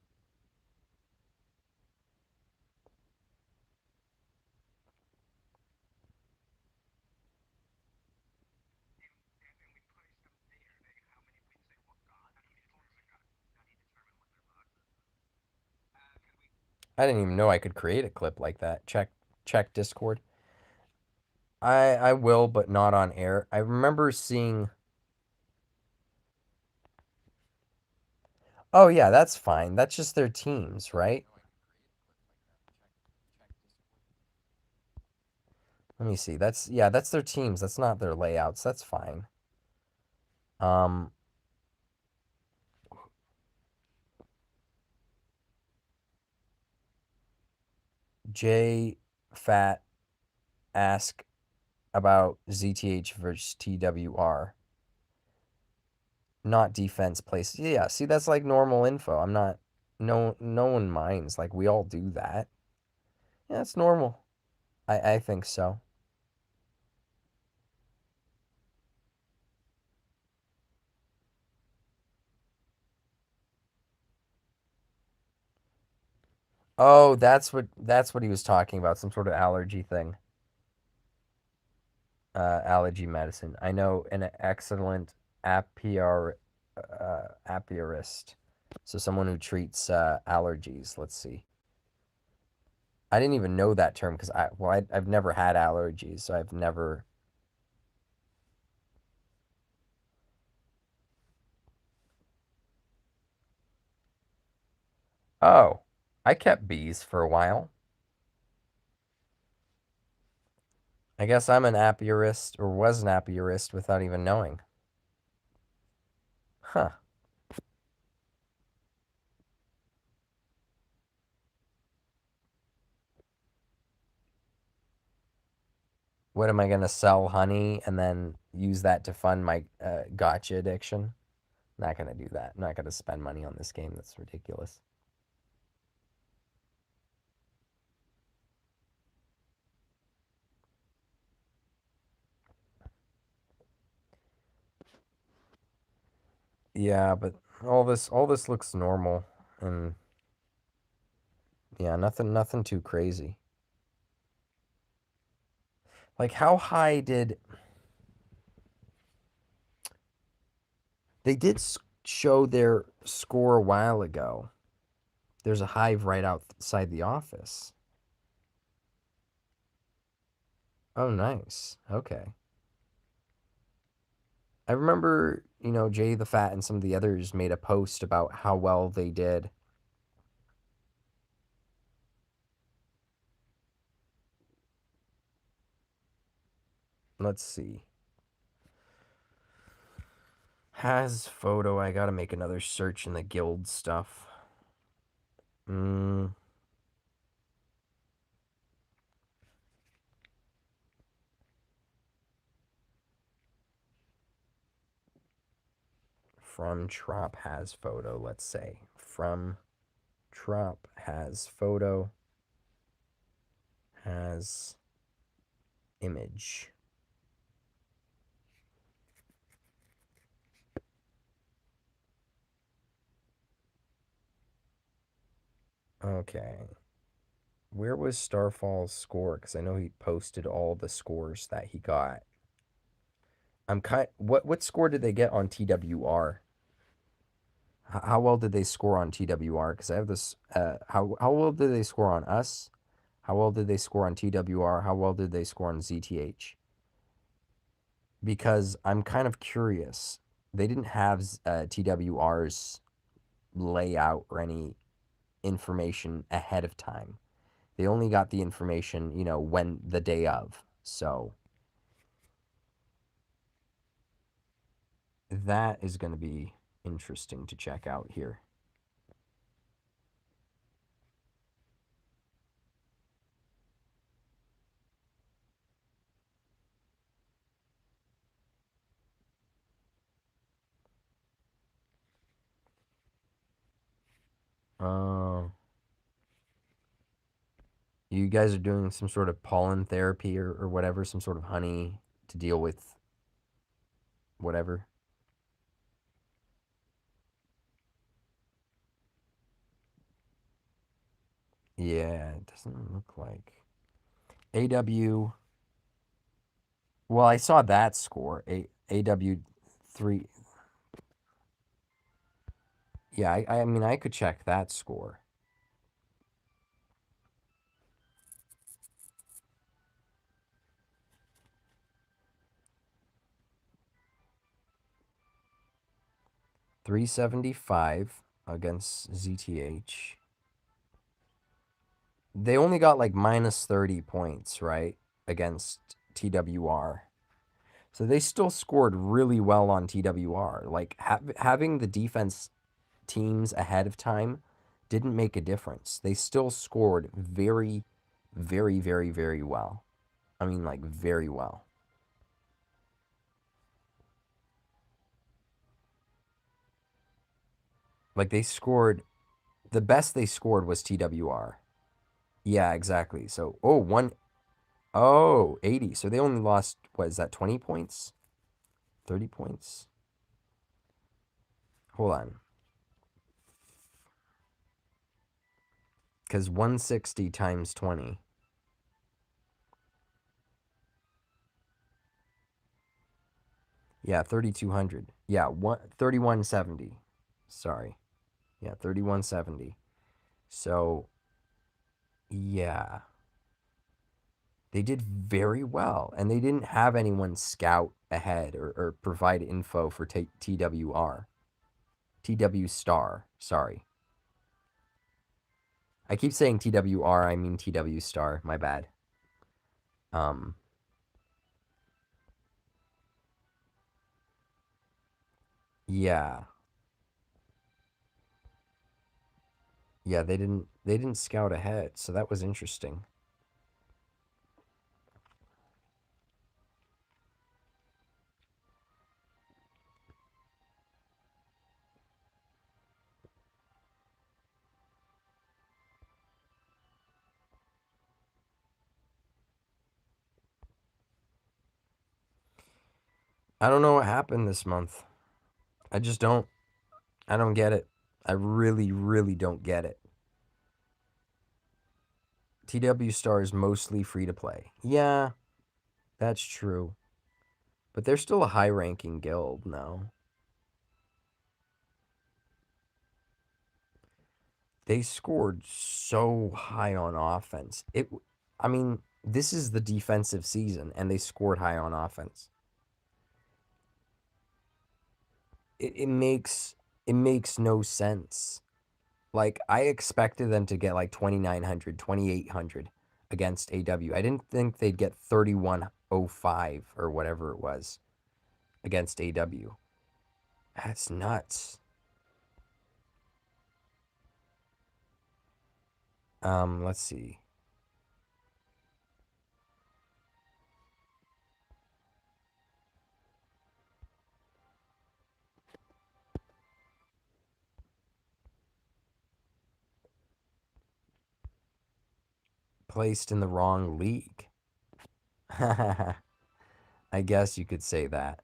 I didn't even know I could create a clip like that. Check Discord. I will, but not on air. I remember seeing. Oh yeah, that's fine. That's just their teams, right? Let me see. That's their teams. That's not their layouts. That's fine. Um J Fat ask about ZTH versus TWR. Not defense place. Yeah, see that's like normal info. I'm not no one minds. Like we all do that. Yeah, it's normal. I think so. Oh, that's what he was talking about, some sort of allergy thing. Allergy medicine. I know an excellent apiarist. So someone who treats allergies. Let's see. I didn't even know that term because I've never had allergies, so I've never. Oh, I kept bees for a while. I guess I'm an apiarist or was an apiarist without even knowing. Huh. What am I gonna sell honey and then use that to fund my gotcha addiction? Not gonna do that. I'm not gonna spend money on this game. That's ridiculous. Yeah, but all this looks normal and yeah, nothing too crazy. Like how high did they did show their score a while ago? There's a hive right outside the office. Oh, nice. Okay. I remember, Jay the Fat and some of the others made a post about how well they did. Let's see. Has photo. I gotta make another search in the guild stuff. From Trop has photo, let's say. From Trop has photo. Has image. Okay. Where was Starfall's score? Because I know he posted all the scores that he got. What score did they get on TWR? How well did they score on TWR? Because I have this. How well did they score on us? How well did they score on TWR? How well did they score on ZTH? Because I'm kind of curious. They didn't have TWR's layout or any information ahead of time. They only got the information, when the day of. So that is going to be interesting to check out here. Oh. You guys are doing some sort of pollen therapy or whatever, some sort of honey to deal with whatever. Yeah, it doesn't look like. AW. Well, I saw that score. AW 3. Yeah, I mean, I could check that score. $375 against ZTH. They only got like minus 30 points, right? Against TWR. So they still scored really well on TWR. Like having the defense teams ahead of time didn't make a difference. They still scored very, very, very, very well. I mean, like, very well. Like, they scored, the best they scored was TWR. Yeah, exactly. So, 80. So they only lost, what is that, 20 points? 30 points? Hold on. Because 160 times 20. Yeah, 3,200. Yeah, 3170. Sorry. Yeah, 3170. So, yeah. They did very well, and they didn't have anyone scout ahead or provide info for TWR. TW Star, sorry. I keep saying TWR, I mean TW Star, my bad. Yeah. Yeah, they didn't scout ahead, so that was interesting. I don't know what happened this month. I just don't. I don't get it. I really, really don't get it. TW Star is mostly free to play. Yeah, that's true. But they're still a high ranking guild now. They scored so high on offense. I mean, this is the defensive season, and they scored high on offense. It makes no sense. Like, I expected them to get like 2,900, 2,800 against AW. I didn't think they'd get 3,105 or whatever it was against AW. That's nuts. Let's see. Placed in the wrong league. I guess you could say that.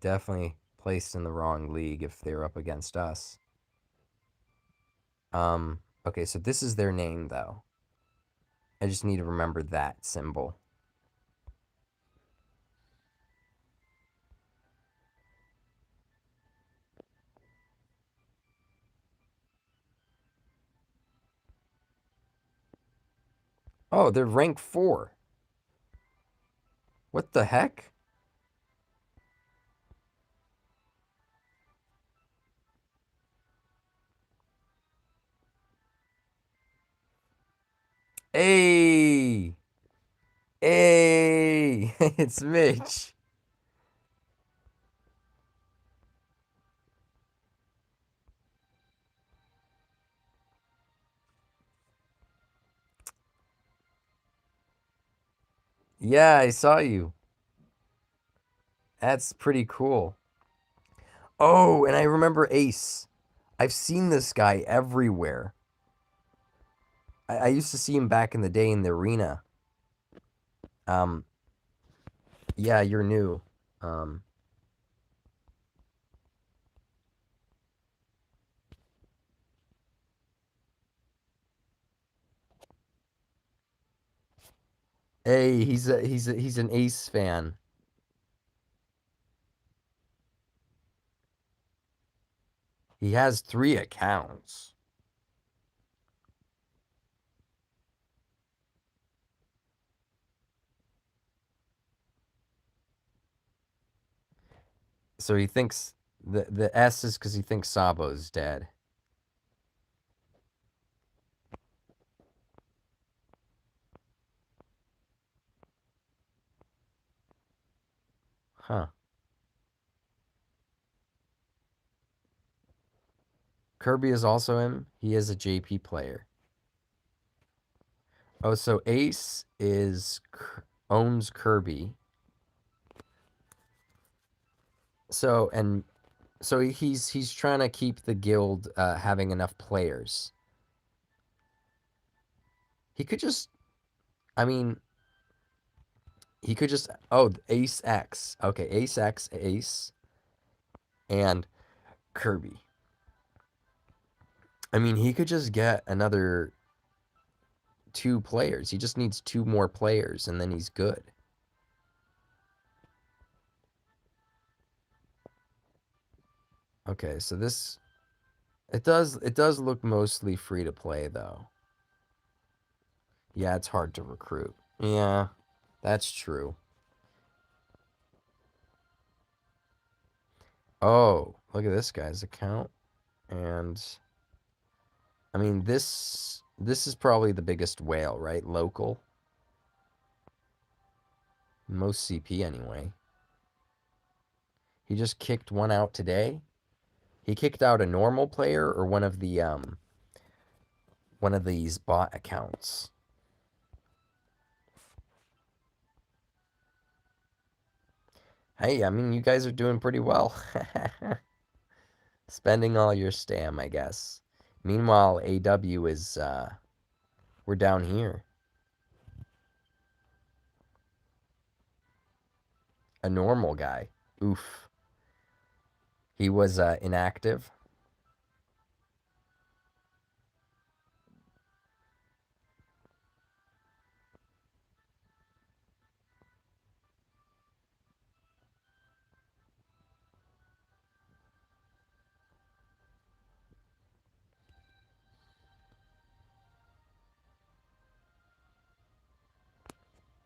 Definitely placed in the wrong league if they're up against us. Okay, so this is their name, though. I just need to remember that symbol. Oh, they're rank 4. What the heck? Hey! Hey! It's Mitch. Yeah, I saw you. That's pretty cool. Oh, and I remember Ace. I've seen this guy everywhere. I used to see him back in the day in the arena. Yeah, you're new. Um, hey, he's an Ace fan. He has 3 accounts. So he thinks the S is because he thinks Sabo's dead. Huh. Kirby is also him. He is a JP player. Oh, so Ace owns Kirby. So he's trying to keep the guild having enough players. He could just, I mean, he could just, oh, Ace X. Okay, Ace X, Ace, and Kirby. I mean, he could just get another 2 players. He just needs 2 more players, and then he's good. Okay, so this, it does look mostly free to play, though. Yeah, it's hard to recruit. Yeah, that's true. Oh, look at this guy's account. And I mean, this is probably the biggest whale, right? Local. Most CP anyway. He just kicked one out today. He kicked out a normal player or one of these bot accounts. Hey, I mean, you guys are doing pretty well. Spending all your stam, I guess. Meanwhile, AW is, we're down here. A normal guy. Oof. He was inactive.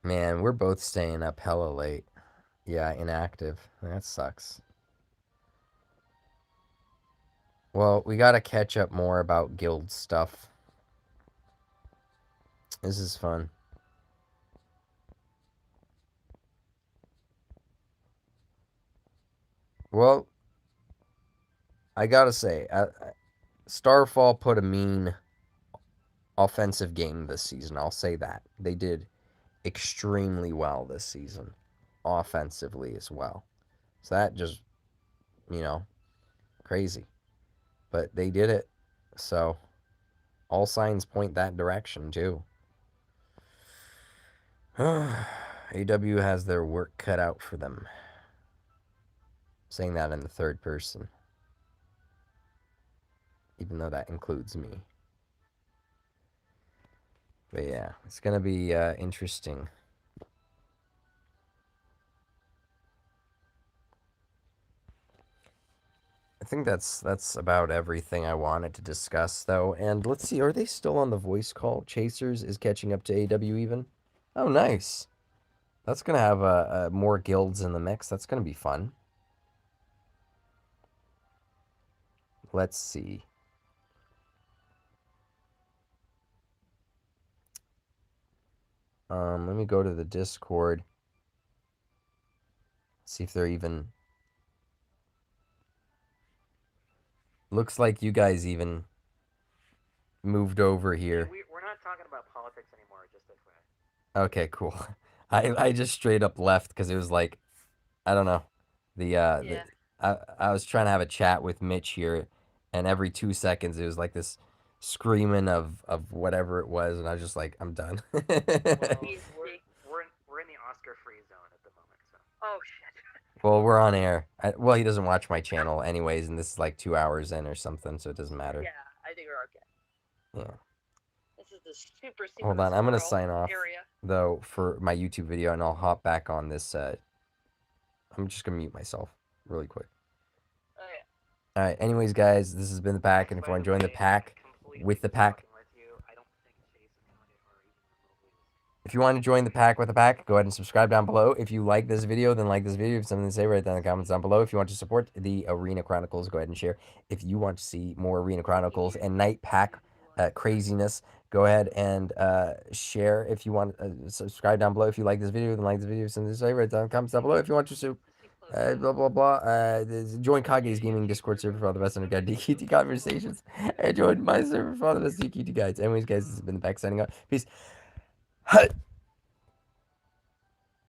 Man, we're both staying up hella late. Yeah, inactive. That sucks. Well, we gotta catch up more about guild stuff. This is fun. Well, I gotta say, Starfall put a mean offensive game this season. I'll say that. They did extremely well this season, offensively as well. So that just, crazy. But they did it. So all signs point that direction, too. AW has their work cut out for them. Saying that in the third person. Even though that includes me. But yeah, it's going to be interesting. I think that's about everything I wanted to discuss, though. And let's see, are they still on the voice call? Chasers is catching up to AW even? Oh, nice. That's going to have more guilds in the mix. That's going to be fun. Let's see. Let me go to the Discord. See if they're even... Looks like you guys even moved over here. We're not talking about politics anymore, just this way. Okay, cool. I just straight up left because it was like, I don't know. I was trying to have a chat with Mitch here, and every 2 seconds it was like this screaming of whatever it was, and I was just like, I'm done. Well, we're in the Oscar-free zone at the moment, so. Oh shit. Well, we're on air. Well, he doesn't watch my channel anyways, and this is like 2 hours in or something, so it doesn't matter. Yeah, I think we're okay. Yeah. This is the super secret. Hold on, I'm gonna sign off area. though for my YouTube video, and I'll hop back on this. I'm just gonna mute myself really quick. Oh yeah. All right. Anyways, guys, this has been the pack, and if you want to join the pack with the pack. If you want to join the pack with the pack, go ahead and subscribe down below. If you like this video, then like this video. If you have something to say, write down in the comments down below. If you want to support the Arena Chronicles, go ahead and share. If you want to see more Arena Chronicles and night pack craziness, go ahead and share. If you want subscribe down below. If you like this video, then like this video. If something to say, write down in the comments down below. If you want to blah blah blah. Join Kage's gaming Discord server for all the best underground DQT conversations. And join my server for all the best DQT guides. Anyways, guys, this has been the pack signing out. Peace.